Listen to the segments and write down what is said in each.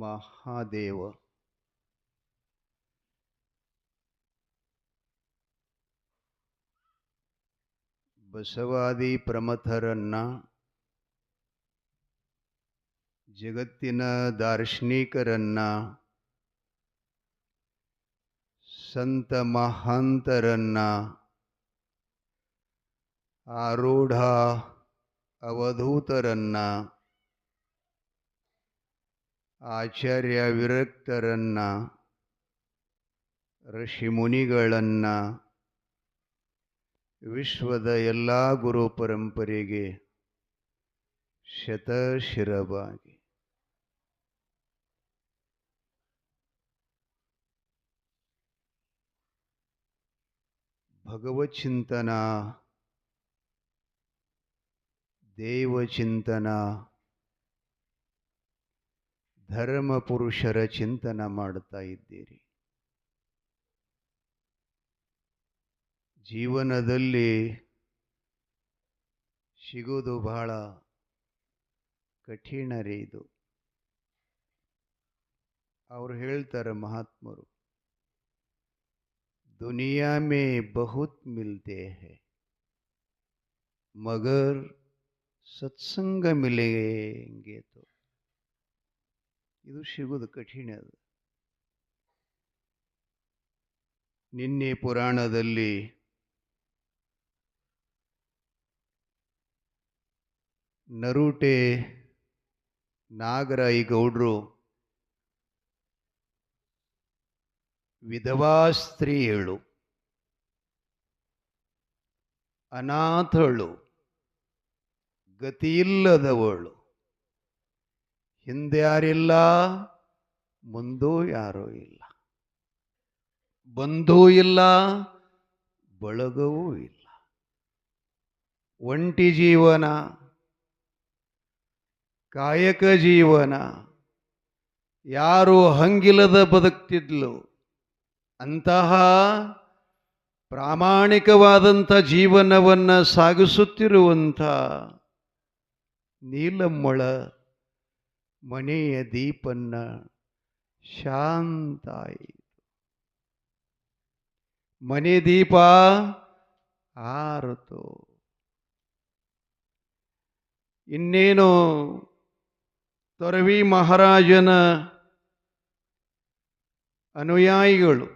ಮಹಾದೇವ ಬಸವಾದಿ ಪ್ರಮಥರನ್ನ ಜಗತ್ತಿನ ದಾರ್ಶನಿಕರನ್ನ ಸಂತ ಮಹಾಂತರನ್ನ ಆರೂಢ ಅವಧೂತರನ್ನ ಆಚಾರ್ಯ ವಿರಕ್ತರನ್ನ ಋಷಿಮುನಿಗಳನ್ನ ವಿಶ್ವದ ಎಲ್ಲ ಗುರು ಪರಂಪರೆಗೆ ಶತಶಿರವಾಗಿ ಭಗವಚ್ಚಿಂತನ ದೇವಚಿಂತನ ಧರ್ಮ ಪುರುಷರ ಚಿಂತನ ಮಾಡ್ತಾ ಇದ್ದೀರಿ. ಜೀವನದಲ್ಲಿ ಸಿಗೋದು ಬಹಳ ಕಠಿಣ ರೀ ಇದು. ಅವರು ಹೇಳ್ತಾರೆ ಮಹಾತ್ಮರು, ದುನಿಯಾ ಮೇ ಬಹುತ್ ಮಿಲ್ತೆ ಹೈ ಮಗರ್ ಸತ್ಸಂಗ ಮಿಲೆಂಗೆ ತೋ. ಇದು ಸಿಗೋದು ಕಠಿಣ. ಅದು ನಿನ್ನೆ ಪುರಾಣದಲ್ಲಿ ನರುಟೆ ನಾಗರಾಯಿ ಗೌಡ್ರು ವಿಧವಾ ಸ್ತ್ರೀಯಳು, ಅನಾಥಳು, ಗತಿಯಿಲ್ಲದವಳು, ಹಿಂದೆ ಯಾರಿಲ್ಲ ಮುಂದೂ ಯಾರೂ ಇಲ್ಲ, ಬಂಧೂ ಇಲ್ಲ ಬಳಗವೂ ಇಲ್ಲ, ಒಂಟಿ ಜೀವನ, ಕಾಯಕ ಜೀವನ, ಯಾರು ಹಂಗಿಲ್ಲದ ಬದುಕ್ತಿದ್ಲು. ಅಂತಹ ಪ್ರಾಮಾಣಿಕವಾದಂಥ ಜೀವನವನ್ನು ಸಾಗಿಸುತ್ತಿರುವಂಥ ನೀಲಮ್ಮಳ ಮನೆಯ ದೀಪನ್ನ ಶಾಂತಾಯಿ. ಮನೆ ದೀಪ ಆರತು. ಇನ್ನೇನು ತೊರವಿ ಮಹಾರಾಜನ ಅನುಯಾಯಿಗಳು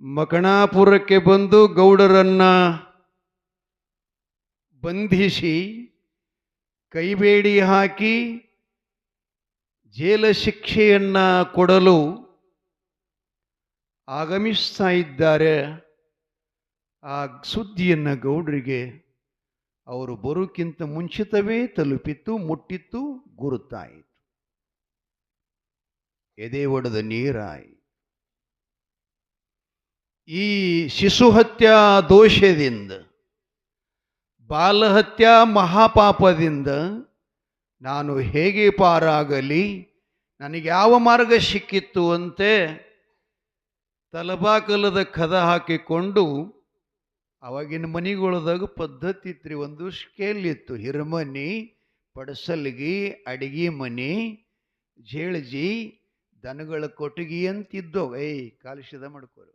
ಮಕಣಾಪುರಕ್ಕೆ ಬಂದು ಗೌಡರನ್ನ ಬಂಧಿಸಿ ಕೈಬೇಡಿ ಹಾಕಿ ಜೇಲ ಶಿಕ್ಷೆಯನ್ನ ಕೊಡಲು ಆಗಮಿಸ್ತಾ ಇದ್ದಾರೆ. ಆ ಸುದ್ದಿಯನ್ನು ಗೌಡರಿಗೆ ಅವರು ಬರೋಕ್ಕಿಂತ ಮುಂಚಿತವೇ ತಲುಪಿತ್ತು, ಮುಟ್ಟಿತ್ತು, ಗುರುತಾಯಿತು. ಎದೆ ಒಡೆದ ನೀರಾಯಿ. ಈ ಶಿಶುಹತ್ಯಾ ದೋಷದಿಂದ, ಬಾಲಹತ್ಯಾ ಮಹಾಪಾಪದಿಂದ ನಾನು ಹೇಗೆ ಪಾರಾಗಲಿ, ನನಗೆ ಯಾವ ಮಾರ್ಗ ಸಿಕ್ಕಿತ್ತು ಅಂತೆ ತಲಬಾಕಲದ ಕದ ಹಾಕಿಕೊಂಡು, ಅವಾಗಿನ ಮನೆಗಳದಾಗ ಪದ್ಧತಿ ಇತ್ತು, ಒಂದು ಸ್ಕೇಲ್ ಇತ್ತು. ಹಿರಮನಿ, ಪಡಸಲ್ಗಿ, ಅಡಿಗೆ ಮನೆ, ಜೇಳ್ಜಿ, ದನಗಳ ಕೊಟ್ಟಿಗೆ ಅಂತಿದ್ದೋ. ಕಾಲುಷ್ಯದ ಮಾಡ್ಕೋರು,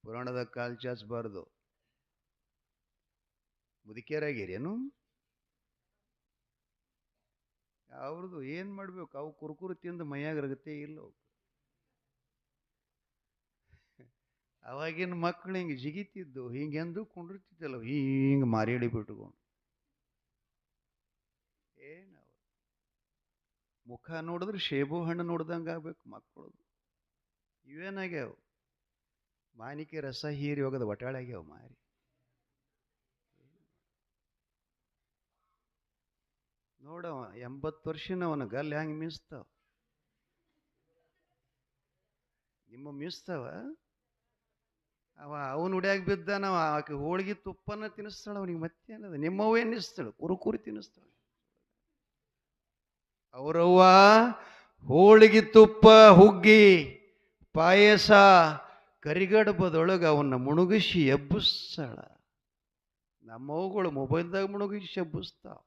ಪುರಾಣದ ಕಾಲು ಚಾಚಬಾರ್ದು. ಮುದುಕಿಯರಾಗಿರೇನು? ಅವ್ರದ್ದು ಏನು ಮಾಡ್ಬೇಕು? ಅವು ಕುರುಕುರು ತಿಂದು ಮೈಯಾಗರಗತ್ತೆ ಇಲ್ಲ. ಅವಾಗಿನ ಮಕ್ಕಳು ಹಿಂಗೆ ಜಿಗಿತಿದ್ದು, ಹಿಂಗೆಂದು ಕುಂಡಿರ್ತಿದ್ದಲ್ಲ, ಹಿಂಗೆ ಮಾರೇಡಿ ಬಿಟ್ಕೊಂಡು. ಏನು ಮುಖ ನೋಡಿದ್ರೆ ಶೇಬು ಹಣ್ಣು ನೋಡ್ದಂಗೆ ಆಗ್ಬೇಕು ಮಕ್ಕಳು. ಇವೇನಾಗ್ಯಾವ? ಮಾನಿಕೆ ರಸ ಹೀರಿ ಹೋಗದ ಒಟಾಳಾಗ್ಯಾವ ಮಾರಿ. ನೋಡವ 80 ವರ್ಷನವನ ಗಲ್ ಹೆಂಗೆ ಮೀಸ್ತಾವ. ನಿಮ್ಮ ಮೀಸ್ತಾವ. ಅವನು ಉಡ್ಯಾಗ ಬಿದ್ದಾನವ. ಆಕೆ ಹೋಳಿಗೆ ತುಪ್ಪನ ತಿನ್ನಿಸ್ತಾಳ ಅವನಿಗೆ. ಮತ್ತೇನದ? ನಿಮ್ಮವ್ವ ಏನಿಸ್ತಾಳು? ಕುರುಕುರಿ ತಿನ್ನಿಸ್ತಾಳೆ. ಅವರವ್ವ ಹೋಳಿಗೆ ತುಪ್ಪ, ಹುಗ್ಗಿ, ಪಾಯಸ, ಕರಿಗಡಬದೊಳಗೆ ಅವನ್ನ ಮುಣುಗಿಸಿ ಎಬ್ಬಿಸ್ತಾಳ. ನಮ್ಮವುಗಳು ಮೊಬೈಲ್ದಾಗ ಮುಣುಗಿಸಿ ಎಬ್ಬಿಸ್ತಾವ.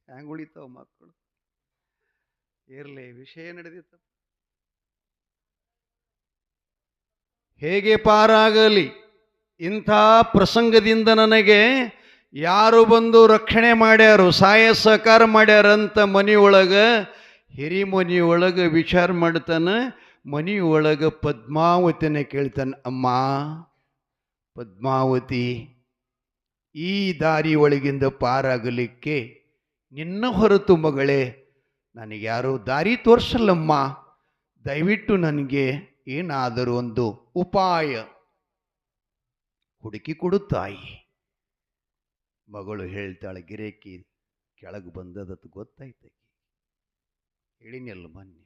ಹೆಂಗೆ ಉಳಿತಾವ ಮಕ್ಕಳು? ಇರಲಿ, ವಿಷಯ ನಡೆದಿತ್ತು. ಹೇಗೆ ಪಾರಾಗಲಿ? ಇಂಥ ಪ್ರಸಂಗದಿಂದ ನನಗೆ ಯಾರು ಬಂದು ರಕ್ಷಣೆ ಮಾಡ್ಯಾರು, ಸಹಾಯ ಸಹಕಾರ ಮಾಡ್ಯಾರಂತ ಮನೆಯೊಳಗೆ, ಹಿರಿ ಮನೆಯೊಳಗೆ ವಿಚಾರ ಮಾಡ್ತಾನೆ. ಮನೆಯೊಳಗೆ ಪದ್ಮಾವತಿನ ಕೇಳ್ತಾನೆ, ಅಮ್ಮ ಪದ್ಮಾವತಿ, ಈ ದಾರಿ ಒಳಗಿಂದ ಪಾರಾಗಲಿಕ್ಕೆ ನಿನ್ನ ಹೊರತು ಮಗಳೇ ನನಗೆ ಯಾರು ದಾರಿ ತೋರಿಸಲ್ಲಮ್ಮ, ದಯವಿಟ್ಟು ನನಗೆ ಏನಾದರೂ ಒಂದು ಉಪಾಯ ಹುಡುಕಿ ಕೊಡು ತಾಯಿ. ಮಗಳು ಹೇಳ್ತಾಳೆ, ಗಿರೇಕಿ ಕೆಳಗೆ ಬಂದದತ್ತು ಗೊತ್ತಾಯ್ತು, ಹೇಳಿನಲ್ಲ ಮೊನ್ನೆ.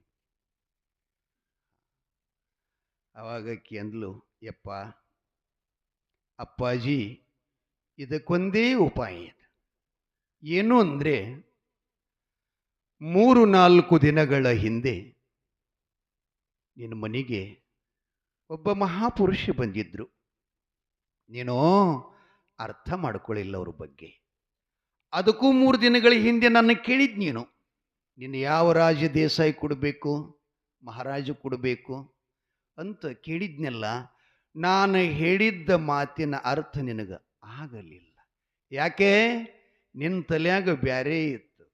ಅವಾಗ ಅಕ್ಕಿ ಅಂದ್ಲು, ಯಪ್ಪ ಅಪ್ಪಾಜಿ, ಇದಕ್ಕೊಂದೇ ಉಪಾಯ ಇದೆ. ಏನು ಅಂದರೆ, 3-4 ದಿನಗಳ ಹಿಂದೆ ನಿನ್ನ ಮನೆಗೆ ಒಬ್ಬ ಮಹಾಪುರುಷ ಬಂದಿದ್ರು. ನೀನು ಅರ್ಥ ಮಾಡ್ಕೊಳ್ಳಿಲ್ಲ ಅವ್ರ ಬಗ್ಗೆ. ಅದಕ್ಕೂ 3 ದಿನಗಳ ಹಿಂದೆ ನನ್ನ ಕೇಳಿದ್ ನೀನು ಯಾವ ರಾಜ ದೇಸಾಯಿ ಕೊಡಬೇಕು, ಮಹಾರಾಜ ಕೊಡಬೇಕು ಅಂತ ಕೇಳಿದ್ನೆಲ್ಲ. ನಾನು ಹೇಳಿದ್ದ ಮಾತಿನ ಅರ್ಥ ನಿನಗೆ ಆಗಲಿಲ್ಲ. ಯಾಕೆ? ನಿನ್ನ ತಲೆಯಾಗ ಬ್ಯಾರೆ ಇತ್ತು.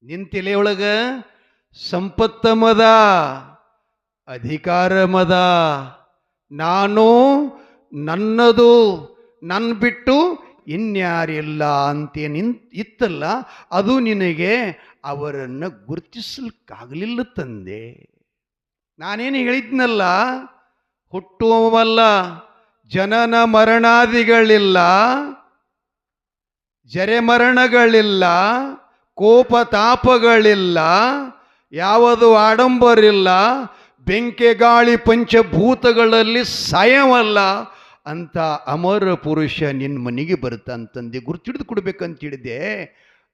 ನಿನ್ನ ತಲೆಯೊಳಗ ಸಂಪತ್ತ ಮದ, ಅಧಿಕಾರ ಮದ, ನಾನು ನನ್ನದು, ನನ್ನ ಬಿಟ್ಟು ಇನ್ಯಾರಿಲ್ಲ ಅಂತೇನು ಇತ್ತಲ್ಲ, ಅದು ನಿನಗೆ ಅವರನ್ನು ಗುರುತಿಸಲಿಕ್ಕಾಗಲಿಲ್ಲ ತಂದೆ. ನಾನೇನು ಹೇಳಿದ್ನಲ್ಲ, ಹುಟ್ಟುವವಲ್ಲ, ಜನನ ಮರಣಾದಿಗಳಿಲ್ಲ, ಜರೆ ಮರಣಗಳಿಲ್ಲ, ಕೋಪ ತಾಪಗಳಿಲ್ಲ, ಯಾವುದು ಆಡಂಬರಿಲ್ಲ, ಬೆಂಕಿ ಗಾಳಿ ಪಂಚಭೂತಗಳಲ್ಲಿ ಸಾಯವಲ್ಲ ಅಂತ ಅಮರ ಪುರುಷ ನಿನ್ನ ಮನೆಗೆ ಬರ್ತಾನಂತಂದೆ. ಗುರುತಿಡಿದು ಕೊಡ್ಬೇಕಂತ ಹೇಳಿದೆ.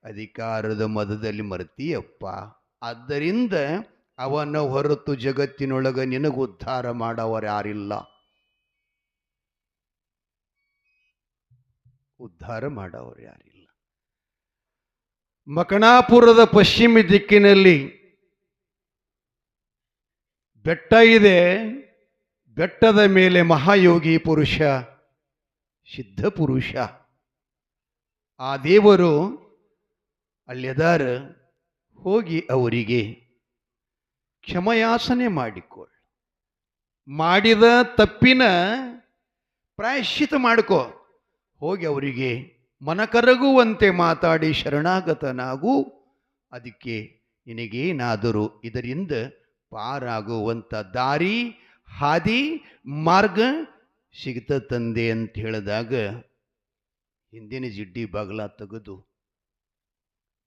ಅಧಿಕಾರದ ಮದದಲ್ಲಿ ಮರ್ತೀಯಪ್ಪ. ಆದ್ದರಿಂದ ಅವನ ಹೊರತು ಜಗತ್ತಿನೊಳಗೆ ನಿನಗೆ ಉದ್ಧಾರ ಮಾಡವರು ಯಾರಿಲ್ಲ. ಉದ್ಧಾರ ಮಾಡವರು ಯಾರಿಲ್ಲ. ಮಕಣಾಪುರದ ಪಶ್ಚಿಮ ದಿಕ್ಕಿನಲ್ಲಿ ಬೆಟ್ಟ ಇದೆ. ಬೆಟ್ಟದ ಮೇಲೆ ಮಹಾಯೋಗಿ ಪುರುಷ, ಸಿದ್ಧ ಪುರುಷ, ಆ ದೇವರು ಅಲ್ಲಿದಾರ. ಹೋಗಿ ಅವರಿಗೆ ಕ್ಷಮಯಾಸನೆ ಮಾಡಿಕೊಳ್ಳ. ಮಾಡಿದ ತಪ್ಪಿನ ಪ್ರಾಯಶ್ಚಿತ ಮಾಡಿಕೋ. ಹೋಗಿ ಅವರಿಗೆ ಮನಕರಗುವಂತೆ ಮಾತಾಡಿ ಶರಣಾಗತನಾಗು. ಅದಕ್ಕೆ ನಿನಗೇನಾದರೂ ಇದರಿಂದ ಪಾರಾಗುವಂಥ ದಾರಿ, ಹಾದಿ, ಮಾರ್ಗ ಸಿಗ್ತ ತಂದೆ ಅಂತ ಹೇಳಿದಾಗ ಹಿಂದಿನ ಜಿಡ್ಡಿ ಬಾಗಲ ತೆಗೆದು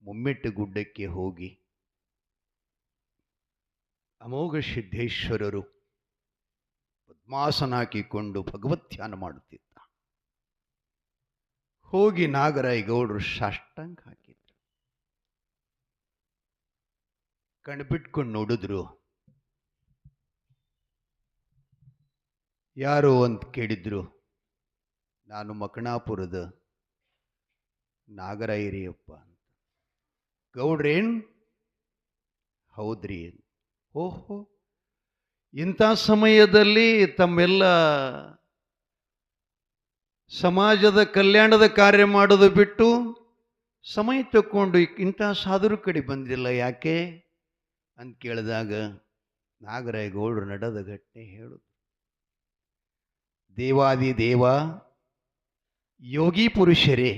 ಮುಮ್ಮೆಟ್ಟು ಗುಡ್ಡಕ್ಕೆ ಹೋಗಿ ಅಮೋಘ ಸಿದ್ದೇಶ್ವರರು ಪದ್ಮಾಸನ ಹಾಕಿಕೊಂಡು ಭಗವತ್ ಧ್ಯಾನ ಮಾಡುತ್ತಿದ್ದ. ಹೋಗಿ ನಾಗರಾಯಗೌಡರು ಸಾಷ್ಟಾಂಗ ಹಾಕಿದ್ರು. ಕಣ್ಬಿಟ್ಕೊಂಡು ನೋಡಿದ್ರು. ಯಾರು ಅಂತ ಕೇಳಿದ್ರು. ನಾನು ಮಕಣಾಪುರದ ನಾಗರಾಯರಿಯಪ್ಪ ಅಂತ. ಗೌಡ್ರೇನ್? ಹೌದ್ರಿ. ಓಹೋ, ಇಂಥ ಸಮಯದಲ್ಲಿ ತಮ್ಮೆಲ್ಲ ಸಮಾಜದ ಕಲ್ಯಾಣದ ಕಾರ್ಯ ಮಾಡೋದು ಬಿಟ್ಟು ಸಮಯ ತಕ್ಕೊಂಡು ಇಂಥ ಸಾಧುರ ಕಡೆ ಬಂದಿಲ್ಲ ಯಾಕೆ ಅಂತ ಕೇಳಿದಾಗ ನಾಗರಾಯಗೌಡರು ನಡೆದ ಘಟನೆ ಹೇಳುದು. ದೇವಾದಿ ದೇವ ಯೋಗಿ ಪುರುಷರೇ,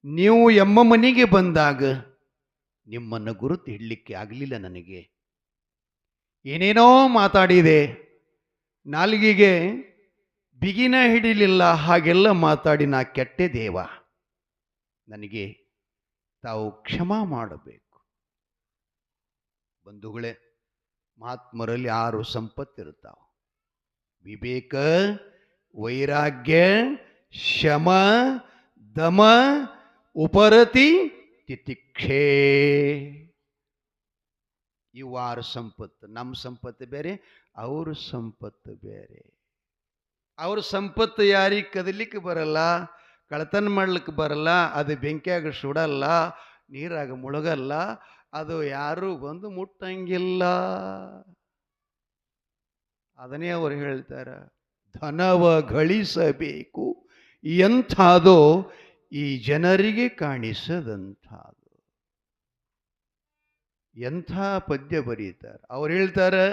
ನೀವು ಎಮ್ಮ ಮನೆಗೆ ಬಂದಾಗ ನಿಮ್ಮನ್ನು ಗುರುತು ಹಿಡಲಿಕ್ಕೆ ಆಗಲಿಲ್ಲ. ನನಗೆ ಏನೇನೋ ಮಾತಾಡಿದೆ, ನಾಲಿಗೆಗೆ ಬಿಗಿನ ಹಿಡಿಲಿಲ್ಲ, ಹಾಗೆಲ್ಲ ಮಾತಾಡಿ ನಾ ಕೆಟ್ಟೆ ದೇವ. ನನಗೆ ತಾವು ಕ್ಷಮಾ ಮಾಡಬೇಕು. ಬಂಧುಗಳೇ, ಮಹಾತ್ಮರಲ್ಲಿ 6 ಸಂಪತ್ತಿರ್ತಾವ: ವಿವೇಕ, ವೈರಾಗ್ಯ, ಶಮ, ದಮ, ಉಪರತಿ, ತಿತಿಕ್ಷೆ. ಇವು 6 ಸಂಪತ್ತು. ನಮ್ಮ ಸಂಪತ್ತು ಬೇರೆ, ಅವ್ರ ಸಂಪತ್ತು ಬೇರೆ. ಅವ್ರ ಸಂಪತ್ತು ಯಾರಿಗೆ ಕದಲಿಕ್ಕೆ ಬರಲ್ಲ, ಕಳತನ ಮಾಡ್ಲಿಕ್ಕೆ ಬರಲ್ಲ, ಅದು ಬೆಂಕಿಯಾಗ ಸುಡಲ್ಲ, ನೀರಾಗ ಮುಳುಗಲ್ಲ, ಅದು ಯಾರೂ ಬಂದು ಮುಟ್ಟಂಗಿಲ್ಲ. ಅದನ್ನೇ ಅವರು ಹೇಳ್ತಾರೆ, ಧನವ ಗಳಿಸಬೇಕು ಎಂಥದೋ ಈ ಜನರಿಗೆ ಕಾಣಿಸದಂಥದ್ದು. ಎಂಥ ಪದ್ಯ ಬರೀತಾರೆ. ಅವ್ರು ಹೇಳ್ತಾರೆ,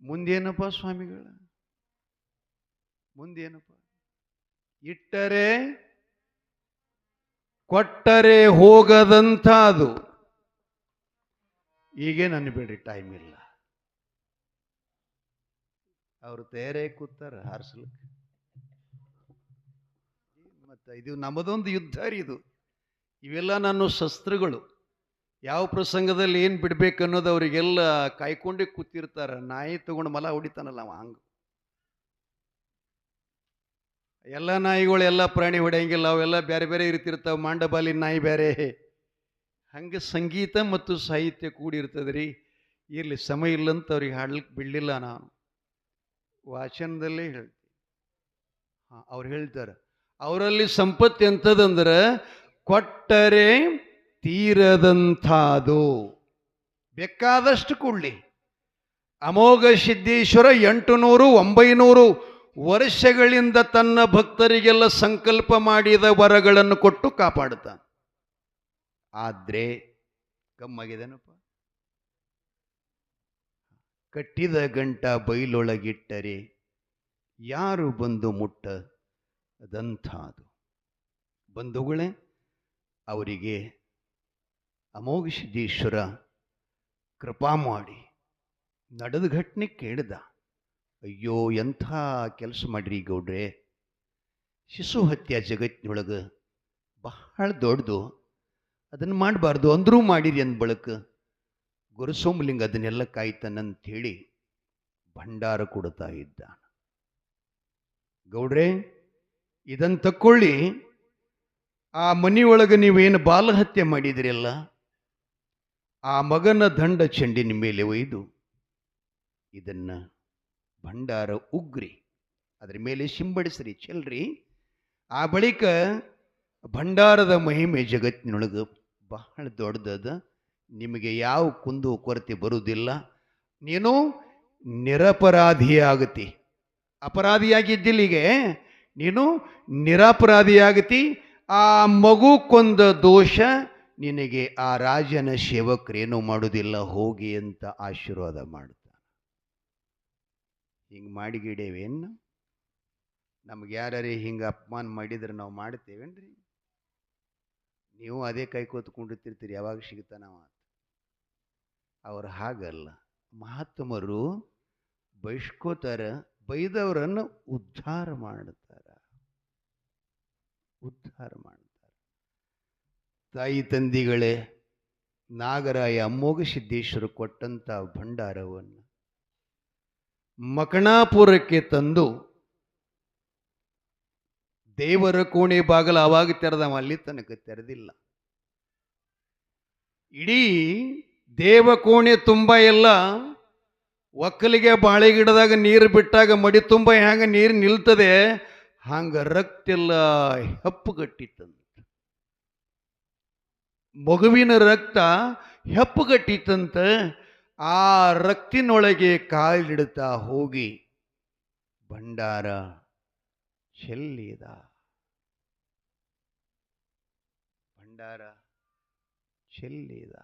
ಮುಂದೇನಪ್ಪ ಸ್ವಾಮಿಗಳ, ಮುಂದೇನಪ್ಪ? ಇಟ್ಟರೆ ಕೊಟ್ಟರೆ ಹೋಗದಂಥದ್ದು. ಈಗೇನು ಅನ್ಬೇಡ್ರಿ, ಟೈಮ್ ಇಲ್ಲ. ಅವರು ತಯಾರೇ ಕೂತಾರ ಹಾರಿಸ್ಲಿಕ್ಕೆ. ಮತ್ತು ಇದು ನಮ್ಮದೊಂದು ಯುದ್ಧ ರೀ ಇದು. ಇವೆಲ್ಲ ನನ್ನ ಶಸ್ತ್ರಗಳು. ಯಾವ ಪ್ರಸಂಗದಲ್ಲಿ ಏನು ಬಿಡ್ಬೇಕು ಅನ್ನೋದು ಅವರಿಗೆಲ್ಲ ಕಾಯ್ಕೊಂಡೇ ಕೂತಿರ್ತಾರೆ. ನಾಯಿ ತಗೊಂಡು ಮಲ ಹೊಡಿತಾನಲ್ಲ ಅವ ಹಂಗೆ. ಎಲ್ಲ ನಾಯಿಗಳು ಎಲ್ಲ ಪ್ರಾಣಿ ಹೊಡೆಯಂಗಿಲ್ಲ, ಅವೆಲ್ಲ ಬೇರೆ ಬೇರೆ ಇರ್ತಿರ್ತಾವೆ. ಮಾಂಡಬಾಲಿ ನಾಯಿ ಬೇರೆ. ಹಂಗೆ ಸಂಗೀತ ಮತ್ತು ಸಾಹಿತ್ಯ ಕೂಡಿರ್ತದೆ ರೀ. ಇರಲಿ, ಸಮಯ ಇಲ್ಲಂತ ಅವ್ರಿಗೆ ಹಾಡ್ಲಿಕ್ಕೆ ಬಿಡಲಿಲ್ಲ. ನಾನು ವಾಚನದಲ್ಲೇ ಹೇಳ್ತೀನಿ. ಅವ್ರು ಹೇಳ್ತಾರೆ, ಅವರಲ್ಲಿ ಸಂಪತ್ತು ಎಂಥದಂದ್ರೆ ಕೊಟ್ಟರೆ ತೀರದಂಥದು. ಬೇಕಾದಷ್ಟು ಕೊಡ್ಲಿ. ಅಮೋಘ ಸಿದ್ದೇಶ್ವರ 800-900 ವರ್ಷಗಳಿಂದ ತನ್ನ ಭಕ್ತರಿಗೆಲ್ಲ ಸಂಕಲ್ಪ ಮಾಡಿದ ವರಗಳನ್ನು ಕೊಟ್ಟು ಕಾಪಾಡುತ್ತಾನೆ. ಆದ್ರೆ ಕಮ್ಮಾಗಿದೆನಪ್ಪ. ಕಟ್ಟಿದ ಗಂಟ ಬೈಲೊಳಗಿಟ್ಟರೆ ಯಾರು ಬಂದು ಮುಟ್ಟದಂಥದು. ಬಂಧುಗಳೇ, ಅವರಿಗೆ ಅಮೋಘ ಸಿದ್ದೇಶ್ವರ ಕೃಪಾ ಮಾಡಿ ನಡೆದ ಘಟನೆ ಕೇಳಿದ. ಅಯ್ಯೋ, ಎಂಥ ಕೆಲಸ ಮಾಡ್ರಿ ಗೌಡ್ರೆ. ಶಿಶು ಹತ್ಯೆ ಜಗತ್ತಿನೊಳಗೆ ಬಹಳ ದೊಡ್ಡದು, ಅದನ್ನು ಮಾಡಬಾರ್ದು ಅಂದರೂ ಮಾಡಿರಿ ಅಂದ ಬಳಕ ಗುರುಸೋಮಲಿಂಗ ಅದನ್ನೆಲ್ಲ ಕಾಯ್ತಾನಂಥೇಳಿ ಭಂಡಾರ ಕೊಡ್ತಾ ಇದ್ದಾನ. ಗೌಡ್ರೆ, ಇದನ್ನು ತಕ್ಕೊಳ್ಳಿ. ಆ ಮನೆಯೊಳಗೆ ನೀವೇನು ಬಾಲಹತ್ಯೆ ಮಾಡಿದಿರಲ್ಲ, ಆ ಮಗನ ದಂಡ ಚೆಂಡಿನ ಮೇಲೆ ಒಯ್ದು ಇದನ್ನು ಭಂಡಾರ ಉಗ್ರಿ, ಅದರ ಮೇಲೆ ಸಿಂಬಡಿಸ್ರಿ, ಚೆಲ್ರಿ. ಆ ಬಳಿಕ ಭಂಡಾರದ ಮಹಿಮೆ ಜಗತ್ತಿನೊಳಗೆ ಬಹಳ ದೊಡ್ಡದ. ನಿಮಗೆ ಯಾವ ಕುಂದು ಕೊರತೆ ಬರುವುದಿಲ್ಲ. ನೀನು ನಿರಪರಾಧಿಯಾಗತಿ. ಅಪರಾಧಿಯಾಗಿದ್ದಿಲ್ಲಿಗೆ ನೀನು ನಿರಪರಾಧಿಯಾಗತಿ. ಆ ಮಗು ಕೊಂದ ದೋಷ ನಿನಗೆ ಆ ರಾಜನ ಸೇವಕರೇನು ಮಾಡುವುದಿಲ್ಲ, ಹೋಗಿ ಅಂತ ಆಶೀರ್ವಾದ ಮಾಡ್ತಾನೆ. ಹಿಂಗೆ ಮಾಡಿಗಿಡೇವೇನು? ನಮ್ಗೆ ಯಾರೇ ಹಿಂಗೆ ಅಪಮಾನ ಮಾಡಿದ್ರೆ ನಾವು ಮಾಡ್ತೇವೇನ್ರಿ? ನೀವು ಅದೇ ಕೈ ಕೂತ್ಕೊಂಡಿರ್ತೀರಿ, ಯಾವಾಗ ಸಿಗ್ತಾನವ. ಅವ್ರು ಹಾಗಲ್ಲ. ಮಹಾತ್ಮರು ಬೈಸ್ಕೋತಾರ, ಬೈದವರನ್ನು ಉದ್ಧಾರ ಮಾಡ್ತಾರ, ಉದ್ಧಾರ ಮಾಡ್ತಾರೆ. ತಾಯಿ ತಂದಿಗಳೇ, ನಾಗರಾಯ ಅಮೋಘ ಸಿದ್ದೇಶ್ವರ ಕೊಟ್ಟಂತ ಭಂಡಾರವನ್ನು ಮಕಣಾಪುರಕ್ಕೆ ತಂದು ದೇವರ ಕೋಣೆ ಬಾಗಲ ಆವಾಗ ತೆರೆದವ, ಅಲ್ಲಿ ತನಕ ತೆರೆದಿಲ್ಲ. ಇಡೀ ದೇವ ಕೋಣೆ ತುಂಬ ಎಲ್ಲ ಒಕ್ಕಲಿಗೆ ಬಾಳೆ ಗಿಡದಾಗ ನೀರು ಬಿಟ್ಟಾಗ ಮಡಿ ತುಂಬ ಹ್ಯಾಂಗ ನೀರು ನಿಲ್ತದೆ, ಹಂಗ ರಕ್ತೆಲ್ಲ ಹೆಪ್ಪುಗಟ್ಟಿತ್ತಂತ. ಮಗುವಿನ ರಕ್ತ ಹೆಪ್ಪುಗಟ್ಟಿತ್ತಂತ. ಆ ರಕ್ತಿನೊಳಗೆ ಕಾಲಿಡ್ತಾ ಹೋಗಿ ಭಂಡಾರ ಚೆಲ್ಲಿದ. ಭಂಡಾರ ಚೆಲ್ಲಿದ.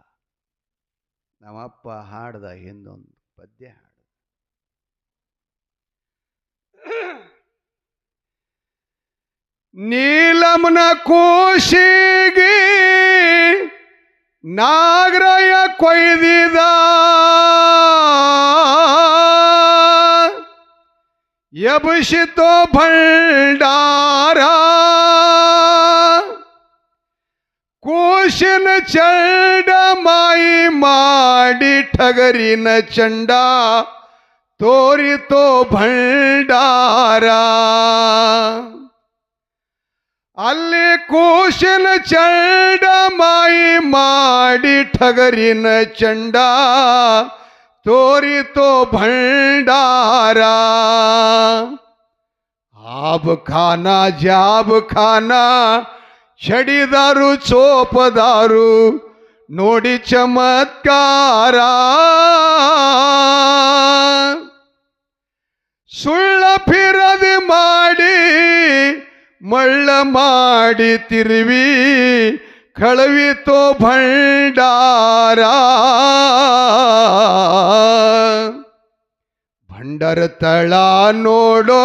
ನಮ್ಮಪ್ಪ ಹಾಡ್ದ ಹಿಂದೊಂದು ಪದ್ಯ ಹಾಡ. ನೀಲಮನ ಕೋಶಿಗೆ ನಾಗರಾಯ ಕೊಯ್ದಿದ, ಎಬಸಿತೋ ಭಂಡಾರ, ಕೋಶನ ಚಂಡ ಮಾಯಿ ಮಾಡಿ ಠಗರಿನ ಚಂಡ ತೋರಿತೋ ಭಂಡಾರ. ಅಲ್ಲಿ ಕೋಶನ ಚಂಡ ಮಾಯಿ ಮಾಡಿ ಠಗರಿನ ಚಂಡ ತೋರಿತೋ ಭಂಡಾರ. ಆಬ್ ಖಾನಾ ಜಾಬ್ ಖಾನಾ ಚಡಿದಾರು ಚೋಪದಾರು ನೋಡಿ ಚಮತ್ಕಾರ ಸುಳ್ಳ ಫಿರದಿ ಮಾಡಿ ಮಳ್ಳ ಮಾಡಿ ತಿರುವಿ ಕಳವಿತೋ ಭಂಡಾರ ಭಂಡರ ತಳ ನೋಡೋ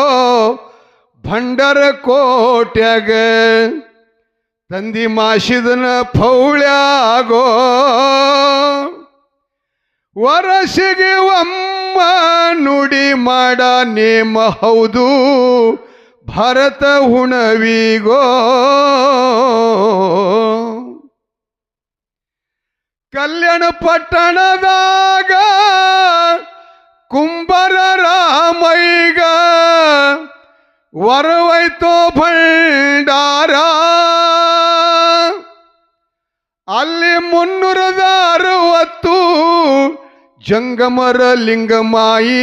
ಭಂಡರ ಕೋಟ್ಯಾಗ ತಂದಿ ಮಾಸಿದನ ಫೌಳ್ಯಾಗೋ ವರಸಿಗೆ ಒಮ್ಮ ನುಡಿ ಮಾಡ ನೇಮ ಹೌದು ಭಾರತ ಹುಣವಿಗೋ ಕಲ್ಯಾಣ ಪಟ್ಟಣದಾಗ ಕುಂಬರ ರಾಮೈಗ ವರವೈತೋ ಭಂಡಾರ ಅಲ್ಲಿ 360 ಜಂಗಮರ ಲಿಂಗಮಾಯಿ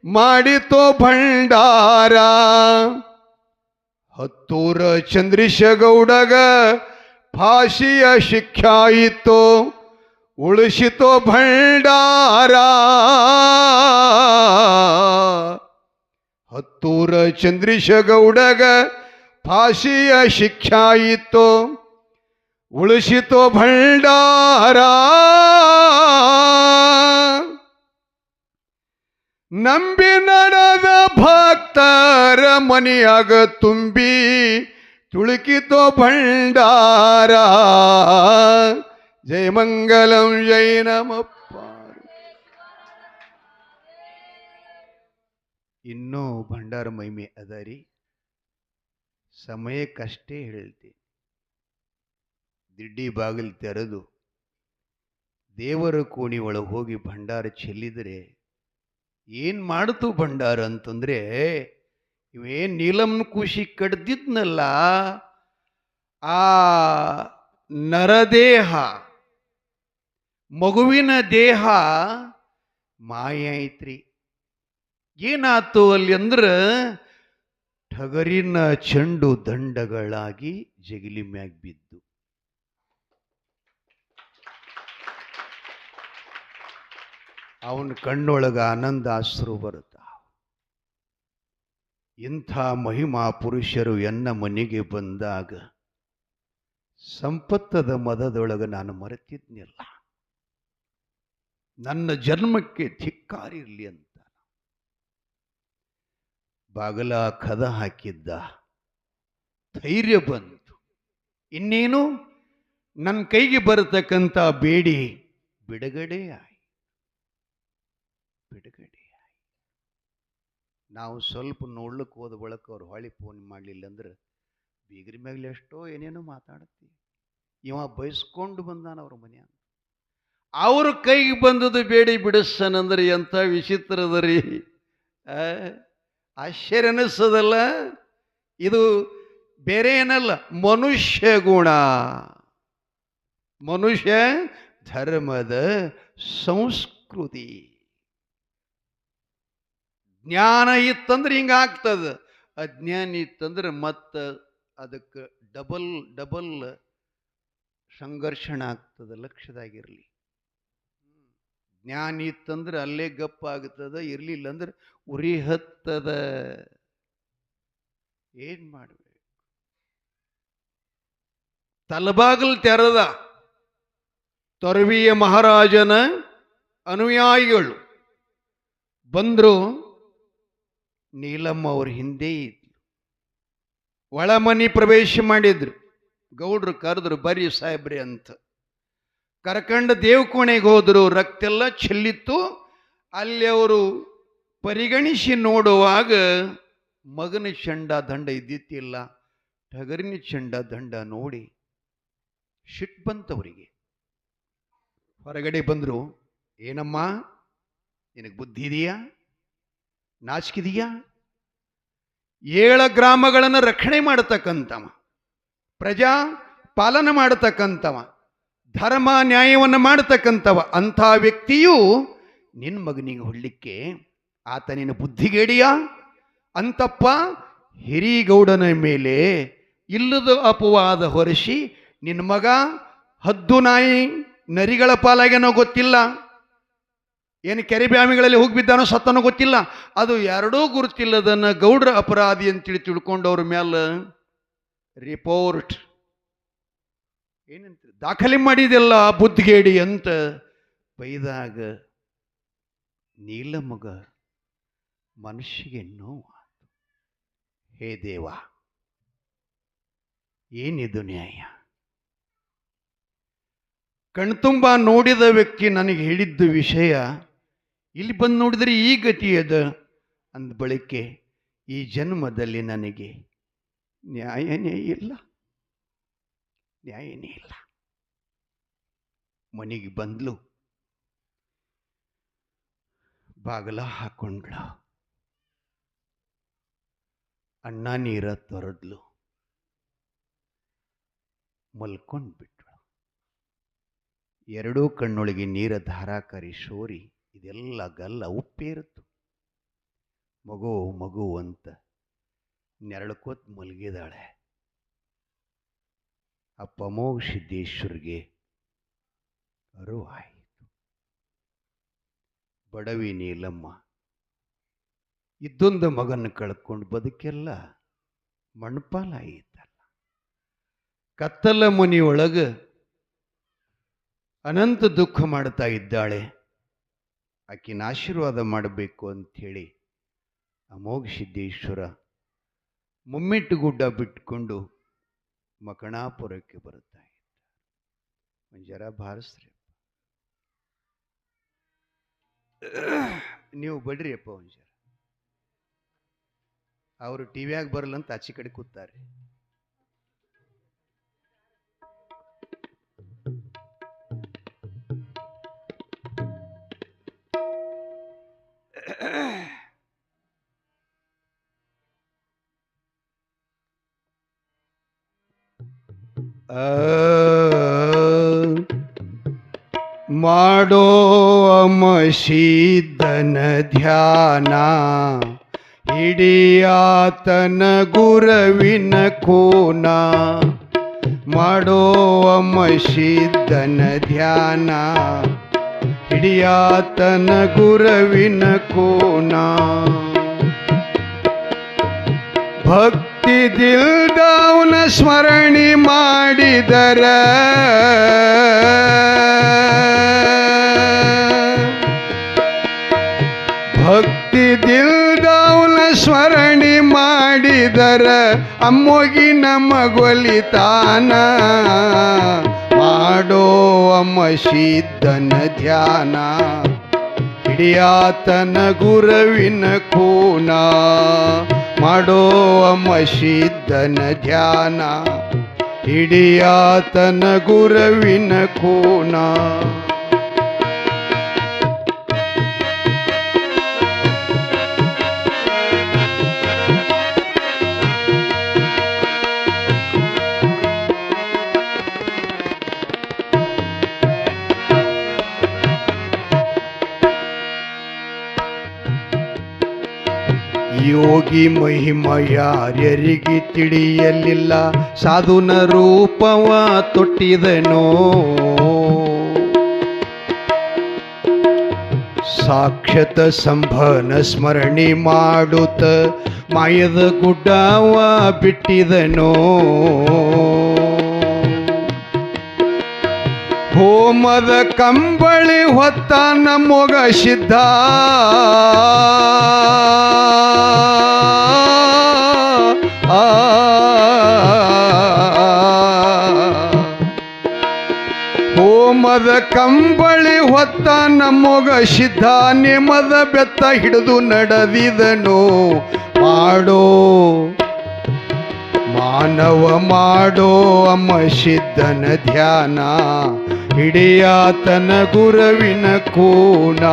ಮಾಡಿತೋ ಭಂಡಾರ ಹತ್ತೂರ ಚಂದ್ರಿಶಗೌಡಗ ಫಾಶಿಯ ಶಿಕ್ಷಾಯಿತೋ ಉಳಿಸಿತೋ ಭಂಡಾರ ಹತ್ತೂರ ಚಂದ್ರಿಶಗೌಡಗ ಫಾಶಿಯ ಶಿಕ್ಷಾಯಿತೋ ಉಳಿಸಿತೋ ಭಂಡಾರ ನಂಬಿ ನಡೆದ ಭಕ್ತರ ಮನೆಯಾಗ ತುಂಬಿ ತುಳುಕಿತೋ ಭಂಡಾರ ಜಯ ಮಂಗಲಂ ಜೈ ನಮಪ್ಪ. ಇನ್ನೂ ಭಂಡಾರ ಮಹಿಮೆ ಅದರಿ, ಸಮಯಕ್ಕಷ್ಟೇ ಹೇಳ್ತೀನಿ. ದಿಡ್ಡಿ ಬಾಗಿಲು ತೆರೆದು ದೇವರ ಕೋಣಿ ಒಳಗೆ ಹೋಗಿ ಭಂಡಾರ ಚೆಲ್ಲಿದರೆ ಏನು ಮಾಡ್ತು ಭಂಡಾರ ಅಂತಂದ್ರೆ, ಇವೇನು ನೀಲಮ್ನ ಖುಷಿ ಕಡ್ದಿದ್ನಲ್ಲ ಆ ನರದೇಹ ಮಗುವಿನ ದೇಹ ಮಾಯ ಐತ್ರಿ. ಏನಾತು ಅಲ್ಲಿ ಅಂದ್ರೆ ಠಗರಿನ ಚೆಂಡು ದಂಡಗಳಾಗಿ ಜಗಿಲಿ ಮ್ಯಾಗ ಬಿದ್ದು ಅವನ ಕಣ್ಣೊಳಗ ಆನಂದಾಶ್ರು ಬರುತ್ತ. ಇಂಥ ಮಹಿಮಾ ಪುರುಷರು ಎನ್ನ ಮನೆಗೆ ಬಂದಾಗ ಸಂಪತ್ತದ ಮದದೊಳಗ ನಾನು ಮರೆತಿದ್ನಿಲ್ಲ. ನನ್ನ ಜನ್ಮಕ್ಕೆ ಧಿಕ್ಕಾರಿರ್ಲಿ ಅಂತ ಬಾಗಲ ಕದ ಹಾಕಿದ್ದ. ಧೈರ್ಯ ಬಂತು. ಇನ್ನೇನು ನನ್ನ ಕೈಗೆ ಬರತಕ್ಕಂಥ ಬೇಡಿ ಬಿಡುಗಡೆ ಆಯಿ. ನಾವು ಸ್ವಲ್ಪ ನೋಡ್ಲಿಕ್ಕೆ ಹೋದ ಬಳಕ ಅವ್ರು ಹೊಳಿ ಫೋನ್ ಮಾಡಲಿಲ್ಲ ಅಂದ್ರೆ ಬೀಗ್ರಿ ಮ್ಯಾಗಲಿ ಎಷ್ಟೋ ಏನೇನೋ ಮಾತಾಡ್ತೀವಿ. ಇವ ಬಯಸ್ಕೊಂಡು ಬಂದಾನ ಅವ್ರ ಮನೆಯ. ಅವ್ರ ಕೈಗೆ ಬಂದದ್ದು ಬೇಡಿ ಬಿಡಿಸ್ತಾನಂದ್ರೆ ಎಂಥ ವಿಚಿತ್ರದ ರೀ. ಆಶ್ಚರ್ಯ ಅನಿಸ್ತದಲ್ಲ. ಇದು ಬೇರೆ ಏನಲ್ಲ, ಮನುಷ್ಯ ಗುಣ, ಮನುಷ್ಯ ಧರ್ಮದ ಸಂಸ್ಕೃತಿ. ಜ್ಞಾನ ಇತ್ತಂದ್ರೆ ಹಿಂಗಾಗ್ತದ, ಅಜ್ಞಾನ ಇತ್ತಂದ್ರೆ ಮತ್ತೆ ಅದಕ್ಕೆ ಡಬಲ್ ಸಂಘರ್ಷಣ ಆಗ್ತದ. ಲಕ್ಷ್ಯದಾಗಿರಲಿ. ಜ್ಞಾನ ಇತ್ತಂದ್ರೆ ಅಲ್ಲೇ ಗಪ್ಪ ಆಗ್ತದ, ಇರಲಿಲ್ಲ ಅಂದ್ರೆ ಉರಿ ಹತ್ತದ. ಏನ್ ಮಾಡಬೇಕು? ತಲಬಾಗಲ್ ತೆರೆದ ತೊರವಿಯ ಮಹಾರಾಜನ ಅನುಯಾಯಿಗಳು ಬಂದ್ರು. ನೀಲಮ್ಮ ಅವ್ರ ಹಿಂದೆ ಇದ್ಲು. ಒಳಮನಿ ಪ್ರವೇಶ ಮಾಡಿದ್ರು. ಗೌಡ್ರು ಕರೆದ್ರು, ಬರೀ ಸಾಹೇಬ್ರಿ ಅಂತ ಕರ್ಕಂಡು ದೇವಕೋಣೆಗೆ ಹೋದ್ರು. ರಕ್ತ ಎಲ್ಲ ಚೆಲ್ಲಿತ್ತು. ಅಲ್ಲಿ ಅವರು ಪರಿಗಣಿಸಿ ನೋಡುವಾಗ ಮಗನ ಚಂಡ ದಂಡ ಇದ್ದಿತ್ತಿಲ್ಲ, ಟಗರಿನ ಚಂಡ ದಂಡ ನೋಡಿ ಶಿಟ್ ಬಂತವರಿಗೆ. ಹೊರಗಡೆ ಬಂದ್ರು. ಏನಮ್ಮ, ನಿನಗೆ ಬುದ್ಧಿ ಇದೆಯಾ? ನಾಚಿಕಿದೆಯಾ? 7 ಗ್ರಾಮಗಳನ್ನು ರಕ್ಷಣೆ ಮಾಡತಕ್ಕಂಥವ, ಪ್ರಜಾ ಪಾಲನೆ ಮಾಡತಕ್ಕಂಥವ, ಧರ್ಮ ನ್ಯಾಯವನ್ನು ಮಾಡತಕ್ಕಂಥವ, ಅಂಥ ವ್ಯಕ್ತಿಯು ನಿನ್ನ ಮಗನಿಗೆ ಹೊಡ್ಲಿಕ್ಕೆ ಆತ ನಿನ್ನ ಬುದ್ಧಿಗೇಡಿಯಾ? ಅಂತಪ್ಪ ಹಿರಿಗೌಡನ ಮೇಲೆ ಇಲ್ಲದ ಅಪವಾದ ಹೊರಿಸಿ ನಿನ್ನ ಮಗ ಹದ್ದು ನಾಯಿ ನರಿಗಳ ಪಾಲಾಗೇನೋ ಗೊತ್ತಿಲ್ಲ, ಏನು ಕೆರೆ ಬ್ಯಾಮಿಗಳಲ್ಲಿ ಹೋಗಿಬಿದ್ದಾನೋ ಸತ್ತನೋ ಗೊತ್ತಿಲ್ಲ, ಅದು ಎರಡೂ ಗುರುತಿಲ್ಲದನ್ನ ಗೌಡ್ರ ಅಪರಾಧಿ ಅಂತೇಳಿ ತಿಳ್ಕೊಂಡವ್ರ ಮೇಲೆ ರಿಪೋರ್ಟ್ ಏನಂತ ದಾಖಲೆ ಮಾಡಿದೆಲ್ಲ ಬುದ್ಧಿಗೇಡಿ ಅಂತ ಬೈದಾಗ ನೀಲಮಗ ಮನುಷ್ಯಗೆ ನೋವು. ಹೇ ದೇವ, ಏನಿದು ನ್ಯಾಯ? ಕಣ್ತುಂಬ ನೋಡಿದ ವ್ಯಕ್ತಿ ನನಗೆ ಹೇಳಿದ್ದು ವಿಷಯ ಇಲ್ಲಿ ಬಂದು ನೋಡಿದರೆ ಈ ಗತಿ ಅದ ಅಂದ ಬಳಿಕೆ ಈ ಜನ್ಮದಲ್ಲಿ ನನಗೆ ನ್ಯಾಯನೇ ಇಲ್ಲ, ನ್ಯಾಯನೇ ಇಲ್ಲ. ಮನೆಗೆ ಬಂದ್ಲು, ಬಾಗಲ ಹಾಕೊಂಡ್ಲು, ಅನ್ನ ನೀರ ತೊರೆದ್ಲು, ಮಲ್ಕೊಂಡ್ಬಿಟ್ಳು. ಎರಡೂ ಕಣ್ಣೊಳಗೆ ನೀರ ಧಾರಾಕಾರಿ ಶೋರಿ ಇದೆಲ್ಲ ಗಲ್ಲ ಉಪ್ಪೇರಿತು. ಮಗು ಮಗು ಅಂತ ನೆರಳ್ಕೋತ್ ಮಲಗಿದಾಳೆ. ಅಪ್ಪ ಅಮೋಘ ಸಿದ್ದೇಶ್ವರಿಗೆ ಅರುವಾಯಿತು. ಬಡವಿ ನೀಲಮ್ಮ ಇದ್ದೊಂದು ಮಗನ ಕಳ್ಕೊಂಡು ಬದುಕೆಲ್ಲ ಮಣ್ಪಾಲಾಯಿತಲ್ಲ. ಕತ್ತಲ ಮನೆಯೊಳಗ ಅನಂತ ದುಃಖ ಮಾಡ್ತಾ ಇದ್ದಾಳೆ. ಆಕಿನ ಆಶೀರ್ವಾದ ಮಾಡಬೇಕು ಅಂಥೇಳಿ ಅಮೋಘ ಸಿದ್ದೇಶ್ವರ ಮುಮ್ಮೆಟ್ಟು ಗುಡ್ಡ ಬಿಟ್ಕೊಂಡು ಮಕಣಾಪುರಕ್ಕೆ ಬರುತ್ತಾ ಇದ್ದ. ಒಂದು ಜರ ಬಾರಿಸ್ರಿ, ನೀವು ಬಡ್ರಿ ಅಪ್ಪ ಒಂದು ಜರ. ಅವರು ಟಿವಿಯಾಗ ಬರಲ್ಲಂತ ಆಚೆ ಕಡೆ ಕೂತಾರೆ. ಮಾಡೋ ಅಮಶಿದ್ದನ ಧ್ಯಾನ, ಹಿಡಿಯಾತನ ಗುರವಿನ ಕೋನ. ಮಾಡೋ ಅಮಶಿದ್ದನ ಧ್ಯಾನ, ಹಿಡಿಯಾತನ ಗುರವಿನ ಕೋನ. ಭಕ್ತಿ ದಿಲ್ದವನ ಸ್ಮರಣೆ ಮಾಡಿದರ, ಭಕ್ತಿ ದಿಲ್ದವನ ಸ್ಮರಣೆ ಮಾಡಿದರ ಅಮ್ಮೋಗಿನ ಮಗೊಲಿತಾನ. ಮಾಡೋ ಅಮಶಿದ್ದನ ಧ್ಯಾನ, ಹಿಡಿಯಾತನ ಗುರವಿನ ಕೋನ. ಮಾಡೋ ಅಮಶಿದ್ದನ ಧ್ಯಾನ, ಹಿಡಿಯಾತನ ಗುರವಿನ ಕೋನ. ಯೋಗಿ ಮಹಿಮ ಯಾರ್ಯರಿಗೆ ತಿಳಿಯಲಿಲ್ಲ, ಸಾಧುನ ರೂಪವ ತೊಟ್ಟಿದನೋ. ಸಾಕ್ಷಾತ್ ಸಂಭನ ಸ್ಮರಣೆ ಮಾಡುತ್ತ ಮಾಯದ ಗುಡ್ಡವ ಬಿಟ್ಟಿದನೋ. ಹೋಮದ ಕಂಬಳಿ ಹೊತ್ತ ನಮ್ಮೊಗ ಸಿದ್ಧ, ಹೋಮದ ಕಂಬಳಿ ಹೊತ್ತ ನಮ್ಮೊಗ ಸಿದ್ಧ, ನೇಮದ ಬೆತ್ತ ಹಿಡಿದು ನಡೆದಿದನು. ಮಾಡೋ ಮಾನವ ಮಾಡೋ ಅಮಶಿದ್ದನ ಧ್ಯಾನ, ಹಿಡಿಯಾತನ ಗುರವಿನ ಕೋನ.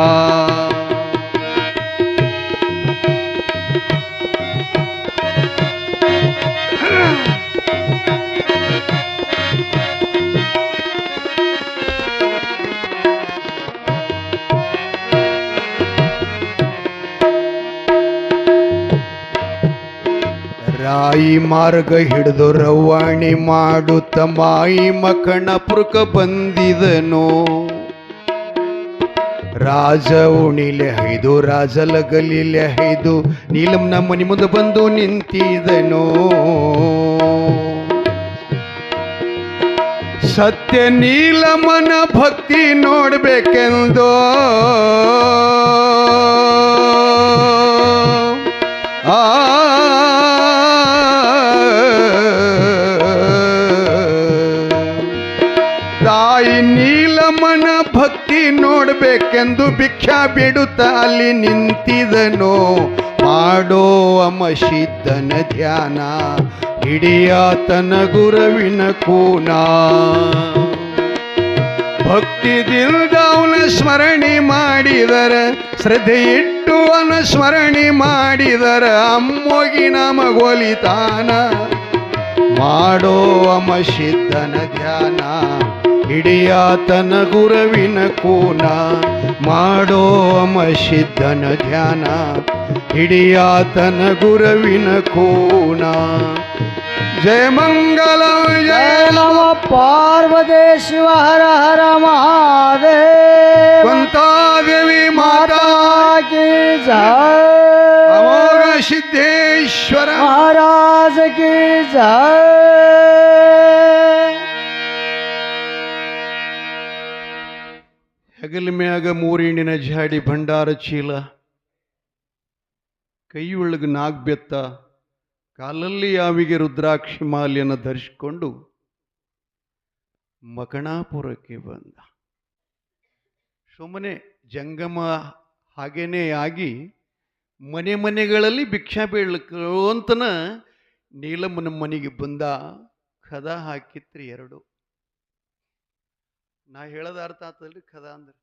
ಮಾರ್ಗ ಹಿಡಿದು ರವಾಣಿ ಮಾಡುತ್ತ ಮಾಯಿ ಮಕಣಪುರಕ ಬಂದಿದನು. ರಾಜ ಉಣಿಲೆ ಹೈದು ರಾಜಲಗಲಿಲೆ ಹೈದು ನೀಲಂನ ಮನಿ ಮುಂದೆ ಬಂದು ನಿಂತಿದನು. ಸತ್ಯ ನೀಲಮನ ಭಕ್ತಿ ನೋಡ್ಬೇಕೆಂದು ತಾಯಿ ನೀಲಮನ ಭಕ್ತಿ ನೋಡ್ಬೇಕೆಂದು ಭಿಕ್ಷಾ ಬಿಡುತ್ತ ಅಲ್ಲಿ ನಿಂತಿದನು. ಮಾಡೋ ಅಮಶಿದ್ದನ ಧ್ಯಾನ ಹಿಡಿಯಾತನ ಗುರುವಿನ ಕೂನ. ಭಕ್ತಿದಿಂದ ಅವನ ಸ್ಮರಣೆ ಮಾಡಿದರ ಶ್ರದ್ಧೆ ಇಟ್ಟು ಅವನ ಸ್ಮರಣೆ ಮಾಡಿದರ ಅಮ್ಮೋಗಿನ ಮಗೋಲಿತಾನ. ಮಾಡೋ ಅಮಶಿದ್ದನ ಧ್ಯಾನ ಹಿಡಿಯಾತನ ಗುರುವಿನ ಕೂನ. ಮಾಡೋ ಅಮಶಿದ್ದನ ಧ್ಯಾನ ಹಿಡಿಯಾತನ ಗುರುವಿನ ಕೂನ. ಜಯ ಮಂಗಲ ಜಯ ನಮ ಪಾರ್ವತಿ ಶಿವ ಹರ ಹರ ಮಹಾದೇವ. ಕುಂತಾದೇವಿ ಮಾತಾ ಕಿ ಜಯ. ಅಮೋಘ ಸಿದ್ದೇಶ್ವರ ಮಹಾರಾಜ ಕಿ ಜಯ. ಹೆಗಲ ಮ್ಯಾಗ ಮೂರಿಂಡಿನ ಜಾಡಿ ಭಂಡಾರ ಚೀಲ, ಕೈಯೊಳಗೆ ನಾಗ್ಬೆತ್ತ, ಕಾಲಲ್ಲಿ ಯಾವಿಗೆ ರುದ್ರಾಕ್ಷಿ ಮಾಲೆಯನ್ನು ಧರಿಸಿಕೊಂಡು ಮಕಣಾಪುರಕ್ಕೆ ಬಂದ. ಸುಮ್ಮನೆ ಜಂಗಮ ಹಾಗೇನೇ ಆಗಿ ಮನೆ ಮನೆಗಳಲ್ಲಿ ಭಿಕ್ಷಾ ಬೇಡಲಿಕ್ಕೆ ಅಂತನ ನೀಲಮ್ಮನ ಮನೆಗೆ ಬಂದ. ಕದ ಹಾಕಿತ್ರಿ ಎರಡು. ನಾ ಹೇಳೋದ ಅರ್ಥ ಆತಲ್ರಿ ಕದ ಅಂದ್ರೆ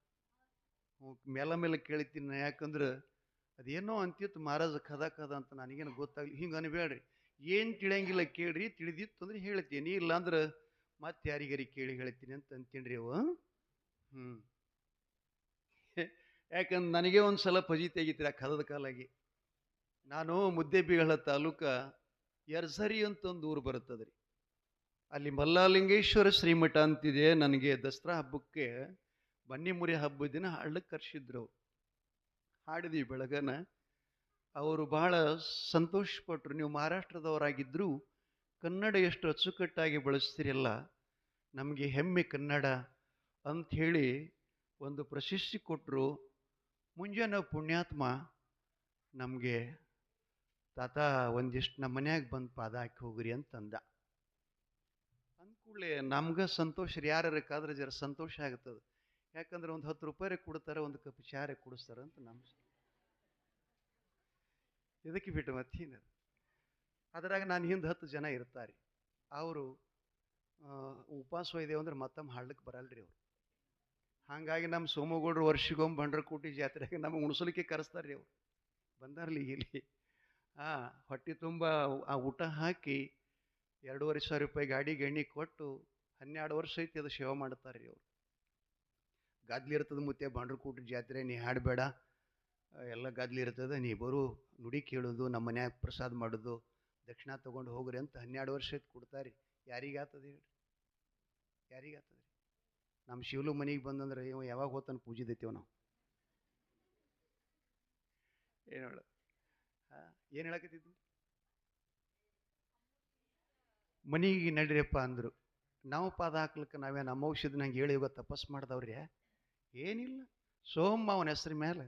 ಮೇಲೆ ಕೇಳಿತೀನಿ ನಾ. ಯಾಕಂದ್ರೆ ಅದೇನೋ ಅಂತಿತ್ತು ಮಹಾರಾಜ ಕದ ಕದ ಅಂತ ನನಗೇನು ಗೊತ್ತಾಗ್ಲಿ. ಹಿಂಗೆ ಅನ್ಬೇಡ್ರಿ, ಏನು ತಿಳಿಯಂಗಿಲ್ಲ ಕೇಳ್ರಿ, ತಿಳಿದಿತ್ತು ಅಂದ್ರೆ ಹೇಳ್ತೀನಿ, ಇಲ್ಲ ಅಂದ್ರೆ ಮತ್ತೆ ಯಾರಿಗಾರಿ ಕೇಳಿ ಹೇಳ್ತೀನಿ ಅಂತ ಅಂತೀನ್ರಿ ಅವು. ಯಾಕಂದ್ರೆ ನನಗೆ ಒಂದು ಸಲ ಫಜೀತಿ ಆಗಿತ್ತು ಆ ಕದದ ಕಾಲಾಗಿ. ನಾನು ಮುದ್ದೇಬಿಗಳ ತಾಲೂಕ ಯರ್ಸರಿ ಅಂತ ಒಂದು ಊರು ಬರುತ್ತದ್ರಿ. ಅಲ್ಲಿ ಮಲ್ಲಾಲಿಂಗೇಶ್ವರ ಶ್ರೀಮಠ ಅಂತಿದೆ. ನನಗೆ ದಸರಾ ಹಬ್ಬಕ್ಕೆ ಬನ್ನಿಮುರಿ ಹಬ್ಬದ ದಿನ ಹಳ್ಳಕ್ಕೆ ಕರ್ಸಿದ್ರು. ಹಾಡಿದ್ವಿ ಬೆಳಗನ. ಅವರು ಬಹಳ ಸಂತೋಷಪಟ್ಟರು. ನೀವು ಮಹಾರಾಷ್ಟ್ರದವರಾಗಿದ್ದರೂ ಕನ್ನಡ ಎಷ್ಟು ಅಚ್ಚುಕಟ್ಟಾಗಿ ಬಳಸ್ತೀರಲ್ಲ, ನಮಗೆ ಹೆಮ್ಮೆ ಕನ್ನಡ ಅಂಥೇಳಿ ಒಂದು ಪ್ರಶಸ್ತಿ ಕೊಟ್ಟರು. ಮುಂಜಾನೆ ಪುಣ್ಯಾತ್ಮ ನಮಗೆ ತಾತ ಒಂದಿಷ್ಟು ನಮ್ಮ ಮನ್ಯಾಗ ಬಂದು ಪಾದ ಹಾಕಿ ಹೋಗ್ರಿ ಅಂತಂದ. ಅಂದ್ಕೂಡ್ಲೆ ನಮ್ಗೆ ಸಂತೋಷ ರೀ. ಯಾರಕ್ಕಾದ್ರೆ ಜರ ಸಂತೋಷ ಆಗ್ತದೆ. ಯಾಕಂದ್ರೆ ಒಂದು 10 ರೂಪಾಯಿ ಕೊಡ್ತಾರೆ, ಒಂದು ಕಪ್ ಚಾರೆ ಕುಡಿಸ್ತಾರೆ ಅಂತ ನಮ್ಮ ಇದಕ್ಕೆ ಬಿಟ್ಟು ಮತ್ತೇನು. ಅದ್ರಾಗ ನಾನು ಹಿಂದೆ 10 ಜನ ಇರ್ತಾರೆ. ಅವರು ಉಪವಾಸ ಒಯ್ದೇವು ಅಂದ್ರೆ ಮತ್ತೊಮ್ಮೆ ಹಾಡ್ಲಿಕ್ಕೆ ಬರಲ್ರಿ ಅವರು. ಹಾಗಾಗಿ ನಮ್ಮ ಸೋಮಗೌಡರು ವರ್ಷಿಗೊಮ್ಮೆ ಬಂಡ್ರಕೋಟಿ ಜಾತ್ರೆಗೆ ನಮಗೆ ಉಣಿಸಲಿಕ್ಕೆ ಕರೆಸ್ತಾರೆ ರೀ ಅವರು. ಬಂದಾರ್ಲಿ ಇಲ್ಲಿ ಹೊಟ್ಟೆ ತುಂಬ ಆ ಊಟ ಹಾಕಿ 2,500 ರೂಪಾಯಿ ಗಾಡಿ ಎಣ್ಣೆ ಕೊಟ್ಟು 12 ವರ್ಷ ಐತಿ ಅದು ಸೇವೆ ಮಾಡ್ತಾರೆ ರೀ ಅವರು. ಗದ್ಲಿ ಇರ್ತದೆ ಮುತ್ತೆ ಬಂಡ್ರಕೋಟಿ ಜಾತ್ರೆ, ನೀ ಹಾಡಬೇಡ, ಎಲ್ಲ ಗದ್ಲಿ ಇರ್ತದೆ, ನೀ ಬರು ನುಡಿ ಕೇಳೋದು, ನಮ್ಮ ಮನ್ಯಾಗ ಪ್ರಸಾದ ಮಾಡೋದು, ದಕ್ಷಿಣ ತೊಗೊಂಡು ಹೋಗ್ರಿ ಅಂತ 12 ವರ್ಷ ಐತಿ ಕೊಡ್ತಾರೆ. ಯಾರಿಗಾಗ್ತದೆ ಹೇಳಿ, ಯಾರಿಗಾಗ್ತದೆ? ನಮ್ಮ ಶಿವಲು ಮನೆಗೆ ಬಂದಂದ್ರೆ ಇವ ಯಾವಾಗ ಹೋತಾನೆ ಪೂಜಿದೈತೇವ ನಾವು. ಏನು ಹೇಳ ಏನು ಹೇಳಕತ್ತಿದ್ವಿ? ಮನೆಗೆ ನಡ್ರಿಯಪ್ಪ ಅಂದರು. ನಾವು ಪಾದ ಹಾಕ್ಲಿಕ್ಕೆ ನಾವೇನು ಅಮೌಷಧ ನಂಗೆ ಹೇಳಿ ಇವಾಗ ತಪಸ್ ಮಾಡ್ದವ್ರಿ ಏನಿಲ್ಲ. ಸೋಮ ಅವನ ಹೆಸ್ರ ಮೇಲೆ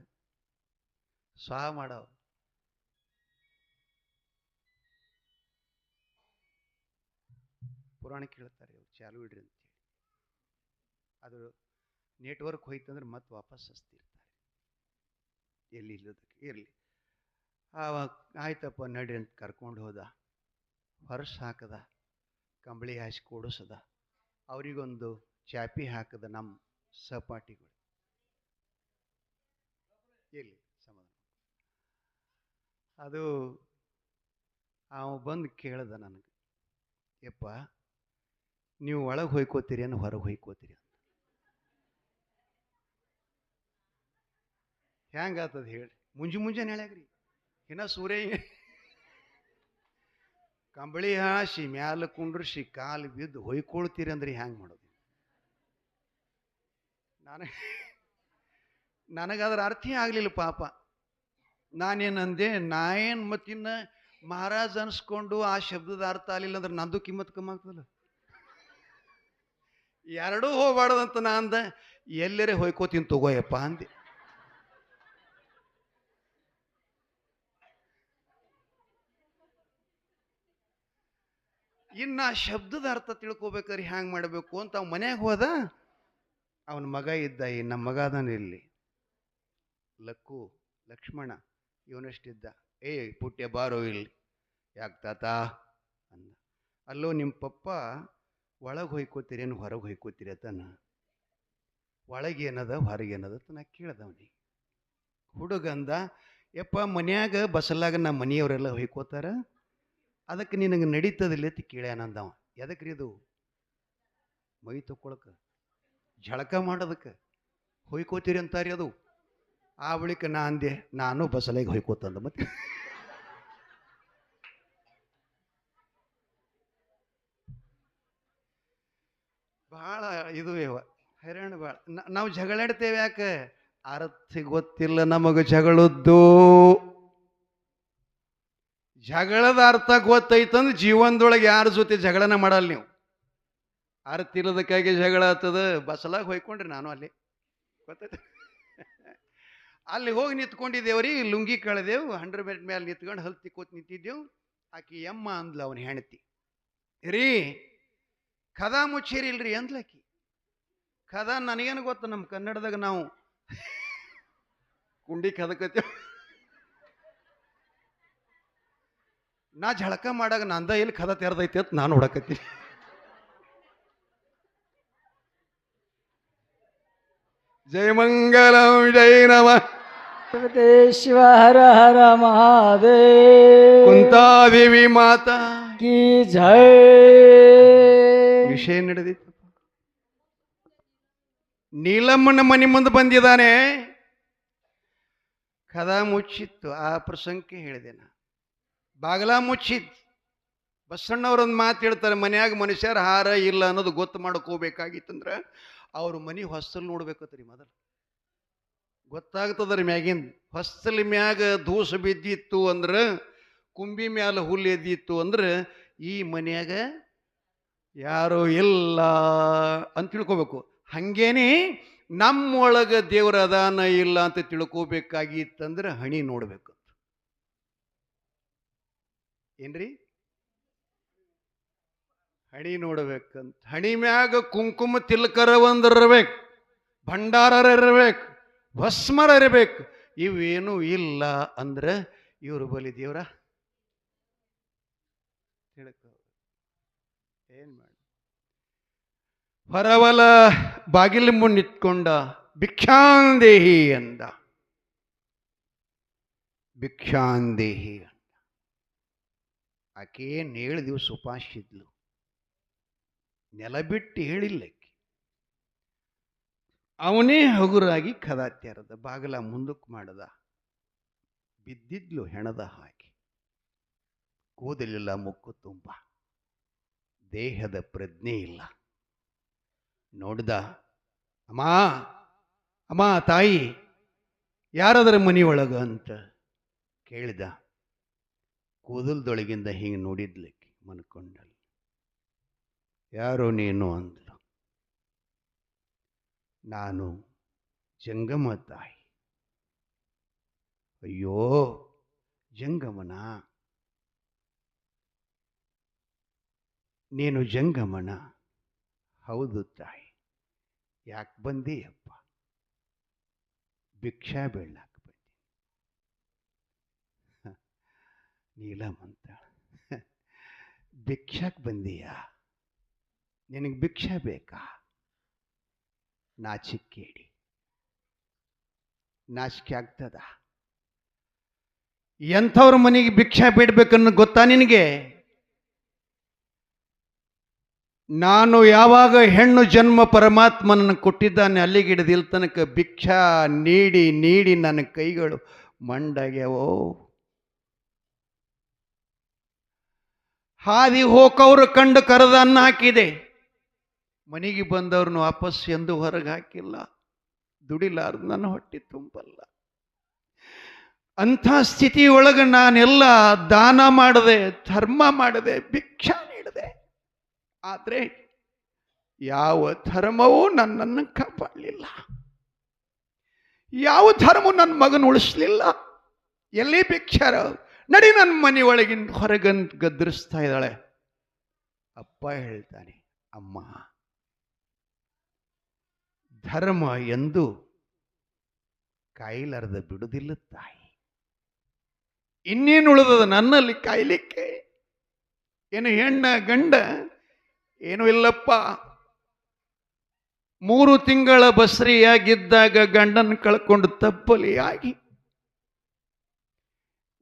ಸಹ ಮಾಡವ. ಪುರಾಣ ಕೇಳ್ತಾರೆ ಅವ್ರು, ಚಾಲು ಇಡ್ರಿ ಅಂತೇಳಿ. ಅದು ನೆಟ್ವರ್ಕ್ ಹೋಯ್ತಂದ್ರೆ ಮತ್ತೆ ವಾಪಸ್ ಹಚ್ತಿರ್ತಾರೆ. ಎಲ್ಲಿ ಇಲ್ಲದಕ್ಕೆ ಇರಲಿ. ಆವಾಗ ಆಯ್ತಪ್ಪ ನಡ್ರಿ ಅಂತ ಕರ್ಕೊಂಡು ಹೋದ. ಹೊರಸ್ ಹಾಕದ, ಕಂಬಳಿ ಹಾಸಿ ಕೂಡಿಸದ, ಅವರಿಗೊಂದು ಚಾಪಿ ಹಾಕದ. ನಮ್ಮ ಸಹಪಾಠಿಗಳು ಎಲ್ಲಿ ಸಮಾಧಾನ. ಅದು ಅವ ಬಂದು ಕೇಳ್ದ ನನಗೆ, ಯಪ್ಪ ನೀವು ಒಳಗೆ ಹೊಯ್ಕೋತೀರಿ ಅನ್ನು ಹೊರಗೆ ಹೊಯ್ಕೋತೀರಿ ಅಂತ. ಹೆಂಗಾತದ ಹೇಳಿ? ಮುಂಜಾನೆ ಹೇಳ್ಯಾಗ್ರಿ, ಇನ್ನ ಸೂರ್ಯ ಕಂಬಳಿ ಹಾಸಿ ಮ್ಯಾಲ ಕುಂಡ್ರಿಸಿ ಕಾಲು ಬಿದ್ದು ಹೊಯ್ಕೊಳ್ತೀರಿ ಅಂದ್ರೆ ಹ್ಯಾಂಗೆ ಮಾಡೋದು? ನನಗದ್ರ ಅರ್ಥೇ ಆಗಲಿಲ್ಲ ಪಾಪ. ನಾನೇನಂದೆ, ನಾಯೇನು ಮತ್ತಿನ್ನ ಮಹಾರಾಜ್ ಅನ್ಸ್ಕೊಂಡು ಆ ಶಬ್ದದ ಅರ್ಥ ಆಗಲಿಲ್ಲ ಅಂದ್ರೆ ನಂದು ಕಿಮ್ಮತ್ ಕಮ್ಮಿ ಆಗ್ತದಲ್ಲ. ಎರಡೂ ಹೋಗ್ಬಾರ್ದಂತ ನಾ ಅಂದ. ಎಲ್ಲರೇ ಹೊಯ್ಕೋತೀನಿ ತಗೋಯಪ್ಪ ಅಂದೆ. ಇನ್ನು ಆ ಶಬ್ದದ ಅರ್ಥ ತಿಳ್ಕೊಬೇಕಾದ್ರೆ ಹ್ಯಾಂಗೆ ಮಾಡಬೇಕು ಅಂತ ಅವ್ ಮನ್ಯಾಗ ಹೋದ. ಅವನ ಮಗ ಇದ್ದ, ಈ ನಮ್ಮ ಮಗ ಅದಾನ ಇಲ್ಲಿ ಲಕ್ಕು ಲಕ್ಷ್ಮಣ, ಇವನಷ್ಟಿದ್ದ. ಏ ಪುಟ್ಯ ಬಾರೋ ಇಲ್ಲಿ. ಯಾಕೆ ತಾತ ಅಂದ. ಅಲ್ಲೋ ನಿಮ್ಮ ಪಪ್ಪ ಒಳಗೆ ಹೊಯ್ಕೋತೀರೇನು ಹೊರಗೆ ಹೊಯ್ಕೋತೀರಿ ಅತನ? ಒಳಗೇನದ ಹೊರಗೇನದ ನಾ ಕೇಳ್ದವನಿಗೆ. ಹುಡುಗಂದ, ಯಪ್ಪ ಮನ್ಯಾಗ ಬಸಲಾಗ ನಮ್ಮ ಮನೆಯವರೆಲ್ಲ ಹೊಯ್ಕೋತಾರ, ಅದಕ್ಕೆ ನಿನಗೆ ನಡೀತದಿಲ್ಲ ಅಂತ ಕೇಳ್ಯಾನಂದವ. ಎದಕ್ರಿ ಇದು? ಮೈ ತಕ್ಕೊಳಕ್ಕೆ, ಝಳಕ ಮಾಡೋದಕ್ಕೆ ಹೊಯ್ಕೋತೀರಿ ಅಂತಾರಿ ಅದು. ಆ ಬಳಿಕ ನಾ ಅಂದೆ, ನಾನು ಬಸಲಾಗಿ ಹೊಯ್ಕೋತಂದ. ಮತ್ತೆ ಭಾಳ ಇದು ಹೈರಾಣ ಭಾಳ. ನಾವು ಜಗಳಾಡ್ತೇವೆ ಯಾಕೆ? ಅರ್ಥ ಗೊತ್ತಿಲ್ಲ ನಮಗೆ ಜಗಳದ್ದು. ಜಗಳದ ಅರ್ಥ ಗೊತ್ತೈತಂದ್ರೆ ಜೀವನದೊಳಗೆ ಯಾರ ಜೊತೆ ಜಗಳನ ಮಾಡಲ್ಲ ನೀವು. ಅರ್ಥ ಇಲ್ಲದಕ್ಕಾಗಿ ಜಗಳ ಆಗ್ತದ. ಬಸಲಾಗ ಹೊಯ್ಕೊಂಡ್ರಿ ನಾನು ಅಲ್ಲಿ ಗೊತ್ತೈತೆ. ಅಲ್ಲಿ ಹೋಗಿ ನಿಂತ್ಕೊಂಡಿದ್ದೇವ್ರಿ, ಲುಂಗಿ ಕಳೆದೆವು, 100 ಮೆಟ್ ಮೇಲೆ ನಿಂತ್ಕೊಂಡು ಹಲ್ ತಿಕ್ಕೋತ್ ನಿಂತಿದ್ದೆವು. ಆಕಿ ಯಮ್ಮ ಅಂದ್ಲ ಅವನ ಹೆಂಡತಿ, ರೀ ಕದ ಮುಚ್ಚಿರಿಲ್ರಿ ಅಂದ್ಲಕ್ಕಿ. ಕದ ನನಗೇನು ಗೊತ್ತ, ನಮ್ಮ ಕನ್ನಡದಾಗ ನಾವು ಕುಂಡಿ ಕದಕತ್ತೇವ್. ನಾ ಝಳಕ ಮಾಡಾಗ ನಂದ ಎಲ್ಲಿ ಕದ ತೆರೆದೈತಿ ಅಂತ ನಾನು ಹೊಡಕತ್ತೀನಿ. ಜಯ ಮಂಗಲಂ ಜೈ ನಮ ಶಿವ ಹರ ಹರ ಮಹಾದೇವ್. ಕುಂತಾದೇವಿ ಮಾತಾ ಕಿ ಜೈ. ವಿಷಯ ನಡೆದಿತ್ತು. ನೀಲಮ್ಮನ ಮನೆ ಮುಂದೆ ಬಂದಿದ್ದಾನೆ. ಕದ ಮುಚ್ಚಿತ್ತು. ಆ ಪ್ರಸಂಗಕ್ಕೆ ಹೇಳಿದೆ ನಾ. ಬಾಗಲ ಮುಚ್ಚಿತ್ತು. ಬಸಣ್ಣವ್ರೊಂದು ಮಾತು ಹೇಳ್ತಾರೆ, ಮನ್ಯಾಗ ಮನುಷ್ಯರ ಹಾರ ಇಲ್ಲ ಅನ್ನೋದು ಗೊತ್ತು ಮಾಡ್ಕೋಬೇಕಾಗಿತ್ತಂದ್ರೆ ಅವ್ರ ಮನೆ ಹೊಸ್ತಲ್ ನೋಡ್ಬೇಕತ್ರಿ. ಮೊದಲು ಗೊತ್ತಾಗ್ತದ್ರಿ ಮ್ಯಾಗಿಂದ. ಹೊಸ್ತಲ್ ಮ್ಯಾಗ ದೂಸ ಬಿದ್ದಿತ್ತು ಅಂದ್ರೆ, ಕುಂಬಿ ಮ್ಯಾಲ ಹುಲ್ಲು ಎದ್ದಿತ್ತು ಅಂದ್ರೆ ಈ ಮನ್ಯಾಗ ಯಾರು ಇಲ್ಲ ಅಂತ ತಿಳ್ಕೋಬೇಕು. ಹಂಗೇನೆ ನಮ್ಮೊಳಗ ದೇವರ ಅದಾನ ಇಲ್ಲ ಅಂತ ತಿಳ್ಕೋಬೇಕಾಗಿತ್ತಂದ್ರೆ ಹಣಿ ನೋಡ್ಬೇಕು. ಏನ್ರಿ? ಹಣಿ ನೋಡ್ಬೇಕಂತ. ಹಣಿ ಮ್ಯಾಗ ಕುಂಕುಮ ತಿಲಕರ ಒಂದಿರ್ಬೇಕು, ಭಂಡಾರ ಇರ್ಬೇಕು, ಭಸ್ಮರ ಇರ್ಬೇಕು. ಇವೇನು ಇಲ್ಲ ಅಂದ್ರೆ ಇವರು ಬಲಿ ದೇವ್ರ ತಿಳ್ಕೊ. ಏನ್ ಮಾಡಿ ಹೊರವಲ ಬಾಗಿಲು ಮುಂದೆ ನಿಂತ್ಕೊಂಡ, ಭಿಕ್ಷಾಂದೇಹಿ ಅಂದ. ಭಿಕ್ಷಾಂದೇಹಿ ಅಂದ. ಆಕೇನು 7 ದಿವಸ ಉಪಾಸಿದ್ಲು. ನೆಲ ಬಿಟ್ಟು ಹೇಳಿಲ್ಲಕ್ಕಿ. ಅವನೇ ಹಗುರಾಗಿ ಕದ ತೆರೆದ, ಬಾಗಲ ಮುಂದಕ್ಕೆ ಮಾಡದ. ಬಿದ್ದಿದ್ಲು ಹೆಣದ ಹಾಕಿ. ಕೂದಲಿಲ್ಲ, ಮುಕ್ಕು ತುಂಬ, ದೇಹದ ಪ್ರಜ್ಞೆ ಇಲ್ಲ. ನೋಡ್ದ, ಅಮ್ಮ ಅಮ್ಮ ತಾಯಿ ಯಾರಾದ್ರ ಮನೆಯೊಳಗ ಅಂತ ಕೇಳಿದ. ಕೂದಲ್ದೊಳಗಿಂದ ಹಿಂಗೆ ನೋಡಿದ್ಲಿಕ್ಕೆ ಮನ್ಕೊಂಡಲ್ಲಿ. ಯಾರೋ ನೀನು ಅಂದ್ಲು. ನಾನು ಜಂಗಮ ತಾಯಿ. ಅಯ್ಯೋ ಜಂಗಮನ? ನೀನು ಜಂಗಮನ? ಹೌದು ತಾಯಿ. ಯಾಕೆ ಬಂದೀಯಪ್ಪ? ಭಿಕ್ಷಾ ಬೇಡಾಕ ಬಂದಿ. ನೀಲಮಂತ, ಭಿಕ್ಷಾಕ್ ಬಂದೀಯಾ? ನಿನಗೆ ಭಿಕ್ಷಾ ಬೇಕಾ? ನಾಚಿಕೇಡಿ. ನಾಚಿಕೆ ಆಗ್ತದ? ಎಂಥವ್ರ ಮನೆಗೆ ಭಿಕ್ಷಾ ಬೇಡಬೇಕನ್ನೋ ಗೊತ್ತಾ ನಿನಗೆ? ನಾನು ಯಾವಾಗ ಹೆಣ್ಣು ಜನ್ಮ ಪರಮಾತ್ಮನನ್ನು ಕೊಟ್ಟಿದ್ದಾನೆ ಅಲ್ಲಿಗೆ ಹಿಡಿದಿಲ್ ತನಕ ಭಿಕ್ಷಾ ನೀಡಿ ನೀಡಿ ನನ್ನ ಕೈಗಳು ಮಂಡಾಗ್ಯಾವೋ. ಹಾದಿ ಹೋಕವ್ರು ಕಂಡು ಕರೆದ ಅನ್ನ ಹಾಕಿದೆ. ಮನೆಗೆ ಬಂದವ್ರನ್ನ ವಾಪಸ್ ಎಂದು ಹೊರಗೆ ಹಾಕಿಲ್ಲ. ದುಡಿಲಾರ್ದು ನನ್ನ ಹೊಟ್ಟೆ ತುಂಬಲ್ಲ. ಅಂಥ ಸ್ಥಿತಿಯೊಳಗೆ ನಾನೆಲ್ಲ ದಾನ ಮಾಡಿದೆ, ಧರ್ಮ ಮಾಡಿದೆ, ಭಿಕ್ಷಾ ನೀಡಿದೆ. ಆದರೆ ಯಾವ ಧರ್ಮವೂ ನನ್ನನ್ನು ಕಾಪಾಡಲಿಲ್ಲ. ಯಾವ ಧರ್ಮ ನನ್ನ ಮಗನ ಉಳಿಸ್ಲಿಲ್ಲ. ಎಲ್ಲಿ ಭಿಕ್ಷಾರ ನಡಿ ನನ್ನ ಮನೆಯೊಳಗಿಂದ ಹೊರಗಂತ ಗದ್ದರಿಸ್ತಾ ಇದ್ದಾಳೆ. ಅಪ್ಪ ಹೇಳ್ತಾನೆ, ಅಮ್ಮ, ಧರ್ಮ ಎಂದು ಕಾಯಿಲಾರ್ದ ಬಿಡುವುದಿಲ್ಲ ತಾಯಿ. ಇನ್ನೇನು ಉಳಿದದ ನನ್ನಲ್ಲಿ ಕಾಯ್ಲಿಕ್ಕೆ? ಏನು ಹೆಣ್ಣ ಗಂಡ ಏನು ಇಲ್ಲಪ್ಪ. 3 ತಿಂಗಳ ಬಸ್ರಿಯಾಗಿದ್ದಾಗ ಗಂಡನ ಕಳ್ಕೊಂಡು ತಪ್ಪಲಿಯಾಗಿ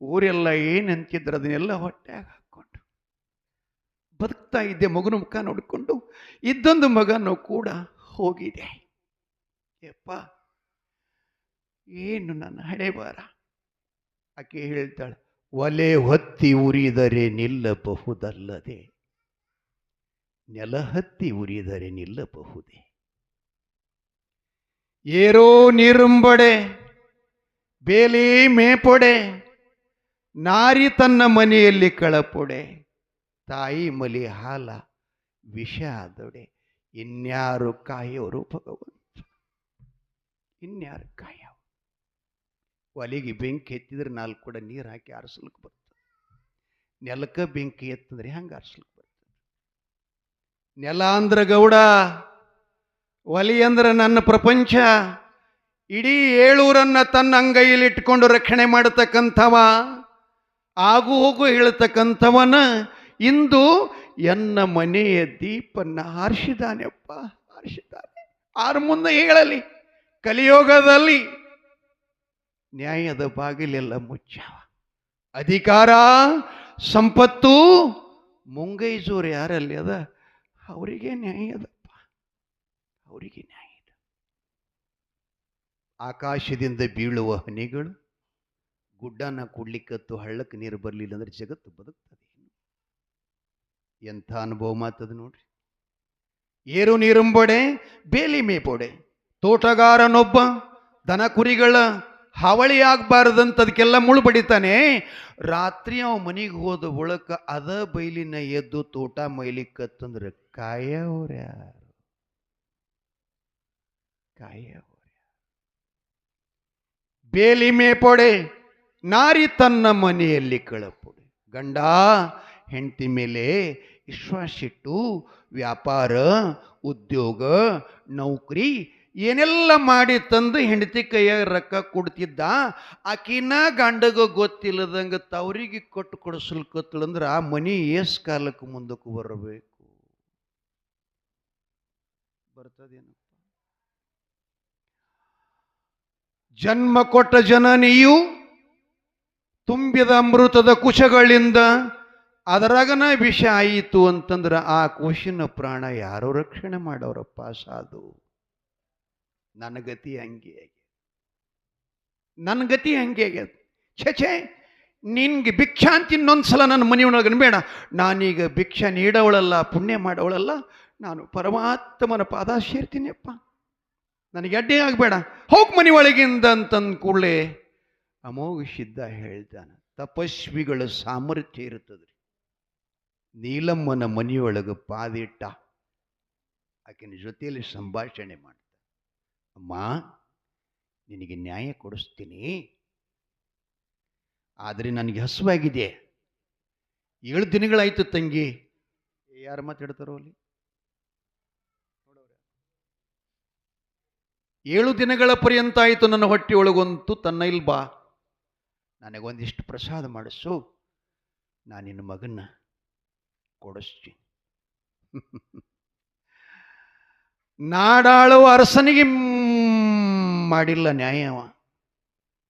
ಊರೆಲ್ಲ ಏನಂತಿದ್ರು ಅದನ್ನೆಲ್ಲ ಹೊಟ್ಟೆಯಾಗ ಹಾಕೊಂಡು ಬದುಕ್ತಾ ಇದ್ದೆ. ಮಗನ ಮುಖ ನೋಡಿಕೊಂಡು ಇದ್ದೊಂದು ಮಗನೂ ಕೂಡ ಹೋಗಿದೆ. ಯಪ್ಪ, ಏನು ನನ್ನ ಹಣೆ ಬಾರ. ಆಕೆ ಹೇಳ್ತಾಳೆ, ಒಲೆ ಹೊತ್ತಿ ಉರಿದರೆ ನಿಲ್ಲಬಹುದಲ್ಲದೆ ನೆಲ ಹತ್ತಿ ಉರಿದರೆ ನಿಲ್ಲಬಹುದೇ. ಏರೋ ನೀರುಂಬಡೆ ಬೇಲಿ ಮೇಪೊಡೆ ನಾರಿ ತನ್ನ ಮನೆಯಲ್ಲಿ ಕಳಪೊಡೆ ತಾಯಿ ಮಲಿ ಹಾಲ ವಿಷ ಆದೊಡೆ ಇನ್ಯಾರು ಕಾಯೋರು ಭಗವಂತ, ಇನ್ಯಾರು ಕಾಯವ. ಒಲೆಗೆ ಬೆಂಕಿ ಎತ್ತಿದ್ರೆ 4 ಕೂಡ ನೀರು ಹಾಕಿ ಆರಿಸ್ಲಿಕ್ಕೆ ಬರ್ತದೆ. ನೆಲಕ್ಕೆ ಬೆಂಕಿ ಎತ್ತಿದ್ರೆ ಹಂಗೆ ಆರಿಸ್ಲಿಕ್ಕೆ ಬರ್ತದೆ. ನೆಲ ಅಂದ್ರ ಗೌಡ, ಒಲಿ ಅಂದ್ರೆ ನನ್ನ ಪ್ರಪಂಚ. ಇಡೀ 7 ತನ್ನ ಅಂಗೈಯಲ್ಲಿ ಇಟ್ಕೊಂಡು ರಕ್ಷಣೆ ಮಾಡತಕ್ಕಂಥವ, ಆಗು ಹೋಗು ಹೇಳ್ತಕ್ಕಂಥವನ ಇಂದು ಎನ್ನ ಮನೆಯ ದೀಪನ್ನ ಹಾರಿಸಿದಾನೆಪ್ಪ, ಹಾರಿಸಿದ್ದಾನೆ. ಆರು ಮುಂದೆ ಹೇಳಲಿ, ಕಲಿಯೋಗದಲ್ಲಿ ನ್ಯಾಯದ ಬಾಗಿಲೆಲ್ಲ ಮುಚ್ಚಾವ. ಅಧಿಕಾರ ಸಂಪತ್ತು ಮುಂಗೈಸೋರು ಯಾರಲ್ಲಿ ಅದ ಅವರಿಗೆ ನ್ಯಾಯ ಅದಪ್ಪ, ಅವರಿಗೆ ನ್ಯಾಯ ಇದೆ. ಆಕಾಶದಿಂದ ಬೀಳುವ ಹನಿಗಳು ಗುಡ್ಡನ ಕೊಡ್ಲಿಕ್ಕತ್ತು, ಹಳ್ಳಕ್ಕೆ ನೀರು ಬರಲಿಲ್ಲ ಅಂದ್ರೆ ಜಗತ್ತು ಬದುಕ್ತದೆ. ಎಂಥ ಅನುಭವ ಮಾತದ ನೋಡ್ರಿ. ಏರು ನೀರುಂಬೊಡೆ ಬೇಲಿ ಮೇಪೊಡೆ, ತೋಟಗಾರನೊಬ್ಬ ದನ ಕುರಿಗಳ ಹಾವಳಿ ಆಗ್ಬಾರ್ದಂತ ಅದಕ್ಕೆಲ್ಲ ಮುಳು ಬಡಿತಾನೆ. ರಾತ್ರಿ ಅವ ಮನೆಗೆ ಹೋದ ಒಳಕ ಅದ ಬೈಲಿನ ಎದ್ದು ತೋಟ ಮೈಲಿಕ್ಕತ್ತಂದ್ರೆ ಕಾಯವ್ರ್ಯಾರು, ಕಾಯವ್ರ್ಯಾರು. ಬೇಲಿ ಮೇಪೊಡೆ ನಾರಿ ತನ್ನ ಮನೆಯಲ್ಲಿ ಕಳಪೊಡೆ. ಗಂಡ ಹೆಂಡತಿ ಮೇಲೆ ವಿಶ್ವಾಸಿಟ್ಟು ವ್ಯಾಪಾರ, ಉದ್ಯೋಗ, ನೌಕರಿ ಏನೆಲ್ಲ ಮಾಡಿ ತಂದು ಹೆಂಡತಿ ಕೈಯಾಗ ರೊಕ್ಕ ಕೊಡ್ತಿದ್ದ. ಆಕಿನ ಗಂಡಗ ಗೊತ್ತಿಲ್ಲದಂಗೆ ತವರಿಗೆ ಕೊಟ್ಟು ಕೊಡಿಸ್ಲಿಕ್ಕತ್ತಳಂದ್ರೆ ಆ ಮನಿ ಏಸ್ ಕಾಲಕ್ಕೆ ಮುಂದಕ್ಕೆ ಬರಬೇಕು? ಬರ್ತದೇನಪ್ಪ? ಜನ್ಮ ಕೊಟ್ಟ ಜನನಿಯು ತುಂಬಿದ ಅಮೃತದ ಕುಶಗಳಿಂದ ಅದರಾಗನ ವಿಷ ಆಯಿತು ಅಂತಂದ್ರೆ ಆ ಕುಶಿನ ಪ್ರಾಣ ಯಾರೋ ರಕ್ಷಣೆ ಮಾಡೋರಪ್ಪ ಸಾಧು. ನನ್ನ ಗತಿ ಹಂಗೆ ಆಗಿ, ನನ್ನ ಗತಿ ಹಂಗೆ ಆಗ್ಯದ. ಛೇ, ನಿನ್ಗೆ ಭಿಕ್ಷಾ ಅಂತ ಇನ್ನೊಂದ್ಸಲ ನನ್ನ ಮನೆಯೊಳಗನ ಬೇಡ. ನಾನೀಗ ಭಿಕ್ಷಾ ನೀಡವಳಲ್ಲ, ಪುಣ್ಯ ಮಾಡೋವಳಲ್ಲ, ನಾನು ಪರಮಾತ್ಮನ ಪಾದ ಸೇರ್ತೀನಿಯಪ್ಪ, ನನಗೆ ಅಡ್ಡಿ ಆಗಬೇಡ, ಹೋಗಿ ಮನೆ ಒಳಗಿಂದ ಅಂತಂದು ಕೂಡಲೇ ಅಮೋಘ ಸಿದ್ಧ ಹೇಳ್ತಾನೆ. ತಪಸ್ವಿಗಳ ಸಾಮರ್ಥ್ಯ ಇರುತ್ತದೆ. ನೀಲಮ್ಮನ ಮನೆಯೊಳಗೆ ಪಾದಿಟ್ಟ, ಆಕಿನ ಜೊತೆಯಲ್ಲಿ ಸಂಭಾಷಣೆ ಮಾಡ್ತ, ಅಮ್ಮ ನಿನಗೆ ನ್ಯಾಯ ಕೊಡಿಸ್ತೀನಿ, ಆದರೆ ನನಗೆ ಹಸುವಾಗಿದೆ. 7 ದಿನಗಳಾಯ್ತು ತಂಗಿ. ಯಾರು ಮಾತಾಡ್ತಾರೋ ಅಲ್ಲಿ? 7 ದಿನಗಳ ಪರ್ಯಂತ ಆಯಿತು ನನ್ನ ಹೊಟ್ಟೆಯೊಳಗಂತೂ ತನ್ನ ಇಲ್ಬಾ, ನನಗೊಂದಿಷ್ಟು ಪ್ರಸಾದ ಮಾಡಿಸು, ನಾನು ನಿನ್ನ ಮಗನ್ನ ಕೊಡಿಸ್ತೀನಿ. ನಾಡಾಳು ಅರಸನಿಗೆ ಮಾಡಿಲ್ಲ ನ್ಯಾಯವ,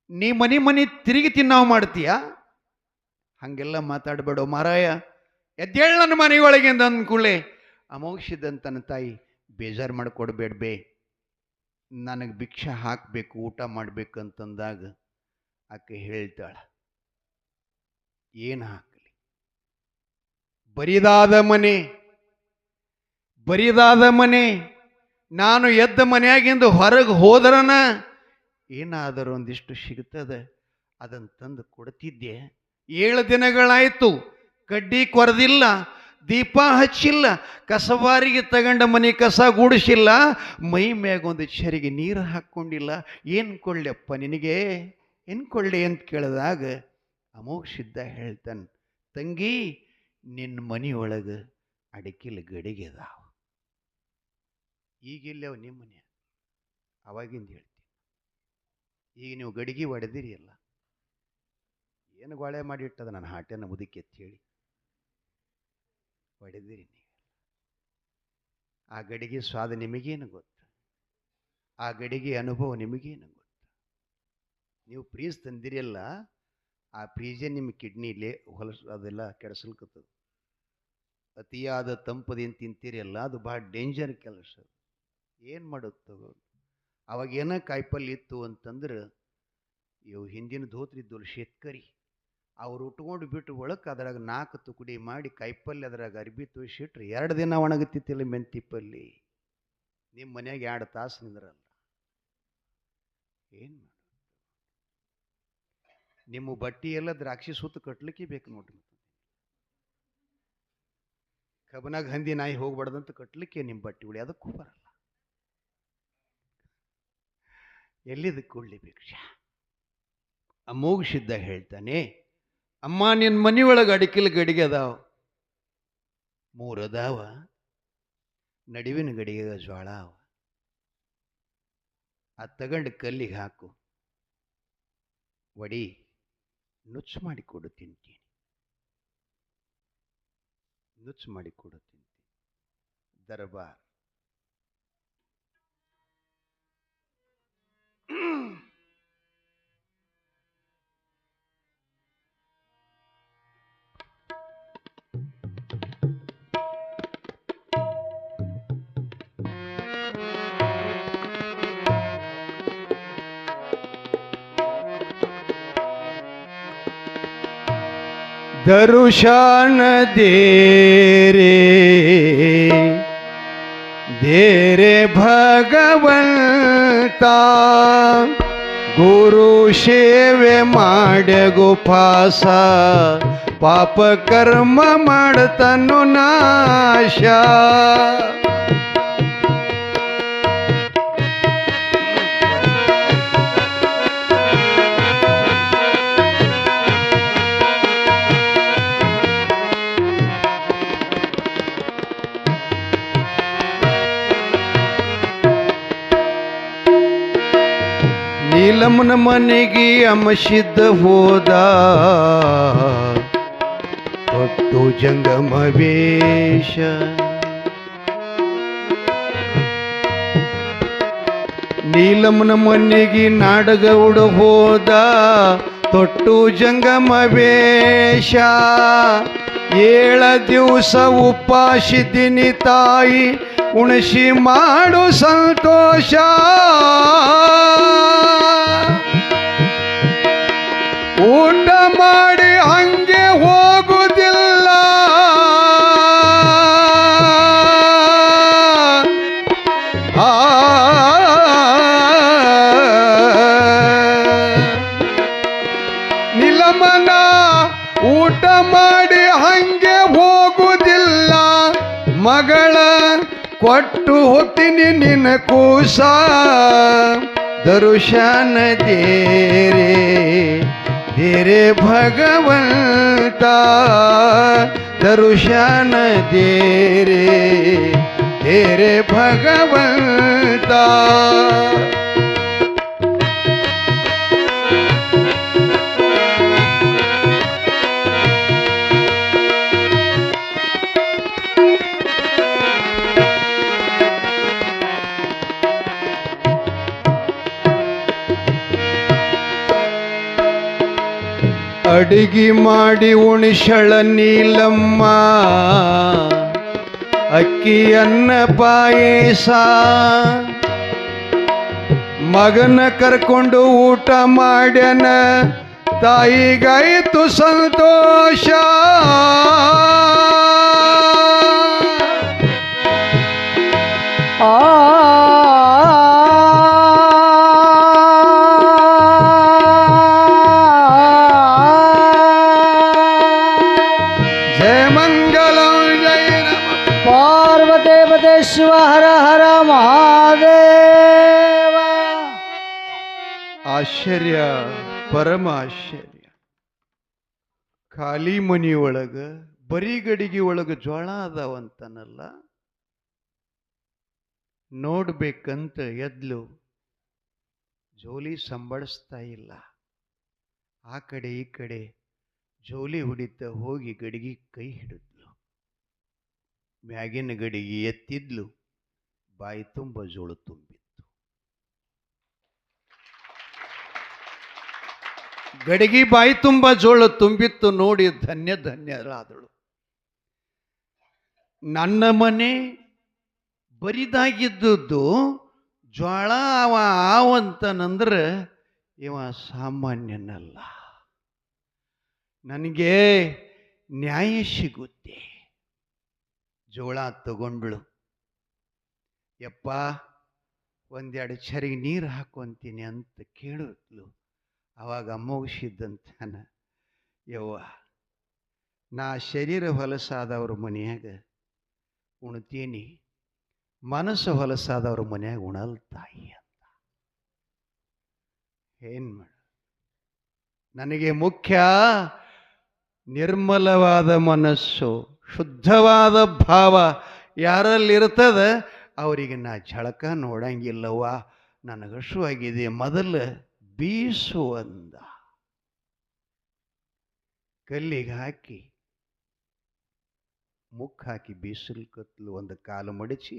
ನೀ ಮನೆ ತಿರುಗಿ ತಿನ್ನಾವು ಮಾಡ್ತೀಯ? ಹಂಗೆಲ್ಲ ಮಾತಾಡಬೇಡ ಮಾರಾಯ, ಎದ್ದೇಳ ನನ್ನ ಮನೆಯೊಳಗಿಂದ ಅಂದ್ಕೂಳೆ ಅಮೋಘಿಸಿದಂತನ ತಾಯಿ ಬೇಜಾರು ಮಾಡಿಕೊಡ್ಬೇಡ್ಬೇ, ನನಗೆ ಭಿಕ್ಷೆ ಹಾಕಬೇಕು, ಊಟ ಮಾಡಬೇಕಂತಂದಾಗ ಆಕೆ ಹೇಳ್ತಾಳ, ಏನು ಹಾಕಲಿ? ಬರಿದಾದ ಮನೆ, ಬರಿದಾದ ಮನೆ. ನಾನು ಎದ್ದ ಮನೆಯಾಗಿಂದ ಹೊರಗೆ ಹೋದ್ರನ ಏನಾದರೂ ಒಂದಿಷ್ಟು ಸಿಗ್ತದೆ, ಅದನ್ನು ತಂದು ಕೊಡ್ತಿದ್ದೆ. 7 ದಿನಗಳಾಯಿತು, ಕಡ್ಡಿ ಕೊರೆದಿಲ್ಲ, ದೀಪ ಹಚ್ಚಿಲ್ಲ, ಕಸಬಾರಿಗೆ ತಗೊಂಡ ಮನೆ ಕಸ ಗೂಡಿಸಿಲ್ಲ, ಮೈ ಮ್ಯಾಗೊಂದು ಚರಿಗೆ ನೀರು ಹಾಕ್ಕೊಂಡಿಲ್ಲ. ಏನು ಕೊಳ್ಳಪ್ಪ ನಿನಗೆ, ಏನು ಕೊಳ್ಳಿ ಅಂತ ಕೇಳಿದಾಗ ಅಮೋಘ ಸಿದ್ಧ ಹೇಳ್ತಾನೆ, ತಂಗಿ ನಿನ್ನ ಮನೆಯೊಳಗೆ ಅಡಕಿಲ ಗಡಿಗೆ ಅದಾವ. ಈಗಿಲ್ಲವ ನಿಮ್ಮ ಮನೆ, ಅವಾಗಿಂದ ಹೇಳ್ತೀನಿ. ಈಗ ನೀವು ಗಡಿಗೆ ಹೊಡೆದಿರಿ ಅಲ್ಲ, ಏನು ಗೋಳೆ ಮಾಡಿಟ್ಟದ ನನ್ನ ಹಾಟೆನ ಮುದುಕಿ ಅಂತ ಹೇಳಿ ಹೊಡೆದಿರಿ ನೀವು. ಆ ಗಡಿಗೆ ಸ್ವಾದ ನಿಮಗೇನು ಗೊತ್ತು, ಆ ಗಡಿಗೆ ಅನುಭವ ನಿಮಗೇನು ಗೊತ್ತು. ನೀವು ಫ್ರೀಜ್ ತಂದಿರಿಯಲ್ಲ, ಆ ಫ್ರೀಜೇ ನಿಮ್ಮ ಕಿಡ್ನಿಲಿ ಹೊಲಸು ಅದೆಲ್ಲ ಕೆಡಿಸಲ್ಕತ್ತದ. ಅತಿಯಾದ ತಂಪದೇನು ತಿಂತೀರಿಯಲ್ಲ, ಅದು ಭಾಳ ಡೇಂಜರ್ ಕೆಲಸ. ಏನು ಮಾಡುತ್ತೋ ಅವಾಗೇನೋ ಕಾಯಿಪಲ್ಯ ಇತ್ತು ಅಂತಂದ್ರೆ, ಇವು ಹಿಂದಿನ ಧೋತ್ರಿದ್ದಳು ಶೇತ್ಕರಿ, ಅವ್ರು ಉಟ್ಕೊಂಡು ಬಿಟ್ಟು ಒಳಕ್ಕೆ ಅದ್ರಾಗ 4 ತುಕಡಿ ಮಾಡಿ ಕಾಯಿಪಲ್ಯ ಅದ್ರಾಗ ಅರ್ಬಿ ತೋರಿಸಿಟ್ರೆ 2 ದಿನ ಒಣಗುತ್ತಿತ್ತಿಲ್ಲ ಮೆಂತಿ ಪಲ್ಲಿ. ನಿಮ್ಮ ಮನ್ಯಾಗ 2 ತಾಸು ನಿಂದ್ರಲ್ಲ. ಏನು ಮಾಡ, ನಿಮ್ಮ ಬಟ್ಟಿ ಎಲ್ಲ ದ್ರಾಕ್ಷಿ ಸುತ್ತ ಕಟ್ಲಿಕ್ಕೆ ಬೇಕು ನೋಡ್ರಿ. ಕಬನಾಗ ಹಂದಿ ನಾಯಿ ಹೋಗ್ಬಾರ್ದಂತ ಕಟ್ಲಿಕ್ಕೆ ನಿಮ್ಮ ಬಟ್ಟೆ ಉಳಿ, ಅದಕ್ಕೂ ಬರಲ್ಲ. ಎಲ್ಲಿದಕ್ಕೆ ಕೊಡ್ಲಿಬೇಕು? ಅಮೋಘ ಸಿದ್ಧ ಹೇಳ್ತಾನೆ, ಅಮ್ಮ ನಿನ್ನ ಮನೆಯೊಳಗೆ ಅಡಿಕೆಲ ಗಡಿಗೆ ಅದಾವ, 3 ಅದಾವ, ನಡುವಿನ ಗಡಿಗೆ ಜ್ವಾಳ ಅವ. ಅದು ತಗೊಂಡು ಕಲ್ಲಿಗೆ ಹಾಕು, ಒಡಿ, ನುಚ್ಚು ಮಾಡಿಕೊಡು ತಿಂತೀನಿ, ನುಚ್ಚು ಮಾಡಿಕೊಡು ತಿಂತೀನಿ. ದರ್ಬಾರ್ ದರುಶಾನ ದೇರೆ ದೇರೆ ಭಗವಂತ, ಗುರು ಸೇವೆ ಮಾಡೆ ಗುಪಾಸ, ಪಾಪ ಕರ್ಮ ಮಾಡ್ತನು ನಾಶ. ನೀಲಮ್ಮನ ಮನೆಗೆ ಅಮಸಿದ್ದ ಹೋದ, ಹೊತ್ತು ಜಂಗಮ ವೇಷ. ನೀಲಮ್ಮನ ಮನೆಗೆ ನಾಡಗೌಡ ಹೋದ, ತೊಟ್ಟು ಜಂಗಮ ವೇಷ. 7 ದಿವಸ ಉಪಾಸಿದ್ದೀನಿ ತಾಯಿ, ಉಣಿಸಿ ಮಾಡು ಸಂತೋಷ. ಊಟ ಮಾಡಿ ಹಂಗೆ ಹೋಗುವುದಿಲ್ಲ, ನಿಲಮನ ಊಟ ಮಾಡಿ ಹಂಗೆ ಹೋಗುವುದಿಲ್ಲ. ಮಗಳ ಕೊಟ್ಟು ಹೋಗ್ತೀನಿ ನಿನ್ನ ಕೂಸ, ದರುಶನ ದೇರೆ ದೇರೆ ಭಗವಂತ, ದರುಶನ ದೇರೆ ದೇರೆ ಭಗವಂತ. ಅಡಿಗೆ ಮಾಡಿ ಉಣಿಸಳ ನೀಲಮ್ಮ, ಅಕ್ಕಿ ಅನ್ನ ಪಾಯಸ. ಮಗನ ಕರ್ಕೊಂಡು ಊಟ ಮಾಡ್ಯನ, ತಾಯಿಗಾಯಿತು ಸಂತೋಷ. ಆ ಜಯ ಮಂಗಲ ಜಯ ನಮ ಪಾರ್ವತಿ ಪತೆ ಶಿವ ಹರ ಹರ ಮಹಾದೇವ. ಆಶ್ಚರ್ಯ, ಪರಮ ಆಶ್ಚರ್ಯ. ಖಾಲಿ ಮನಿಯೊಳಗ ಬರೀ ಗಡಿಗೆ ಒಳಗ ಜ್ವಾಳ ಅದಾವಂತನಲ್ಲ, ನೋಡ್ಬೇಕಂತ ಎದ್ಲು, ಜೋಲಿ ಸಂಬಳಿಸ್ತಾ ಇಲ್ಲ. ಆ ಕಡೆ ಈ ಕಡೆ ಜೋಲಿ ಹೊಡಿತ ಹೋಗಿ ಗಡಿಗೆ ಕೈ ಹಿಡಿದ್ಲು. ಮ್ಯಾಗಿನ ಗಡಿಗೆ ಎತ್ತಿದ್ಲು, ಬಾಯಿ ತುಂಬ ಜೋಳ ತುಂಬಿತ್ತು. ಗಡಿಗೆ ಬಾಯಿ ತುಂಬ ಜೋಳ ತುಂಬಿತ್ತು ನೋಡಿ ಧನ್ಯ ಧನ್ಯರಾದಳು. ನನ್ನ ಮನೆ ಬರಿದಾಗಿದ್ದದ್ದು ಜ್ವಾಳ ಅವ ಆವಂತನಂದ್ರೆ ಇವ ಸಾಮಾನ್ಯನಲ್ಲ, ನನಗೆ ನ್ಯಾಯ ಸಿಗುತ್ತೆ. ಜೋಳ ತಗೊಂಡ್ಳು. ಯಪ್ಪ, ಒಂದೆರಡು ಚರಿಗೆ ನೀರು ಹಾಕೊಂತೀನಿ ಅಂತ ಕೇಳಿದ್ಲು. ಅವಾಗ ಅಮ್ಮೋಗಿಸಿದ್ದಂತಾನ, ಯವ್ವ, ನಾ ಶರೀರ ಹೊಲಸಾದವ್ರ ಮನೆಯಾಗ ಉಣ್ತೀನಿ, ಮನಸ್ಸು ಹೊಲಸಾದವ್ರ ಮನೆಯಾಗ ಉಣಲ್ ತಾಯಿ ಅಂತ. ಏನ್ ಮಾಡ, ನನಗೆ ಮುಖ್ಯ ನಿರ್ಮಲವಾದ ಮನಸ್ಸು, ಶುದ್ಧವಾದ ಭಾವ ಯಾರಲ್ಲಿರ್ತದ ಅವರಿಗೆ ನಾ ಝಳಕ ನೋಡಂಗಿಲ್ಲವ್ವ, ನನಗಷ್ಟು ಆಗಿದೆ, ಮೊದಲು ಬೀಸು ಅಂದ. ಕಲ್ಲಿಗೆ ಹಾಕಿ ಮುಖ ಹಾಕಿ ಬೀಸಲ್ಕತ್ಲು. ಒಂದು ಕಾಲು ಮಡಚಿ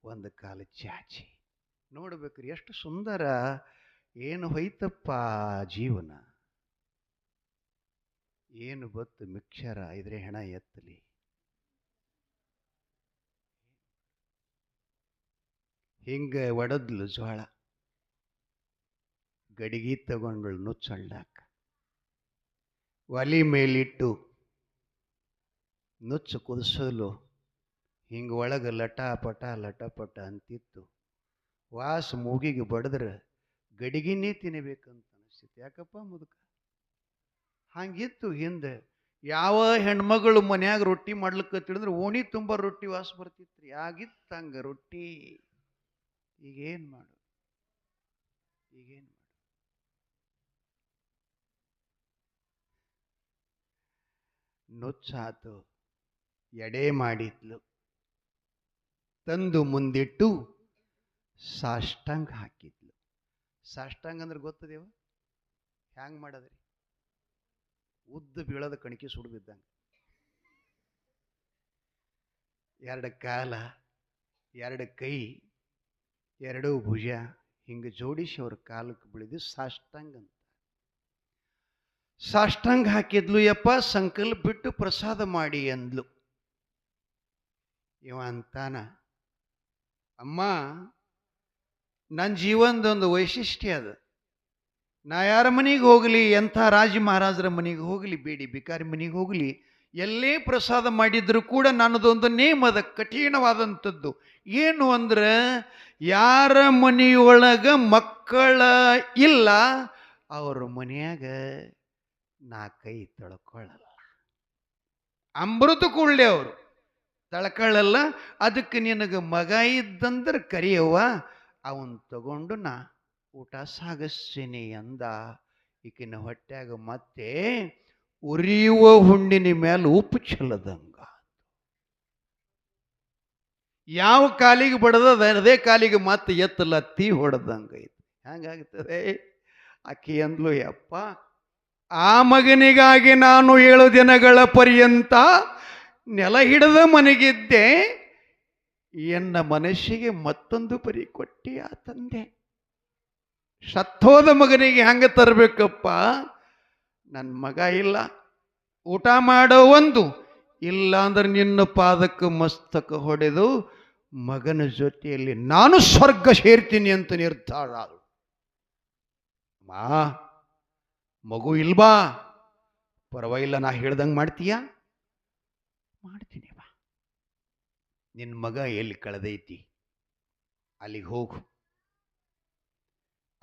ಒಂದು ಕಾಲು ಚಾಚಿ. ನೋಡ್ಬೇಕ್ರಿ ಎಷ್ಟು ಸುಂದರ, ಏನು ಹೋಯ್ತಪ್ಪ ಜೀವನ. ಏನು ಗೊತ್ತು, ಮಿಕ್ಷರ ಇದ್ರೆ ಹೆಣ ಎತ್ತಲಿ. ಹಿಂಗ ಒಡದ್ಲು ಜ್ವಾಳ. ಗಡಿಗೆ ತಗೊಂಡಳು ನುಚ್ಚಳ್ಳಾಕ. ಒಲಿ ಮೇಲಿಟ್ಟು ನುಚ್ಚು ಕುದಿಸಲು ಹಿಂಗ ಒಳಗೆ ಲಟಾಪಟ ಲಟಪಟ ಅಂತಿತ್ತು. ವಾಸ ಮೂಗಿಗೆ ಬಡದ್ರೆ ಗಡಿಗೆನೇ ತಿನ್ನಬೇಕಂತ ಅನಿಸ್ತಿತ್ತು. ಯಾಕಪ್ಪ ಮುದುಕ ಹಂಗಿತ್ತು ಹಿಂದೆ. ಯಾವ ಹೆಣ್ಮಗಳು ಮನ್ಯಾಗ ರೊಟ್ಟಿ ಮಾಡ್ಲಿಕ್ಕೆ ತಿಳಿದ್ರೆ ಓಣಿ ತುಂಬ ರೊಟ್ಟಿ ವಾಸ ಬರ್ತಿತ್ರಿ. ಆಗಿತ್ತು ಹಂಗ ರೊಟ್ಟಿ. ಈಗೇನು ಮಾಡು, ಈಗೇನು ಮಾಡು. ನುಚ್ಚಾತು, ಎಡೆ ಮಾಡಿದ್ಲು. ತಂದು ಮುಂದಿಟ್ಟು ಸಾಷ್ಟಾಂಗ ಹಾಕಿದ್ಲು. ಸಾಷ್ಟಾಂಗ ಅಂದ್ರೆ ಗೊತ್ತದೇವ ಹ್ಯಾಂಗ ಮಾಡದ್ರಿ? ಉದ್ದ ಬೀಳದ ಕಣಿಕೆ ಸುಡು ಬಿದ್ದಂಗೆ. ಎರಡು ಕಾಲ, ಎರಡು ಕೈ, ಎರಡೂ ಭುಜ ಹಿಂಗೆ ಜೋಡಿಸಿ ಅವ್ರ ಕಾಲಕ್ಕೆ ಬೀಳಿದು ಸಾಷ್ಟಾಂಗ ಅಂತ. ಸಾಷ್ಟಾಂಗ ಹಾಕಿದ್ಲು. ಯಪ್ಪ, ಸಂಕಲ್ಪ ಬಿಟ್ಟು ಪ್ರಸಾದ ಮಾಡಿ ಅಂದ್ಲು. ಇವ ಅಂತಾನ, ಅಮ್ಮ, ನನ್ನ ಜೀವನದೊಂದು ವೈಶಿಷ್ಟ್ಯ ಅದ. ನಾ ಯಾರ ಮನೆಗೆ ಹೋಗಲಿ, ಎಂಥ ರಾಜ ಮಹಾರಾಜರ ಮನೆಗೆ ಹೋಗಲಿ, ಬೇಡಿ ಬಿಕಾರಿ ಮನೆಗೆ ಹೋಗಲಿ, ಎಲ್ಲೇ ಪ್ರಸಾದ ಮಾಡಿದ್ರು ಕೂಡ ನನ್ನದೊಂದು ನೇಮ್ ಅದ, ಕಠಿಣವಾದಂಥದ್ದು. ಏನು ಅಂದ್ರೆ, ಯಾರ ಮನೆಯೊಳಗ ಮಕ್ಕಳ ಇಲ್ಲ ಅವ್ರ ಮನೆಯಾಗ ನಾ ಕೈ ತೊಳ್ಕೊಳ್ಳಲ್ಲ. ಅಮೃತ ಕೂಡಲೇ ಅವರು ತಳ್ಕೊಳ್ಳಲ್ಲ. ಅದಕ್ಕೆ ನಿನಗೆ ಮಗ ಇದ್ದಂದ್ರೆ ಕರಿಯವ್ವ, ಅವನ್ ತಗೊಂಡು ನಾ ಊಟ ಸಾಗಿಸ್ತೀನಿ ಅಂದ. ಈಕಿನ ಹೊಟ್ಯಾಗ ಮತ್ತೆ ಉರಿಯುವ ಹುಣ್ಣಿನ ಮೇಲೆ ಉಪ್ಪು ಚೆಲ್ಲದಂಗ. ಯಾವ ಕಾಲಿಗೆ ಬಡದ ಅದೇ ಕಾಲಿಗೆ ಮತ್ತೆ ಎತ್ತಲ್ಲ ತೀ ಹೊಡೆದಂಗ ಐತಿ. ಹೆಂಗಾಗ್ತದೆ? ಆಕಿ ಅಂದ್ಲು, ಯಪ್ಪ, ಆ ಮಗನಿಗಾಗಿ ನಾನು 7 ದಿನಗಳ ಪರ್ಯಂತ ನೆಲ ಹಿಡಿದ ಮನೆಗಿದ್ದೆ, ಎನ್ನ ಮನಸ್ಸಿಗೆ ಮತ್ತೊಂದು ಪರಿ ಕೊಟ್ಟಿಯ ತಂದೆ. ಸತ್ತೋದ ಮಗನಿಗೆ ಹೆಂಗೆ ತರಬೇಕಪ್ಪ? ನನ್ನ ಮಗ ಇಲ್ಲ, ಊಟ ಮಾಡೋ ಒಂದು ಇಲ್ಲ ಅಂದ್ರೆ ನಿನ್ನ ಪಾದಕ್ಕೆ ಮಸ್ತಕ ಹೊಡೆದು ಮಗನ ಜೊತೆಯಲ್ಲಿ ನಾನು ಸ್ವರ್ಗ ಸೇರ್ತೀನಿ ಅಂತ ನಿರ್ಧಾರ. ಮಾ, ಮಗು ಇಲ್ಬಾ, ಪರವಾಗಿಲ್ಲ, ನಾ ಹೇಳ್ದಂಗೆ ಮಾಡ್ತೀಯ? ಮಾಡ್ತೀನಿ ಬಾ. ನಿನ್ನ ಮಗ ಎಲ್ಲಿ ಕಳೆದೈತಿ ಅಲ್ಲಿಗೆ ಹೋಗು.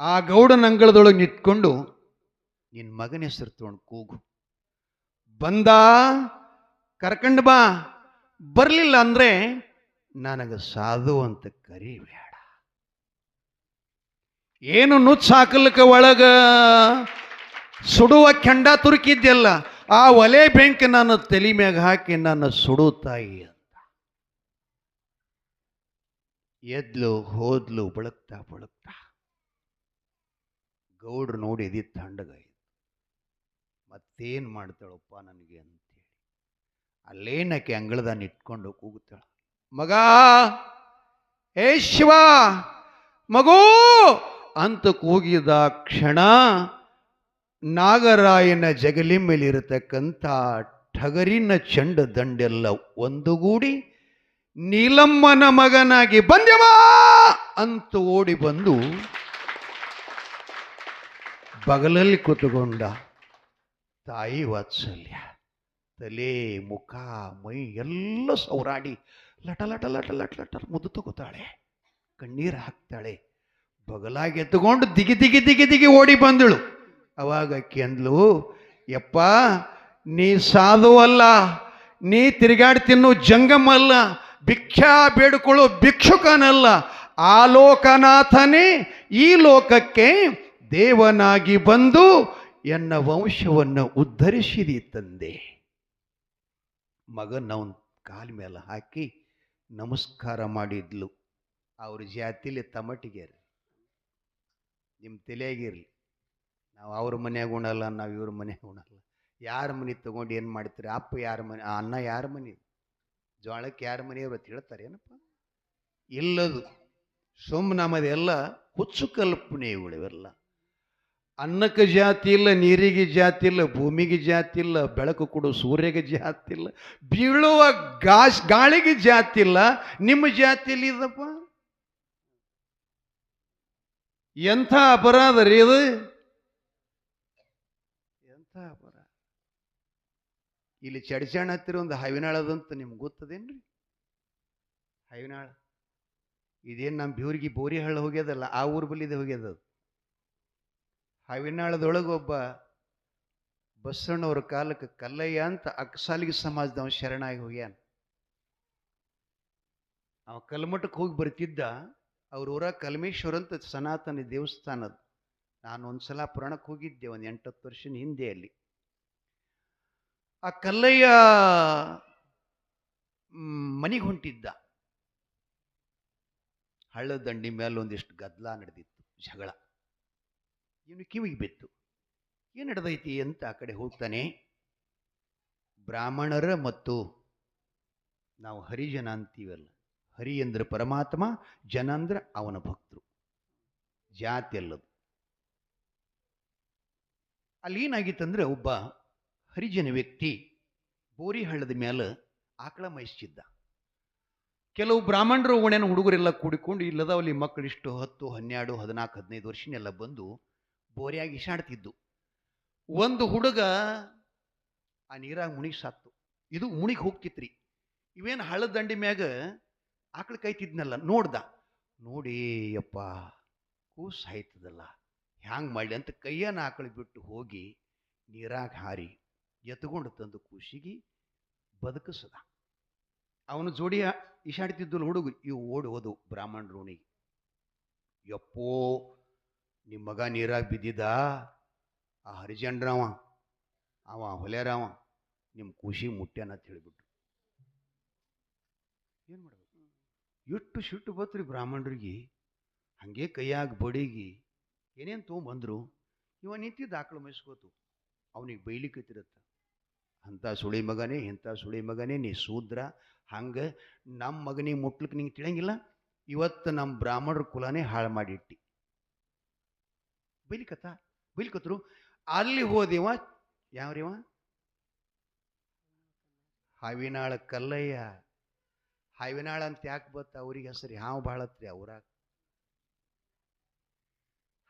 ಆ ಗೌಡನ ಅಂಗಳದೊಳಗೆ ನಿಂತ್ಕೊಂಡು ನಿನ್ನ ಮಗನ ಹೆಸರು ತಗೊಂಡು ಕೂಗು. ಬಂದ ಕರ್ಕಂಡು ಬಾ, ಬರಲಿಲ್ಲ ಅಂದ್ರೆ ನನಗೆ ಸಾಧು ಅಂತ ಕರಿಬೇಡ. ಏನು ನುಚ್ಚ ಹಾಕಲಿಕ್ಕೆ ಒಳಗ ಸುಡುವ ಕೆಂಡ ತುರುಕಿದ್ಯಲ್ಲ, ಆ ಒಲೆ ಬೆಂಕಿ ನನ್ನ ತಲೆ ಮ್ಯಾಗ ಹಾಕಿ ನನ್ನ ಸುಡು ತಾಯಿ ಅಂತ. ಎದ್ಲು ಹೋದ್ಲು ಬಳಕ್ತಾ ಬಳಕ್ತಾ. ಗೌಡ್ರು ನೋಡಿ ಎದಿ ತಣ್ಣಗಾಯ್ತು. ಮತ್ತೇನು ಮಾಡ್ತಾಳಪ್ಪ ನನಗೆ ಅಂತೇಳಿ ಅಲ್ಲೇನಕ್ಕೆ ಅಂಗಳದ ನಿಟ್ಕೊಂಡು ಕೂಗುತ್ತಾಳ. ಮಗ, ಏ ಶಿವ, ಮಗು ಅಂತ ಕೂಗಿದ ಕ್ಷಣ ನಾಗರಾಯನ ಜಗಲಿ ಮೇಲಿರತಕ್ಕಂಥ ಠಗರಿನ ಚೆಂಡ ದಂಡೆಲ್ಲ ಒಂದುಗೂಡಿ ನೀಲಮ್ಮನ ಮಗನಾಗಿ ಬಂದ್ಯವ ಅಂತ ಓಡಿ ಬಂದು ಬಗಲಲ್ಲಿ ಕೂತುಕೊಂಡ. ತಾಯಿ ವಾತ್ಸಲ್ಯ, ತಲೆ ಮುಖ ಮೈ ಎಲ್ಲ ಸೌರಾಡಿ ಲಟ ಲಟ ಲಟ ಲಟ ಲಟ ಮುದ್ದು ತಗೋತಾಳೆ, ಕಣ್ಣೀರು ಹಾಕ್ತಾಳೆ. ಬಗಲಾಗಿ ಎತ್ತುಕೊಂಡು ದಿಗಿ ದಿಗಿ ದಿಗಿ ದಿಗಿ ಓಡಿ ಬಂದಳು. ಅವಾಗ ಅಕ್ಕಿ ಅಂದ್ಲು, ಯಪ್ಪ ನೀ ಸಾಧು ಅಲ್ಲ, ನೀ ತಿರುಗಾಡಿ ತಿನ್ನು ಜಂಗಮ ಅಲ್ಲ, ಭಿಕ್ಷಾ ಬೇಡಿಕೊಳ್ಳೋ ಭಿಕ್ಷುಕನಲ್ಲ, ಆ ಲೋಕನಾಥನೇ ಈ ಲೋಕಕ್ಕೆ ದೇವನಾಗಿ ಬಂದು ಎನ್ನ ವಂಶವನ್ನು ಉದ್ಧರಿಸಿದಿ ತಂದೆ. ಮಗನ ಅವನ ಕಾಲ ಮೇಲೆ ಹಾಕಿ ನಮಸ್ಕಾರ ಮಾಡಿದ್ಲು. ಅವ್ರ ಜಾತಿಲಿ ತಮಟಿಗೆ ನಿಮ್ಮ ತಲೆಯಾಗಿರ್ಲಿ. ನಾವು ಅವ್ರ ಮನ್ಯಾಗ ಉಣಲ್ಲ, ನಾವು ಇವ್ರ ಮನ್ಯಾಗ ಉಣಲ್ಲ. ಯಾರ ಮನೆ ತಗೊಂಡು ಏನು ಮಾಡ್ತೀರಿ? ಅಪ್ಪ ಯಾರ ಮನೆ, ಅನ್ನ ಯಾರ ಮನೆ, ಜೋಳಕ್ಕೆ ಯಾರ ಮನೆಯವ್ರು ಅಂತ ಹೇಳ್ತಾರೆ ಏನಪ್ಪ? ಇಲ್ಲದು ಸುಮ್ಮ ನಮ್ಮದೆಲ್ಲ ಹುಚ್ಚು ಕಲ್ಪನೆ ಇವೆಲ್ಲ. ಅನ್ನಕ್ಕೆ ಜಾತಿ ಇಲ್ಲ, ನೀರಿಗೆ ಜಾತಿ ಇಲ್ಲ, ಭೂಮಿಗೆ ಜಾತಿ ಇಲ್ಲ, ಬೆಳಕು ಕೊಡು ಸೂರ್ಯಗೆ ಜಾತಿ ಇಲ್ಲ, ಬೀಳುವ ಗಾಳಿಗೆ ಜಾತಿ ಇಲ್ಲ. ನಿಮ್ಮ ಜಾತಿಯಲ್ಲಿ ಇದಪ್ಪ ಎಂಥ ಅಪರಾಧ ರೀ ಇದು, ಎಂಥ ಅಪರಾಧ. ಇಲ್ಲಿ ಚಡ್ಚಾಣ ಹತ್ತಿರ ಒಂದು ಹವಿನಾಳದಂತ ನಿಮ್ಗೆ ಗೊತ್ತದೇನ್ರಿ? ಹವಿನಾಳ ಇದೇನು ನಮ್ಮ ಬ್ಯೂರಿಗೆ ಬೋರಿ ಹಳ್ಳ ಹೋಗ್ಯದಲ್ಲ, ಆ ಊರು ಬಲ್ಲಿದೆ ಹೋಗ್ಯದ. ಹವಿನಾಳದೊಳಗೆ ಒಬ್ಬ ಬಸವಣ್ಣವ್ರ ಕಾಲಕ್ಕೆ ಕಲ್ಲಯ್ಯ ಅಂತ ಅಕ್ಸಾಲಿಗೆ ಸಮಾಜದವ ಶರಣಾಗಿ ಹೋಗ್ಯಾನ. ಅವ ಕಲ್ಮಠಕ್ಕೆ ಹೋಗಿ ಬರ್ತಿದ್ದ. ಅವ್ರ ಊರ ಕಲ್ಮೇಶ್ವರ ಅಂತ ಸನಾತನ ದೇವಸ್ಥಾನದ. ನಾನು ಒಂದ್ಸಲ ಪುರಾಣಕ್ಕೆ ಹೋಗಿದ್ದೆ ಒಂದು 8-10 ವರ್ಷದ ಹಿಂದೆ. ಅಲ್ಲಿ ಆ ಕಲ್ಲಯ್ಯ ಮನೆಗೆ ಹೊಂಟಿದ್ದ. ಹಳ್ಳದ ದಂಡಿ ಮೇಲೆ ಒಂದಿಷ್ಟು ಗದ್ದಲ ನಡೆದಿತ್ತು, ಜಗಳ. ಇವನು ಕಿವಿಗೆ ಬಿತ್ತು. ಏನು ನಡೆದೈತಿ ಅಂತ ಆ ಕಡೆ ಹೋಗ್ತಾನೆ. ಬ್ರಾಹ್ಮಣರ ಮತ್ತು ನಾವು ಹರಿಜನ ಅಂತೀವಲ್ಲ, ಹರಿ ಅಂದ್ರೆ ಪರಮಾತ್ಮ, ಜನ ಅಂದ್ರೆ ಅವನ ಭಕ್ತರು, ಜಾತಿ ಅಲ್ಲದು. ಅಲ್ಲಿ ಏನಾಗಿತ್ತಂದ್ರೆ ಒಬ್ಬ ಹರಿಜನ ವ್ಯಕ್ತಿ ಬೋರಿ ಹಳ್ಳದ ಮೇಲೆ ಆಕಳ ಮೈಸಿದ್ದ. ಕೆಲವು ಬ್ರಾಹ್ಮಣರು ಒಣೆನ ಹುಡುಗರೆಲ್ಲ ಕೂಡಿಕೊಂಡು ಇಲ್ಲದ ಅಲ್ಲಿ ಮಕ್ಕಳಿಷ್ಟು 10, 12, 14, 15 ವರ್ಷನೆಲ್ಲ ಬಂದು ಬೋರಿಯಾಗಿ ಇಶಾಡ್ತಿದ್ದು. ಒಂದು ಹುಡುಗ ಆ ನೀರಾಗ ಮುಣಿಗೆ ಸಾತ್ತು. ಇದು ಮುಣಿಗೆ ಹೋಗ್ತಿತ್ರಿ. ಇವೇನು ಹಳ್ಳದ ದಂಡಿ ಮ್ಯಾಗ ಆಕಳ ಕಾಯ್ತಿದ್ನಲ್ಲ, ನೋಡ್ದ. ನೋಡಿ ಯಪ್ಪ ಕೂಸು ಸಾಯ್ತದಲ್ಲ, ಹ್ಯಾಂಗೆ ಮಾಡಲಿ ಅಂತ ಕೈಯನ್ನ ಆಕಳ ಬಿಟ್ಟು ಹೋಗಿ ನೀರಾಗ ಹಾರಿ ಎತ್ಕೊಂಡು ತಂದು ಕೂಸಿಗೆ ಬದುಕಿಸದ. ಅವನು ಜೋಡಿ ಇಶಾಡ್ತಿದ್ದಲ್ಲ ಹುಡುಗ. ಇವು ಓಡಿ ಹೋದು ಬ್ರಾಹ್ಮಣರು ಓಣಿಗೆ. ಯಪ್ಪೋ ನಿಮ್ಮ ಮಗ ನೀರಾಗ ಬಿದ್ದಿದ್ದ, ಆ ಹರಿಜನ್ರವ ಅವ ಹೊಲೆರವ ನಿಮ್ಮ ಕೂಸಿಗೆ ಮುಟ್ಟ್ಯಾನ ಅಂತ ಹೇಳಿಬಿಟ್ರು. ಏನು ಮಾಡ್ಬೇಕು? ಎಷ್ಟು ಸಿಟ್ಟು ಬತ್ರಿ ಬ್ರಾಹ್ಮಣರಿಗೆ. ಹಂಗೆ ಕೈಯಾಗ ಬಡಿಗಿ ಏನೇನು ತೊಗೊಂಬಂದ್ರು. ಇವ ನಿಂತಿದ್ದ ಆಕಳು ಮೈಸ್ಕೋತು. ಅವನಿಗೆ ಬೈಲಿಕ್ಕತ್ತಿರತ್ತ, ಅಂಥ ಸುಳಿ ಮಗನೇ, ಇಂಥ ಸುಳಿ ಮಗನೇ, ನೀ ಶೂದ್ರ, ಹಂಗೆ ನಮ್ಮ ಮಗನಿಗೆ ಮುಟ್ಲಿಕ್ಕೆ ನಿಂಗೆ ತಿಳಿಯಂಗಿಲ್ಲ. ಇವತ್ತು ನಮ್ಮ ಬ್ರಾಹ್ಮಣರ ಕುಲನೇ ಹಾಳು ಮಾಡಿಟ್ಟಿ. ಬೈಲಿಕತ್ರು. ಅಲ್ಲಿ ಹೋದಿವ ಯಾವ್ರಿವ? ಹಾವಿನಾಳ ಕಲ್ಲಯ್ಯ. ಹಾವಿನಾಳ ಅಂತ ಯಾಕೆ ಬತ್ತ ಅವ್ರಿಗೆ ಹೆಸರಿ? ಹಾವು ಭಾಳತ್ರಿ ಅವ್ರಾಗ.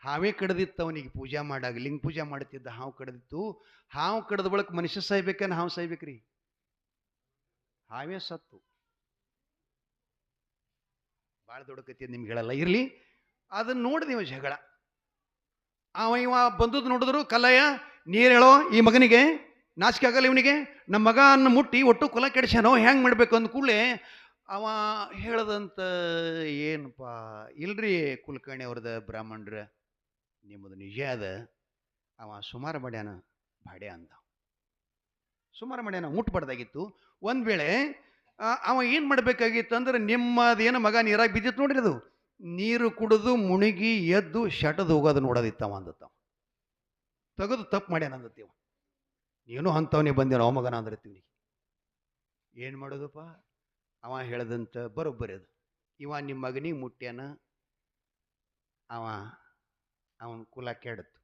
ಹಾವೇ ಕಡ್ದಿತ್ತು ಅವನಿಗೆ ಪೂಜಾ ಮಾಡಾಗ. ಲಿಂಗ ಪೂಜಾ ಮಾಡ್ತಿದ್ದ, ಹಾವು ಕಡ್ದಿತ್ತು. ಹಾವು ಕಡ್ದ ಬಳಕ ಮನುಷ್ಯ ಸಾಯ್ಬೇಕನ್ನ ಹಾವು ಸಾಯ್ಬೇಕ್ರಿ? ಹಾವೇ ಸತ್ತು. ಭಾಳ ದೊಡ್ಡ ಕಥೆ ನಿಮ್ಗೆ ಹೇಳಲ್ಲ, ಇರಲಿ. ಅದನ್ನ ನೋಡಿದೆವ ಜಗಳ. ಇವ ಬಂದದ್ದು ನೋಡಿದ್ರು, ಕಲ್ಲಯ್ಯ ನೀರು ಹೇಳೋ ಈ ಮಗನಿಗೆ, ನಾಚಿಕೆ ಆಗಲ್ಲ ಇವನಿಗೆ, ನಮ್ಮ ಮಗ ಅನ್ನ ಮುಟ್ಟಿ ಒಟ್ಟು ಕುಲ ಕೆಡಿಸ್ಯಾನೋ, ಹೆಂಗೆ ಮಾಡಬೇಕು ಅಂದ ಕೂಡಲೇ ಅವ ಹೇಳದಂತ, ಏನಪ್ಪ ಇಲ್ರಿ ಕುಲಕರ್ಣಿ ಅವ್ರದ ಬ್ರಾಹ್ಮಣರ, ನಿಮ್ಮದು ನಿಜ ಅದ, ಅವ ಸುಮಾರು ಮಾಡ್ಯಾನ ಬಾಡೆ ಅಂದ. ಸುಮಾರು ಮಾಡ್ಯಾನ, ಮುಟ್ಬಾರ್ದಾಗಿತ್ತು. ಒಂದು ವೇಳೆ ಅವ ಏನು ಮಾಡಬೇಕಾಗಿತ್ತು ಅಂದ್ರೆ, ನಿಮ್ಮದೇನು ಮಗ ನೀರಾಗಿ ಬಿದ್ದಿತ್ತು ನೋಡ್ರಿ, ಅದು ನೀರು ಕುಡಿದು ಮುಳುಗಿ ಎದ್ದು ಶಟದು ಹೋಗೋದು ನೋಡೋದಿತ್ತವ ಅಂದತ್ತವ. ತೆಗೆದು ತಪ್ಪು ಮಾಡ್ಯಾನ ಅಂದತ್ತೀವ. ನೀನು ಅಂಥವನೇ ಬಂದೇನೋ ಮಗನ ಅಂದ್ರತ್ತೀವಿ. ಏನು ಮಾಡೋದಪ್ಪ? ಅವ ಹೇಳ್ದಂತ ಬರೋಬ್ಬರಿ ಅದು. ಇವ ನಿಮ್ಮ ಮಗನಿಗೆ ಮುಟ್ಟ್ಯಾನ, ಅವನ ಕುಲ ಕೆಡತ್ತು.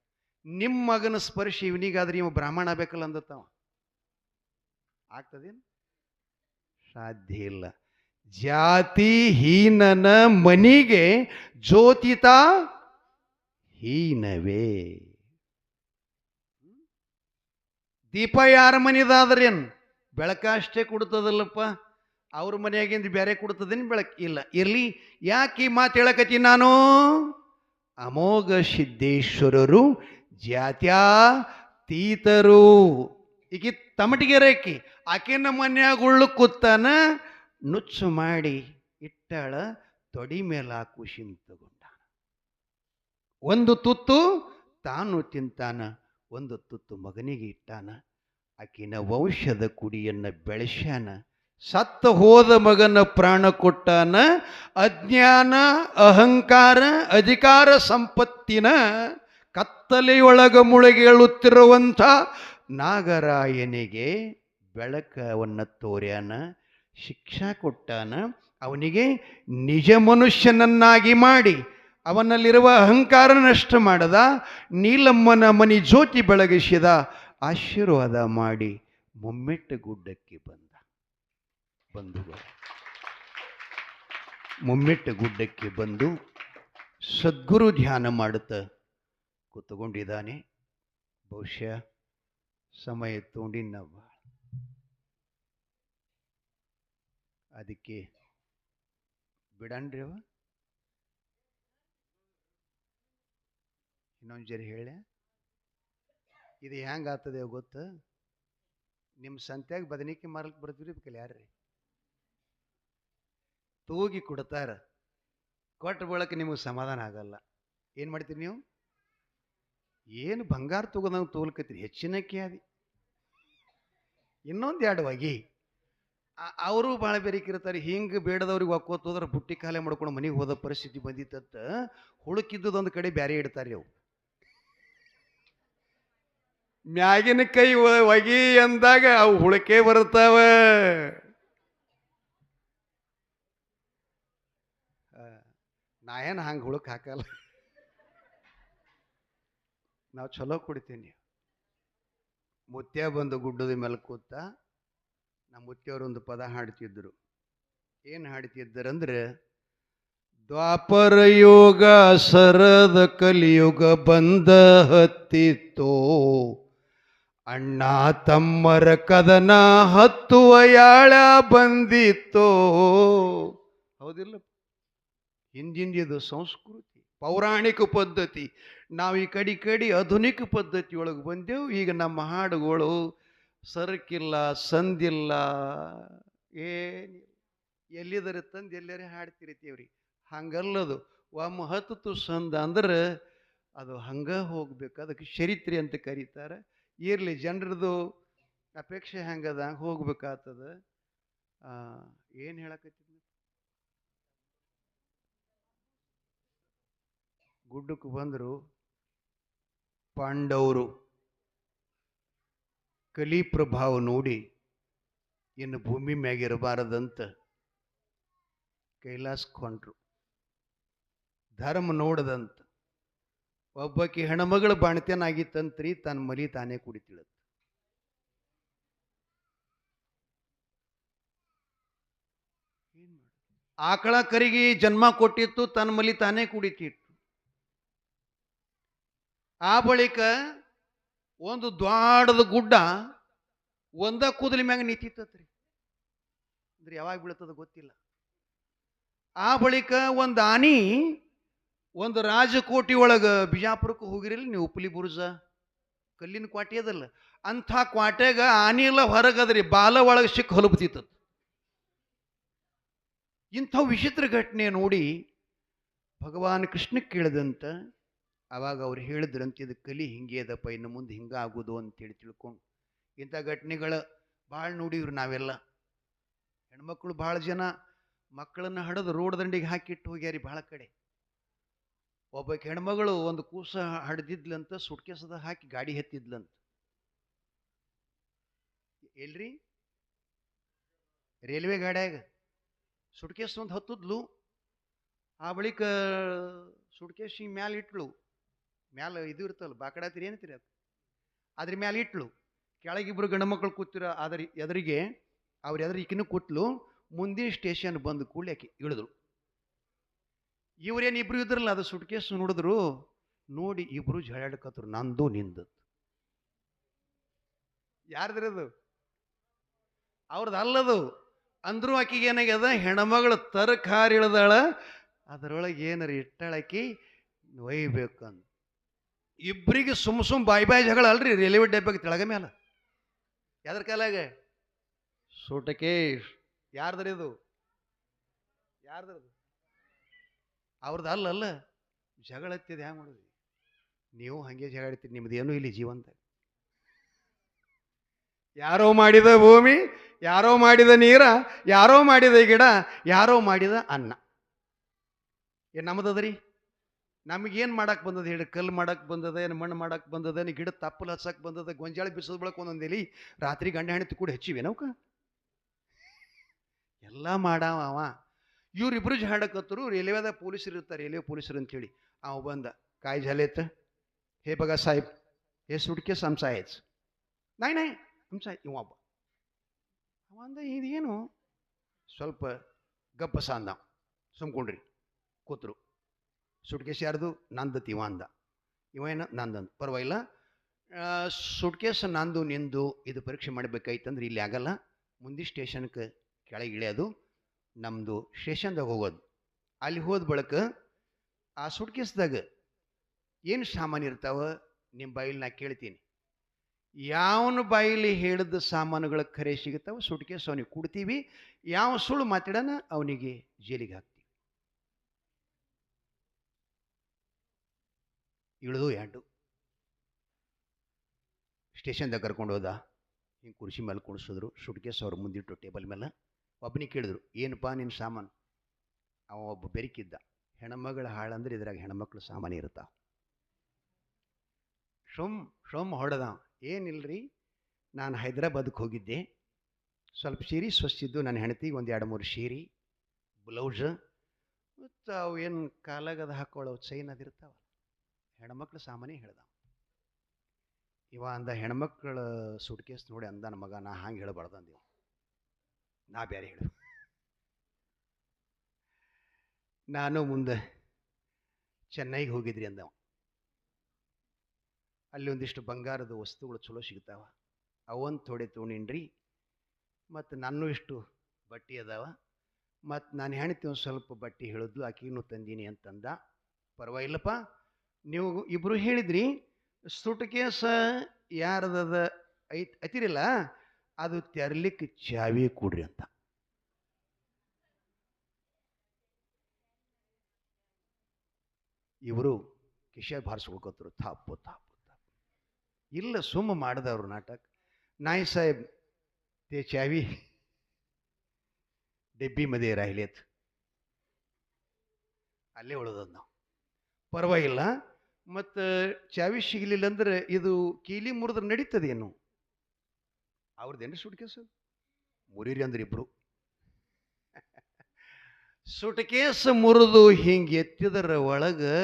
ನಿಮ್ಮ ಮಗನ ಸ್ಪರ್ಶ ಇವನಿಗಾದ್ರೆ ಇವ ಬ್ರಾಹ್ಮಣ ಆಗ್ಬೇಕಲ್ಲ ಅಂದತ್ತವ. ಆಗ್ತದೇನು? ಸಾಧ್ಯ ಇಲ್ಲ. ಜಾತಿ ಹೀನನ ಮನಿಗೆ ಜ್ಯೋತಿತ ಹೀನವೇ. ದೀಪ ಯಾರ ಮನಿದಾದ್ರೇನು ಬೆಳಕ ಅಷ್ಟೇ ಕೊಡ್ತದಲ್ಲಪ್ಪ, ಅವ್ರ ಮನೆಯಾಗಿಂದ ಬೇರೆ ಕೊಡ್ತದೇನು ಬೆಳಕು? ಇಲ್ಲ. ಇರ್ಲಿ, ಯಾಕೆ ಈ ಮಾತು ಹೇಳಕತ್ತೀನಿ ನಾನು? ಅಮೋಘ ಸಿದ್ದೇಶ್ವರರು ಜಾತ್ಯಾತೀತರು. ಈಕಿ ತಮಟಿಗೆ ರೇಖಿ, ಆಕೆನ ಮನ್ಯಾಗ ಉಳ್ಳು ಕೂತಾನ, ನುಚ್ಚು ಮಾಡಿ ಇಟ್ಟಾಳ, ತೊಡಿ ಮೇಲೆ ಹಾಕು ತಗೊಂಡಾನ. ಒಂದು ತುತ್ತು ತಾನು ತಿಂತಾನ, ಒಂದು ತುತ್ತು ಮಗನಿಗೆ ಇಟ್ಟಾನ. ಆಕಿನ ವಂಶದ ಕುಡಿಯನ್ನ ಬೆಳೆಸ್ಯಾನ. ಸತ್ತ ಹೋದ ಮಗನ ಪ್ರಾಣ ಕೊಟ್ಟಾನ. ಅಜ್ಞಾನ, ಅಹಂಕಾರ, ಅಧಿಕಾರ ಸಂಪತ್ತಿನ ಕತ್ತಲೆಯೊಳಗ ಮುಳುಗೇಳುತ್ತಿರುವಂಥ ನಾಗರಾಯನಿಗೆ ಬೆಳಕವನ್ನು ತೋರ್ಯಾನ, ಶಿಕ್ಷಾ ಕೊಟ್ಟಾನ. ಅವನಿಗೆ ನಿಜ ಮನುಷ್ಯನನ್ನಾಗಿ ಮಾಡಿ ಅವನಲ್ಲಿರುವ ಅಹಂಕಾರ ನಷ್ಟ ಮಾಡದ, ನೀಲಮ್ಮನ ಮನಿ ಜ್ಯೋತಿ ಬೆಳಗಿಸಿದ, ಆಶೀರ್ವಾದ ಮಾಡಿ ಮುಮ್ಮೆಟ್ಟ ಗುಡ್ಡಕ್ಕೆ ಬಂದ. ಬಂಧುಗಳು, ಮುಮ್ಮೆಟ್ಟ ಗುಡ್ಡಕ್ಕೆ ಬಂದು ಸದ್ಗುರು ಧ್ಯಾನ ಮಾಡುತ್ತಾ ಕೂತ್ಕೊಂಡಿದ್ದಾನೆ. ಬಹುಶಃ ಸಮಯ ತೊಗೊಂಡಿನ್ನವ, ಅದಕ್ಕೆ ಬಿಡನ್ರಿ ಅವ. ಇನ್ನೊಂದು ಜರಿ ಹೇಳ, ಇದು ಹೆಂಗೆ ಆಗ್ತದೆ ಗೊತ್ತು? ನಿಮ್ಮ ಸಂತ್ಯಾಗ ಬದನಿಕೆ ಮಾರಕ್ಕೆ ಬರ್ತಿರ್ಬೇಕಲ್ಲ ಯಾರ್ರಿ, ತೂಗಿ ಕೊಡ್ತಾರ, ಕೊಟ್ಟ ಬಳಕ ನಿಮಗೆ ಸಮಾಧಾನ ಆಗಲ್ಲ. ಏನು ಮಾಡ್ತೀರಿ ನೀವು? ಏನು ಬಂಗಾರ ತಗೋದಂಗೆ ತೋಲ್ಕತ್ತೀರಿ, ಹೆಚ್ಚಿನಕ್ಕೆ ಅದಿ. ಇನ್ನೊಂದು ಎರಡು ಒಗಿ ಅವರು ಭಾಳ ಬೇರೆಕಿರ್ತಾರೆ. ಹಿಂಗೆ ಬೇಡದವ್ರಿಗೆ ಒಕ್ಕೋತ ಹೋದ್ರೆ ಬುಟ್ಟಿ ಕಾಲೇ ಮಾಡ್ಕೊಂಡು ಮನೆಗೆ ಹೋದ ಪರಿಸ್ಥಿತಿ ಬಂದಿತ್ತಂತ ಹುಳುಕಿದ್ದದೊಂದು ಕಡೆ ಬ್ಯಾರೆ ಇಡ್ತಾರೆ. ಅವು ಮ್ಯಾಗಿನ ಕೈ ಒಗಿ ಅಂದಾಗ ಅವು ಹುಳಕೆ ಬರ್ತಾವ. ನಾ ಏನು ಹಂಗೆ ಹುಳಕ್ಕೆ ಹಾಕಲ್ಲ, ನಾವು ಚಲೋ ಕುಡಿತೀನಿ. ಮುತ್ಯ ಬಂದು ಗುಡ್ಡದ ಮೇಲೆ ಕೂತ ನಮ್ಮ ಮುತ್ಯವರೊಂದು ಪದ ಹಾಡ್ತಿದ್ರು. ಏನು ಹಾಡ್ತಿದ್ದರಂದ್ರೆ, ದ್ವಾಪರ ಯೋಗ ಸರದ ಕಲಿಯುಗ ಬಂದ ಹತ್ತಿತ್ತೋ, ಅಣ್ಣ ತಮ್ಮರ ಕದನ ಹತ್ತುವ ಯಾಳ ಬಂದಿತ್ತೋ. ಹೌದಿಲ್ಲ? ಹಿಂದಿಂದಿದು ಸಂಸ್ಕೃತಿ, ಪೌರಾಣಿಕ ಪದ್ಧತಿ. ನಾವು ಈ ಕಡಿ ಆಧುನಿಕ ಪದ್ಧತಿಯೊಳಗೆ ಬಂದೆವು. ಈಗ ನಮ್ಮ ಹಾಡುಗಳು ಸರಕಿಲ್ಲ, ಸಂದಿಲ್ಲ, ಏನಿಲ್ಲ, ಎಲ್ಲಿದರೆ ತಂದು ಎಲ್ಲರೇ ಹಾಡ್ತಿರ್ತೀವ್ರಿ. ಹಂಗಲ್ಲದು. ಒಮ್ಮೆ ಹತ್ತು ಸಂದ ಅಂದ್ರೆ ಅದು ಹಂಗೆ ಹೋಗ್ಬೇಕು. ಅದಕ್ಕೆ ಚರಿತ್ರೆ ಅಂತ ಕರೀತಾರೆ. ಇರಲಿ, ಜನರದು ಅಪೇಕ್ಷೆ ಹೆಂಗದ ಹಂಗೆ ಹೋಗ್ಬೇಕಾಗ್ತದ. ಏನು ಹೇಳಕತ್ತಿದ್ವಿ? ಗುಡ್ಡಕ್ಕೆ ಬಂದರು ಪಾಂಡವರು. ಕಲಿ ಪ್ರಭಾವ ನೋಡಿ ಇನ್ನು ಭೂಮಿ ಮ್ಯಾಗಿರಬಾರದಂತ ಕೈಲಾಸಕೊಂಡ್ರು. ಧರ್ಮ ನೋಡದಂತ ಒಬ್ಬಾಕಿ ಹೆಣ್ಮಗಳು ಬಾಣತೇನಾಗಿತ್ತಂತ್ರಿ, ತನ್ನ ಮಲಿ ತಾನೇ ಕುಡಿತಿಳತ್. ಆಕಳ ಕರಿಗೆ ಜನ್ಮ ಕೊಟ್ಟಿತ್ತು, ತನ್ನ ಮಲಿ ತಾನೇ ಕುಡಿತಿತ್ತು. ಆ ಬಳಿಕ ಒಂದು ದ್ವಾಡದ ಗುಡ್ಡ ಒಂದ ಕೂದಲಿ ಮ್ಯಾಗ ನಿಂತಿತ್ತತ್ರಿ. ಅಂದ್ರೆ ಯಾವಾಗ ಬೀಳ್ತದ ಗೊತ್ತಿಲ್ಲ. ಆ ಬಳಿಕ ಒಂದು ಆನಿ ಒಂದು ರಾಜಕೋಟಿ ಒಳಗೆ ಬಿಜಾಪುರಕ್ಕೆ ಹೋಗಿರಲಿ ನೀವು, ಉಪ್ಪಲಿ ಬುರ್ಜ ಕಲ್ಲಿನ ಕ್ವಾಟಿ ಅದಲ್ಲ, ಅಂಥ ಕ್ವಾಟ್ಯಾಗ ಆನಿ ಎಲ್ಲ ಹೊರಗದ್ರಿ, ಬಾಲ ಒಳಗೆ ಸಿಕ್ಕ ಹೊಲಬ್ತಿತ್ತು. ಇಂಥ ವಿಚಿತ್ರ ಘಟನೆ ನೋಡಿ ಭಗವಾನ್ ಕೃಷ್ಣ ಕೇಳಿದಂತ, ಆವಾಗ ಅವ್ರು ಹೇಳಿದ್ರಂತ, ಇದು ಕಲಿ ಹಿಂಗೆ ಅದಪ್ಪ, ಇನ್ನು ಮುಂದೆ ಹಿಂಗೆ ಆಗೋದು ಅಂತೇಳಿ ತಿಳ್ಕೊಂಡು. ಇಂಥ ಘಟನೆಗಳು ಭಾಳ ನೋಡಿವ್ರು ನಾವೆಲ್ಲ. ಹೆಣ್ಮಕ್ಳು ಭಾಳ ಜನ ಮಕ್ಕಳನ್ನು ಹಡದು ರೋಡ್ ದಂಡಿಗೆ ಹಾಕಿಟ್ಟು ಹೋಗ್ಯಾರಿ ಭಾಳ ಕಡೆ. ಒಬ್ಬಕ್ಕೆ ಹೆಣ್ಮಗಳು ಒಂದು ಕೂಸ ಹಡ್ದಿದ್ಲಂತ, ಸುಟ್ಕೇಸದ ಹಾಕಿ ಗಾಡಿ ಹತ್ತಿದ್ಲಂತ. ಎಲ್ರಿ ರೈಲ್ವೆ ಗಾಡ್ಯಾಗ ಸುಟ್ಕೇಸ್ ಒಂದು ಹತ್ತದ್ಲು. ಆ ಬಳಿಕ ಸುಟ್ಕೇಸ್ ಹಿಂಗೆ ಮ್ಯಾಲೆ ಇಟ್ಲು, ಮ್ಯಾಲ ಇದು ಇರ್ತಲ್ಲ ಬಾಕಡಾತಿರಿ ಏನಂತೀರಿ ಅದು, ಅದ್ರ ಮ್ಯಾಲೆ ಇಟ್ಲು. ಕೆಳಗಿಬ್ರು ಗಂಡು ಮಕ್ಕಳು ಕೂತಿರ ಅದ್ರ ಎದುರಿಗೆ, ಅವ್ರ ಎದುರು ಈಕಿನೂ ಕೂತ್ಲು. ಮುಂದಿನ ಸ್ಟೇಷನ್ ಬಂದು ಕೂಡಲೇ ಆಕಿ ಇಳಿದ್ರು. ಇವ್ರೇನು ಇಬ್ರು ಇದ್ರಲ್ಲ, ಅದು ಸುಟ್ಕೇಸ್ ನೋಡಿದ್ರು, ನೋಡಿ ಇಬ್ರು ಜಳಾಡ್ಕತ್ರು, ನಂದು ನಿಂದು. ಯಾರ್ದ್ರದು? ಅವ್ರದ್ದು ಅಲ್ಲದು. ಅಂದ್ರೂ ಆಕಿಗೆ ಏನಾಗ್ಯದ, ಹೆಣ್ಮಗಳು ತರಕಾರಿ ಇಳ್ದಾಳ, ಅದರೊಳಗೆ ಏನಾರು ಇಟ್ಟಾಳಕಿ ಒಯ್ಬೇಕಂತ. ಇಬ್ಬರಿಗೆ ಸುಮ್ ಬಾಯಿ ಜಗಳ ಅಲ್ರಿ, ರೈಲ್ವೆ ಡಬ್ಬಾಗ ತೆಳಗ ಮ್ಯಾಲ. ಯಾವ್ದ್ರ ಕಾಲಾಗ? ಸುಟಕೇಶ್. ಯಾರ್ದ್ರಿ ಇದು? ಯಾರ್ದ್ರದು? ಅವ್ರದ್ದು ಅಲ್ಲಲ್ಲ. ಜಗಳ ಹತ್ತಿದ ಹ್ಯಾಂಗ ಮಾಡೋದು? ನೀವು ಹಂಗೆ ಜಗಳಾಡ್ತೀರಿ, ನಿಮ್ದೇನೂ ಇಲ್ಲಿ ಜೀವಂತ. ಯಾರೋ ಮಾಡಿದ ಭೂಮಿ, ಯಾರೋ ಮಾಡಿದ ನೀರ, ಯಾರೋ ಮಾಡಿದ ಗಿಡ, ಯಾರೋ ಮಾಡಿದ ಅನ್ನ. ಏನು ನಮ್ಮದದ್ರಿ? ನಮಗೇನು ಮಾಡಕ್ಕೆ ಬಂದದ ಹೇಳಿ? ಕಲ್ಲು ಮಾಡಕ್ಕೆ ಬಂದದ, ಏನು ಮಣ್ಣು ಮಾಡಕ್ಕೆ ಬಂದದ, ಏನು ಗಿಡ ತಪ್ಪಲು ಹಚ್ಚಕ್ಕೆ ಬಂದದ, ಗೊಂಜಾಳ ಬಿಸೋದ್ ಬಳಕ ಒಂದೊಂದೇಲಿ ರಾತ್ರಿ ಗಂಡ ಹೆಣ್ತಿ ಕೂಡ ಹೆಚ್ಚಿವೇನವಕ ಎಲ್ಲ ಮಾಡಾವ ಅವ. ಇವ್ರಿಬ್ರು ಹಾಡಕತ್ತರು. ರೈಲ್ವೆದಾಗ ಪೊಲೀಸರು ಇರ್ತಾರೆ, ರೈಲ್ವೆ ಪೊಲೀಸರು ಅಂತೇಳಿ. ಅವ ಬಂದ, काय झालेत? हे बघा साहेब, हे सुटकेस आमचं आहेच. नाही नाही आमचं आहे. ಇವ ಅಂದ, ಇದೇನು ಸ್ವಲ್ಪ ಗಪ್ಪಸ ಅಂದ. ಸುಮ್ಕೊಂಡ್ರಿ, ಕೂತ್ರು. ಸುಟ್ಕೇಸ್ ಯಾರ್ದು? ನಂದತಿ. ಇವ ಅಂದ. ಇವ ಏನು? ನಂದಂದು. ಪರವಾಗಿಲ್ಲ, ಸುಟ್ಕೇಸ್ ನಂದು ನಿಂದು ಇದು ಪರೀಕ್ಷೆ ಮಾಡಬೇಕಾಯ್ತಂದ್ರೆ ಇಲ್ಲಿ ಆಗಲ್ಲ. ಮುಂದೆ ಸ್ಟೇಷನ್ಗೆ ಕೆಳಗೆ ಇಳಿಯೋದು, ನಮ್ಮದು ಸ್ಟೇಷನ್ದಾಗ ಹೋಗೋದು. ಅಲ್ಲಿ ಹೋದ ಬಳಿಕ ಆ ಸುಟ್ಕೇಸ್ದಾಗ ಏನು ಸಾಮಾನು ಇರ್ತಾವ ನಿಮ್ಮ ಬಾಯಿಲಿ ನಾ ಕೇಳ್ತೀನಿ. ಯಾವನ ಬಾಯಿಲಿ ಹೇಳಿದ ಸಾಮಾನುಗಳ ಖರೆ ಸಿಗುತ್ತಾವ, ಸುಟ್ಕೇಸ್ ಅವನಿಗೆ ಕೊಡ್ತೀವಿ. ಯಾವ ಸುಳ್ಳು ಮಾತಾಡೋಣ ಅವನಿಗೆ ಜೈಲಿಗೆ ಹಾಕ್ತೀವಿ. ಇಳಿದು ಎಂಟು ಸ್ಟೇಷನ್ದಾಗ ಕರ್ಕೊಂಡು ಹೋದ. ಹಿಂಗೆ ಕುರ್ಚಿ ಮೇಲೆ ಕುಣಿಸಿದ್ರು. ಸುಟ್ಕೇಸ್ ಅವ್ರು ಮುಂದಿಟ್ಟು ಟೇಬಲ್ ಮೇಲೆ. ಒಬ್ಬನಿಗೆ ಕೇಳಿದ್ರು, ಏನಪ್ಪ ನಿನ್ನ ಸಾಮಾನು? ಅವ ಒಬ್ಬ ಬೆರಿಕಿದ್ದ. ಹೆಣ್ಮಗಳ ಹಾಳಂದ್ರೆ ಇದ್ರಾಗ ಹೆಣ್ಮಕ್ಳು ಸಾಮಾನು ಇರ್ತಾವ. ಶೊಮ್ ಹೊಡೆದ. ಏನಿಲ್ರಿ, ನಾನು ಹೈದ್ರಾಬಾದಕ್ಕೆ ಹೋಗಿದ್ದೆ, ಸ್ವಲ್ಪ ಸೀರೆ ಸ್ವಸ್ತಿದ್ದು. ನನ್ನ ಹೆಂಡತಿಗೆ ಒಂದು 2-3 ಸೀರೆ, ಬ್ಲೌಸ್, ಮತ್ತು ಅವು ಏನು ಕಾಲಾಗದ ಹಾಕೊಳ್ಳೋ ಚೈನ್ ಅದಿರ್ತಾವ, ಹೆಣ್ಮಕ್ಳು ಸಾಮಾನೇ ಹೇಳ್ದ. ಇವ ಅಂದ, ಹೆಣ್ಮಕ್ಳ ಸುಟ್ಕೇಸ್ ನೋಡಿ ಅಂದ, ನನ್ನ ಮಗ ನಾ ಹಂಗೆ ಹೇಳಬಾರ್ದು ಅಂದೀವ, ನಾ ಬೇರೆ ಹೇಳು. ನಾನು ಮುಂದೆ ಚೆನ್ನೈಗೆ ಹೋಗಿದ್ರಿ ಅಂದವ. ಅಲ್ಲಿ ಒಂದಿಷ್ಟು ಬಂಗಾರದ ವಸ್ತುಗಳು ಚಲೋ ಸಿಗ್ತಾವ, ಅವಂತ ಥೋಡೆ ತೊಗೊಂಡಿನ್ರಿ. ಮತ್ತು ನಾನು ಇಷ್ಟು ಬಟ್ಟೆ ಅದಾವ, ಮತ್ತು ನಾನು ಹೆಣ್ತಿ ಒಂದು ಸ್ವಲ್ಪ ಬಟ್ಟೆ ಹೇಳಿದ್ಲು, ಆಕೆಗೂ ತಂದೀನಿ ಅಂತಂದ. ಪರವಾಗಿಲ್ಲಪ್ಪ, ನೀವು ಇಬ್ಬರು ಹೇಳಿದ್ರಿ ಸುಟ್ಕೇಸ ಯಾರದದ ಐತಿರಿಲ್ಲ, ಅದು ತೆರಲಿಕ್ಕೆ ಚಾವಿ ಕೊಡ್ರಿ ಅಂತ. ಇವರು ಕಿಶೆ ಬಾರಿಸ್ಕೊಳ್ಕೋತರು, ತಾಪು ತಾಪು ತಾಪು. ಇಲ್ಲ, ಸುಮ್ಮ ಮಾಡಿದವ್ರು ನಾಟಕ. नाही साहेब, ते चावी डब्बीमध्ये राहिलेत. ಅಲ್ಲೇ ಉಳಿದದ್ದು ನಾವು. ಪರವಾಗಿಲ್ಲ, ಮತ್ತು ಚಾವಿ ಸಿಗಲಿಲ್ಲ ಅಂದ್ರೆ ಇದು ಕೀಲಿ ಮುರಿದ್ರೆ ನಡೀತದೇನು? ಅವ್ರದ್ದೇನು ಸುಟ್ಕೇಸು? ಮುರಿರಿ ಅಂದ್ರೆ ಇಬ್ರು. ಸುಟ್ಕೇಸ್ ಮುರಿದು ಹಿಂಗೆ ಎತ್ತಿದರ ಒಳಗೆ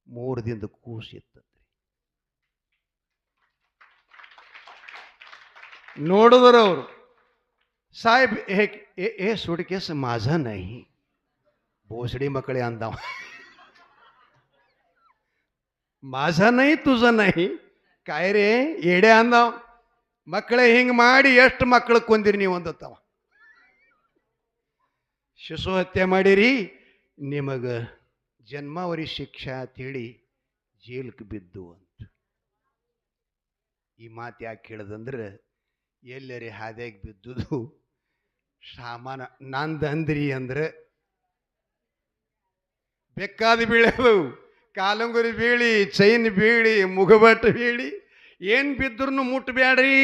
3 ದಿನದ ಕೂಸು ಇತ್ತಂತ್ರಿ. ನೋಡಿದ್ರು ಅವರು, ಸಾಹೇಬ್ हे सुटकेस माझा नाही, भोसडी मकळे अंदा. माझा नाही, तुझं नाही, काय रे येडे अंदाव. ಮಕ್ಕಳೇ ಹಿಂಗೆ ಮಾಡಿ ಎಷ್ಟು ಮಕ್ಕಳು ಕೊಂದಿರಿ ನೀವು ಅಂದತ್ತವ. ಶಿಶು ಹತ್ಯೆ ಮಾಡಿರಿ, ನಿಮಗೆ ಜನ್ಮಾವರಿ ಶಿಕ್ಷೆ ಅಂತೇಳಿ ಜೈಲಿಗೆ ಬಿದ್ದು ಅಂತ. ಈ ಮಾತು ಯಾಕೆ ಹೇಳದಂದ್ರೆ, ಎಲ್ಲರೇ ಹಾದಿಯಾಗಿ ಬಿದ್ದುದು ಸಾಮಾನ ನಂದಂದ್ರಿ ಅಂದ್ರೆ ಬೇಕಾದ ಬೀಳೋದು, ಕಾಲಂಗುರಿ ಬೀಳಿ, ಚೈನ್ ಬೀಳಿ, ಮುಖಬಟ್ಟು ಬೀಳಿ, ಏನು ಬಿದ್ದರೂ ಮುಟ್ಟಬೇಡ್ರಿ.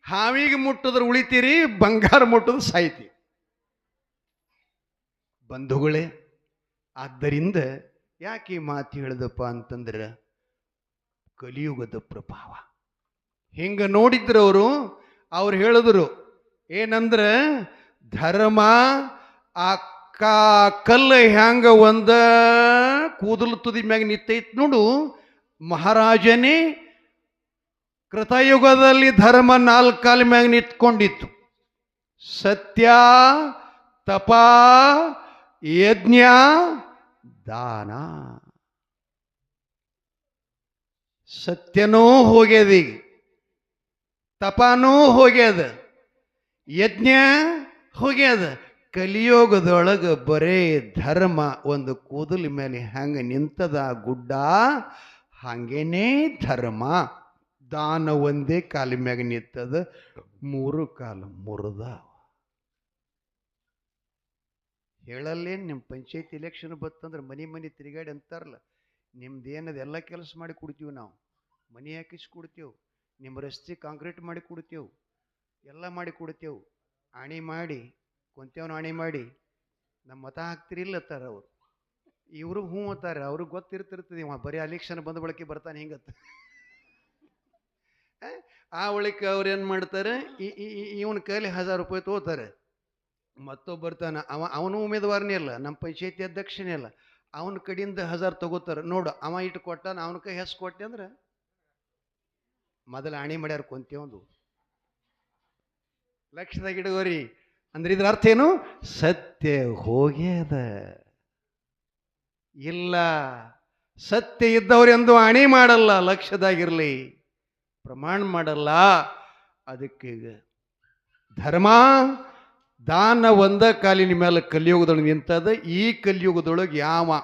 ಹಾವಿಗೆ ಮುಟ್ಟಿದ್ರೆ ಉಳಿತೀರಿ, ಬಂಗಾರ ಮುಟ್ಟಿದ್ರೆ ಸಾಯ್ತಿ. ಬಂಧುಗಳೇ, ಆದ್ದರಿಂದ ಯಾಕೆ ಈ ಮಾತು ಹೇಳಿದಪ್ಪ ಅಂತಂದ್ರೆ, ಕಲಿಯುಗದ ಪ್ರಭಾವ. ಹಿಂಗೆ ನೋಡಿದ್ರು ಅವ್ರು ಹೇಳಿದ್ರು ಏನಂದ್ರೆ, ಧರ್ಮ ಆ ಕಲ್ಲು ಹ್ಯಾಂಗ ಒಂದ ಕೂದಲು ತುದಿ ಮ್ಯಾಗ ನಿಂತೈತಿ ನೋಡು, ಮಹಾರಾಜನೇ ಕೃತಯುಗದಲ್ಲಿ ಧರ್ಮ 4 ಕಾಲ ಮ್ಯಾಗ ನಿಂತ್ಕೊಂಡಿತ್ತು. ಸತ್ಯ, ತಪ, ಯಜ್ಞ, ದಾನ. ಸತ್ಯನೂ ಹೋಗ್ಯದೀಗ, ತಪನೂ ಹೋಗ್ಯದ, ಯಜ್ಞ ಹೋಗ್ಯದ. ಕಲಿಯೋಗದೊಳಗೆ ಬರೇ ಧರ್ಮ ಒಂದು ಕೂದಲ ಮೇಲೆ ಹಂಗೆ ನಿಂತದ ಗುಡ್ಡ, ಹಂಗೇನೇ ಧರ್ಮ. ದಾನ ಒಂದೇ ಕಾಲ ಮ್ಯಾಗ ನಿಂತದ, 3 ಕಾಲ ಮುರಿದಾವ. ಹೇಳಲ್ಲೇನು, ನಿಮ್ಮ ಪಂಚಾಯತ್ ಎಲೆಕ್ಷನ್ ಬತ್ತಂದ್ರೆ ಮನೆ ತಿರುಗಾಡಿ ಅಂತಾರಲ್ಲ, ನಿಮ್ದೇನದು ಎಲ್ಲ ಕೆಲಸ ಮಾಡಿ ಕೊಡ್ತೀವಿ ನಾವು, ಮನೆ ಹಾಕಿಸಿ ಕೊಡ್ತೇವೆ, ನಿಮ್ಮ ರಸ್ತೆ ಕಾಂಕ್ರೀಟ್ ಮಾಡಿ ಕೊಡ್ತೇವೆ, ಎಲ್ಲ ಮಾಡಿ ಕೊಡ್ತೇವೆ. ಆಣಿ ಮಾಡಿ ಕುಂತೇವನು, ಆಣಿ ಮಾಡಿ ನಮ್ಮ ಮತ ಹಾಕ್ತಿರಿಲ್ಲ ಅತ್ತಾರ ಅವರು. ಇವರು ಹ್ಞೂ ಅಂತಾರೆ, ಅವ್ರಿಗೆ ಗೊತ್ತಿರ್ತಿರ್ತದೆ ಇವ ಬರೀ ಎಲೆಕ್ಷನ್ ಬಂದ ಬಳಕೆ ಬರ್ತಾನೆ ಹಿಂಗತ್ತ. ಆ ಒಳಕ್ಕೆ ಅವ್ರು ಏನು ಮಾಡ್ತಾರೆ, ಇವನ ಕೈಲಿ 1000 ರೂಪಾಯಿ ತಗೋತಾರೆ. ಮತ್ತೊಬ್ಬ ಬರ್ತಾನೆ, ಅವನು ಉಮೇದುವಾರನೇ ಅಲ್ಲ, ನಮ್ಮ ಪಂಚಾಯತಿ ಅಧ್ಯಕ್ಷನೇ ಅಲ್ಲ, ಅವನ ಕಡೆಯಿಂದ 1000 ತಗೋತಾರೆ. ನೋಡು ಅವ ಇಟ್ಟು ಕೊಟ್ಟಾನ, ಅವನ ಕೈ ಹೆಸ್ ಕೊಟ್ಟೆ ಅಂದ್ರೆ ಮೊದಲು ಆಣಿ ಮಾಡ್ಯಾರ ಕುಂತೇವಂದು ಲಕ್ಷದಾಗ ಇಡುವರಿ ಅಂದ್ರೆ ಇದ್ರ ಅರ್ಥ ಏನು? ಸತ್ಯ ಹೋಗ್ಯದ ಇಲ್ಲ. ಸತ್ಯ ಇದ್ದವ್ರು ಎಂದು ಆಣಿ ಮಾಡಲ್ಲ, ಲಕ್ಷ್ಯದಾಗಿರ್ಲಿ, ಪ್ರಮಾಣ ಮಾಡಲ್ಲ. ಅದಕ್ಕೆ ಧರ್ಮ ದಾನ ಒಂದ ಕಾಲಿನ ಮೇಲೆ ಕಲಿಯುಗದೊಳಗೆ ನಿಂತದ. ಈ ಕಲಿಯುಗದೊಳಗೆ ಯಾವ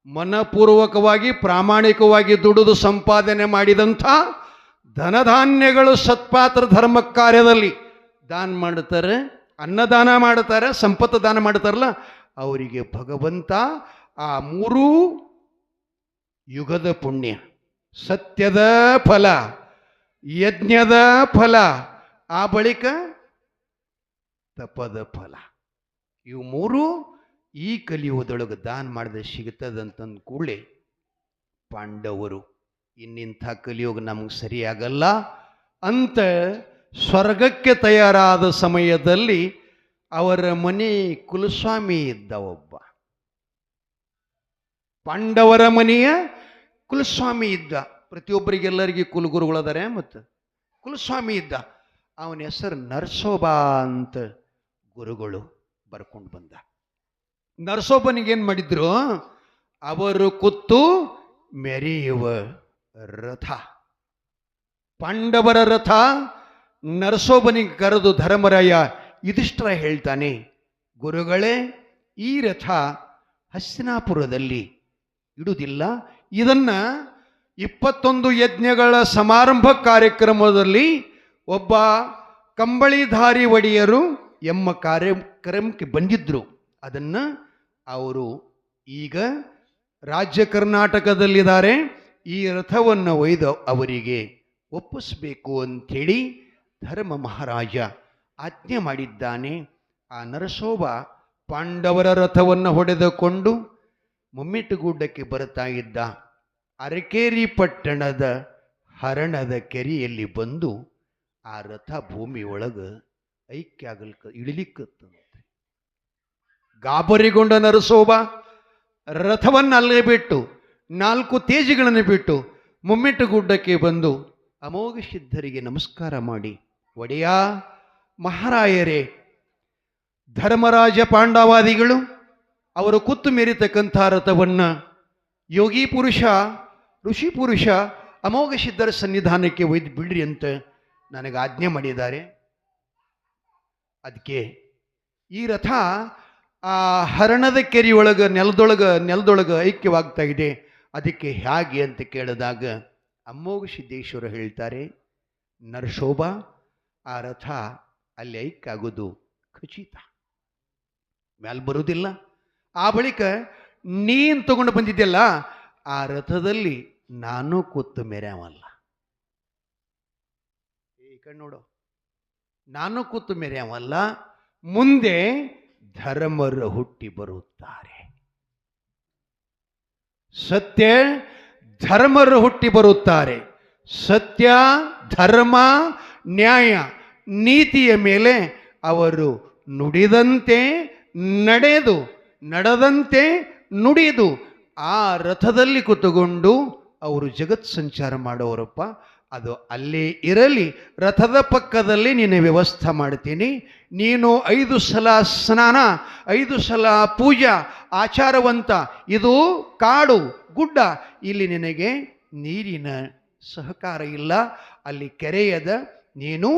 ಮನಪೂರ್ವಕವಾಗಿ ಪ್ರಾಮಾಣಿಕವಾಗಿ ದುಡಿದು ಸಂಪಾದನೆ ಮಾಡಿದಂಥ ಧನಧಾನ್ಯಗಳು ಸತ್ಪಾತ್ರ ಧರ್ಮ ಕಾರ್ಯದಲ್ಲಿ ದಾನ ಮಾಡ್ತಾರೆ, ಅನ್ನದಾನ ಮಾಡ್ತಾರೆ, ಸಂಪತ್ತು ದಾನ ಮಾಡ್ತಾರಲ್ಲ, ಅವರಿಗೆ ಭಗವಂತ ಆ 3 ಯುಗದ ಪುಣ್ಯ, ಸತ್ಯದ ಫಲ, ಯಜ್ಞದ ಫಲ, ಆ ಬಳಿಕ ತಪದ ಫಲ, ಇವು 3 ಈ ಕಲಿಯುಗದೊಳಗೆ ದಾನ ಮಾಡಿದ್ರೆ ಸಿಗುತ್ತದಂತಂದು ಕೂಡಲೇ ಪಾಂಡವರು ಇನ್ನಿಂಥ ಕಲಿಯುಗ ನಮಗೆ ಸರಿಯಾಗಲ್ಲ ಅಂತ ಸ್ವರ್ಗಕ್ಕೆ ತಯಾರಾದ ಸಮಯದಲ್ಲಿ ಅವರ ಮನೆ ಕುಲಸ್ವಾಮಿ ಇದ್ದ ಒಬ್ಬ. ಪಾಂಡವರ ಮನೆಯ ಕುಲಸ್ವಾಮಿ ಇದ್ದ. ಪ್ರತಿಯೊಬ್ಬರಿಗೆಲ್ಲರಿಗೆ ಕುಲಗುರುಗಳದಾರೆ, ಮತ್ತು ಕುಲಸ್ವಾಮಿ ಇದ್ದ. ಅವನ ಹೆಸರು ನರಸೋಬ ಅಂತ ಗುರುಗಳು ಬರ್ಕೊಂಡು ಬಂದ. ನರಸೋಬನಿಗೇನು ಮಾಡಿದ್ರು, ಅವರು ಕೂತು ಮೆರೆಯುವ ರಥ, ಪಾಂಡವರ ರಥ. ನರಸೋಬನಿಗೆ ಕರೆದು ಧರ್ಮರಾಯ ಯುಧಿಷ್ಠಿರ ಹೇಳ್ತಾನೆ, ಗುರುಗಳೇ, ಈ ರಥ ಹಸ್ತಿನಾಪುರದಲ್ಲಿ ಇಡುವುದಿಲ್ಲ, ಇದನ್ನ 21 ಯಜ್ಞಗಳ ಸಮಾರಂಭ ಕಾರ್ಯಕ್ರಮದಲ್ಲಿ ಒಬ್ಬ ಕಂಬಳಿಧಾರಿ ಒಡೆಯರು ಎಂಬ ಕಾರ್ಯಕ್ರಮಕ್ಕೆ ಬಂದಿದ್ರು. ಅದನ್ನು ಅವರು ಈಗ ರಾಜ್ಯ ಕರ್ನಾಟಕದಲ್ಲಿದ್ದಾರೆ, ಈ ರಥವನ್ನು ಒಯ್ದು ಅವರಿಗೆ ಒಪ್ಪಿಸಬೇಕು ಅಂಥೇಳಿ ಧರ್ಮ ಮಹಾರಾಜ ಆಜ್ಞೆ ಮಾಡಿದ್ದಾನೆ. ಆ ನರಸೋಬ ಪಾಂಡವರ ರಥವನ್ನು ಹೊಡೆದುಕೊಂಡು ಮುಮ್ಮಿಟ್ಟುಗುಡ್ಡಕ್ಕೆ ಬರುತ್ತಾ ಇದ್ದ. ಅರಕೇರಿ ಪಟ್ಟಣದ ಹರಣದ ಕೆರೆಯಲ್ಲಿ ಬಂದು ಆ ರಥ ಭೂಮಿ ಒಳಗೆ ಐಕ್ಯ ಇಳಿಲಿಕ್ಕತ್ತಂತೆ. ಗಾಬರಿಗೊಂಡ ನರಸೋಬ ರಥವನ್ನು ಅಲ್ಲೇ ಬಿಟ್ಟು 4 ತೇಜಿಗಳನ್ನು ಬಿಟ್ಟು ಮುಮ್ಮಿಟ್ಟುಗುಡ್ಡಕ್ಕೆ ಬಂದು ಅಮೋಘ ಸಿದ್ಧರಿಗೆ ನಮಸ್ಕಾರ ಮಾಡಿ, ಒಡೆಯ ಮಹಾರಾಯರೇ, ಧರ್ಮರಾಜ ಪಾಂಡವಾದಿಗಳು ಅವರು ಕುತ್ತು ಮೆರಿತಕ್ಕಂಥ ರಥವನ್ನು ಯೋಗಿ ಪುರುಷ, ಋಷಿ ಪುರುಷ, ಅಮೋಘ ಸಿದ್ಧರ ಸನ್ನಿಧಾನಕ್ಕೆ ಒಯ್ದು ಬಿಡ್ರಿ ಅಂತ ನನಗೆ ಆಜ್ಞೆ ಮಾಡಿದ್ದಾರೆ. ಅದಕ್ಕೆ ಈ ರಥ ಆ ಹರಣದ ಕೆರೆಯೊಳಗೆ ನೆಲದೊಳಗೆ ಐಕ್ಯವಾಗ್ತಾ ಇದೆ. ಅದಕ್ಕೆ ಹೇಗೆ ಅಂತ ಕೇಳಿದಾಗ ಅಮ್ಮೋಘ ಸಿದ್ದೇಶ್ವರ ಹೇಳ್ತಾರೆ, ನರಶೋಭ, ಆ ರಥ ಅಲ್ಲಿ ಐಕ್ಯ ಆಗೋದು ಖಚಿತ, ಮ್ಯಾಲ್ ಬರುವುದಿಲ್ಲ. ಆ ಬಳಿಕ ನೀನು ತಗೊಂಡು ಬಂದಿದ್ದೆಲ್ಲ ಆ ರಥದಲ್ಲಿ ನಾನು ಕೂತು ಮೆರ್ಯಾವಲ್ಲ. ಈ ಕಣ್ಣು ನೋಡು, ನಾನು ಕೂತು ಮೆರ್ಯಾವಲ್ಲ, ಮುಂದೆ ಧರ್ಮರು ಹುಟ್ಟಿ ಬರುತ್ತಾರೆ. ಸತ್ಯ ಧರ್ಮರು ಹುಟ್ಟಿ ಬರುತ್ತಾರೆ. ಸತ್ಯ, ಧರ್ಮ, ನ್ಯಾಯ, ನೀತಿಯ ಮೇಲೆ ಅವರು ನುಡಿದಂತೆ ನಡೆದು, ನಡೆದಂತೆ ನುಡಿದು ಆ ರಥದಲ್ಲಿ ಕೂತುಕೊಂಡು ಅವರು ಜಗತ್ ಸಂಚಾರ ಮಾಡೋರಪ್ಪ. ಅದು ಅಲ್ಲೇ ಇರಲಿ, ರಥದ ಪಕ್ಕದಲ್ಲಿ ನೀನು ವ್ಯವಸ್ಥೆ ಮಾಡ್ತೀನಿ. ನೀನು 5 ಸಲ ಸ್ನಾನ, 5 ಸಲ ಪೂಜಾ, ಆಚಾರವಂತ. ಇದು ಕಾಡು ಗುಡ್ಡ, ಇಲ್ಲಿ ನಿನಗೆ ನೀರಿನ ಸಹಕಾರ ಇಲ್ಲ, ಅಲ್ಲಿ ಕೆರೆಯದ. ನೀನು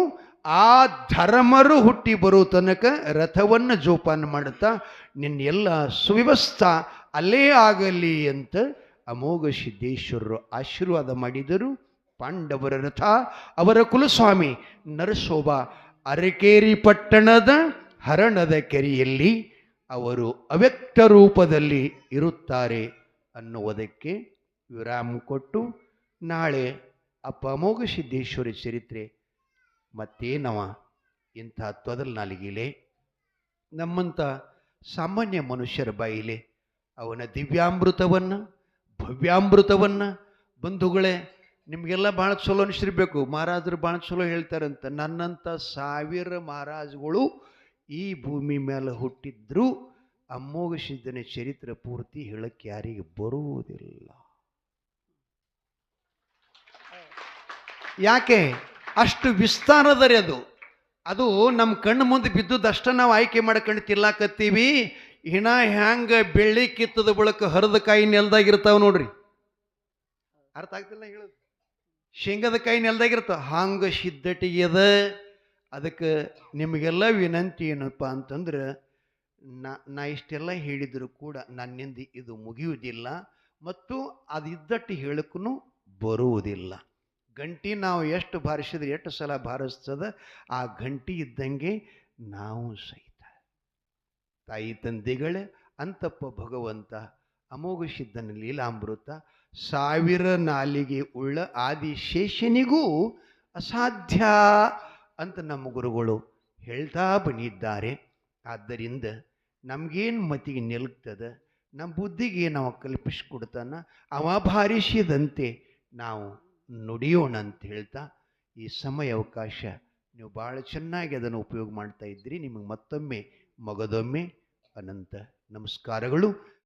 ಆ ಧರ್ಮರು ಹುಟ್ಟಿ ಬರೋ ತನಕ ರಥವನ್ನು ಜೋಪಾನ ಮಾಡುತ್ತಾ ನಿನ್ನೆಲ್ಲ ಸುವ್ಯವಸ್ಥಾ ಅಲ್ಲೇ ಆಗಲಿ ಅಂತ ಅಮೋಘ ಸಿದ್ದೇಶ್ವರರು ಆಶೀರ್ವಾದ ಮಾಡಿದರು. ಪಾಂಡವರ ರಥ, ಅವರ ಕುಲಸ್ವಾಮಿ ನರಸೋಬ ಅರಕೇರಿ ಪಟ್ಟಣದ ಹರಣದ ಕೆರೆಯಲ್ಲಿ ಅವರು ಅವ್ಯಕ್ತ ರೂಪದಲ್ಲಿ ಇರುತ್ತಾರೆ ಅನ್ನುವುದಕ್ಕೆ ವಿರಾಮ ಕೊಟ್ಟು, ನಾಳೆ ಅಪ್ಪ ಅಮೋಘ ಸಿದ್ದೇಶ್ವರಿ ಚರಿತ್ರೆ ಮತ್ತೇನವ ಇಂಥ ತೊದಲ್ ನಾಲಿಗೆಲೆ ನಮ್ಮಂಥ ಸಾಮಾನ್ಯ ಮನುಷ್ಯರ ಬಾಯಿಲೆ ಅವನ ದಿವ್ಯಾಮೃತವನ್ನು, ಭವ್ಯಾಮೃತವನ್ನು. ಬಂಧುಗಳೇ, ನಿಮಗೆಲ್ಲ ಭಾಳ ಚಲೋ ಅನಿಸಿರ್ಬೇಕು, ಮಹಾರಾಜರು ಭಾಳ ಚಲೋ ಹೇಳ್ತಾರಂತ. ನನ್ನಂಥ 1000 ಮಹಾರಾಜಗಳು ಈ ಭೂಮಿ ಮೇಲೆ ಹುಟ್ಟಿದ್ರು ಅಮೋಘ ಸಿದ್ಧನ ಚರಿತ್ರೆ ಪೂರ್ತಿ ಹೇಳಕ್ಕೆ ಯಾರಿಗೆ ಬರುವುದಿಲ್ಲ. ಯಾಕೆ? ಅಷ್ಟು ವಿಸ್ತಾರದರೆ ಅದು ನಮ್ಮ ಕಣ್ಣು ಮುಂದೆ ಬಿದ್ದುದಷ್ಟ ನಾವು ಆಯ್ಕೆ ಮಾಡ್ಕೊಂಡು ತಿರ್ಲಾಕತ್ತೀವಿ. ಹಿಣ ಹ್ಯಾಂಗ ಬೆಳ್ಳಿ ಕಿತ್ತದ ಬಳಕ ಹರಿದ ಕಾಯಿ ನೆಲ್ದಾಗಿರ್ತಾವ ನೋಡ್ರಿ. ಅರ್ಥ ಆಗ್ತಿಲ್ಲ ಹೇಳೋದು? ಶೇಂಗದ ಕಾಯಿ ನೆಲ್ದಾಗಿರ್ತಾವ, ಹಾಂಗ ಸಿದ್ಧಟಿಗೆದ. ಅದಕ್ಕೆ ನಿಮಗೆಲ್ಲ ವಿನಂತಿ ಏನಪ್ಪ ಅಂತಂದ್ರೆ, ನಾ ಇಷ್ಟೆಲ್ಲ ಹೇಳಿದರೂ ಕೂಡ ನನ್ನಿಂದ ಇದು ಮುಗಿಯುವುದಿಲ್ಲ ಮತ್ತು ಅದಿದ್ದಟ್ಟು ಹೇಳಕ್ಕೂ ಬರುವುದಿಲ್ಲ. ಗಂಟಿ ನಾವು ಎಷ್ಟು ಬಾರಿಸಿದ್ರೆ ಎಷ್ಟು ಸಲ ಬಾರಿಸ್ತದ, ಆ ಗಂಟಿ ಇದ್ದಂಗೆ ನಾವು ಸಹಿತ. ತಾಯಿ ತಂದೆಗಳೇ, ಅಂತಪ್ಪ ಭಗವಂತ ಅಮೋಘ ಸಿದ್ಧನ ಲೀಲಾಮೃತ 1000 ನಾಲಿಗೆ ಉಳ್ಳ ಆದಿಶೇಷನಿಗೂ ಅಸಾಧ್ಯ ಅಂತ ನಮ್ಮ ಗುರುಗಳು ಹೇಳ್ತಾ ಬಂದಿದ್ದಾರೆ. ಆದ್ದರಿಂದ ನಮಗೇನು ಮತಿಗೆ ನಿಲ್ತದ, ನಮ್ಮ ಬುದ್ಧಿಗೆ ನಾವು ಕಲ್ಪಿಸಿಕೊಡ್ತಾನ, ಅವ ಭಾರಿಸಿದಂತೆ ನಾವು ನುಡಿಯೋಣ ಅಂತ ಹೇಳ್ತಾ ಈ ಸಮಯ ಅವಕಾಶ ನೀವು ಭಾಳ ಚೆನ್ನಾಗಿ ಅದನ್ನು ಉಪಯೋಗ ಮಾಡ್ತಾ ಇದ್ರಿ. ನಿಮಗೆ ಮತ್ತೊಮ್ಮೆ ಮಗದೊಮ್ಮೆ ಅನಂತ ನಮಸ್ಕಾರಗಳು.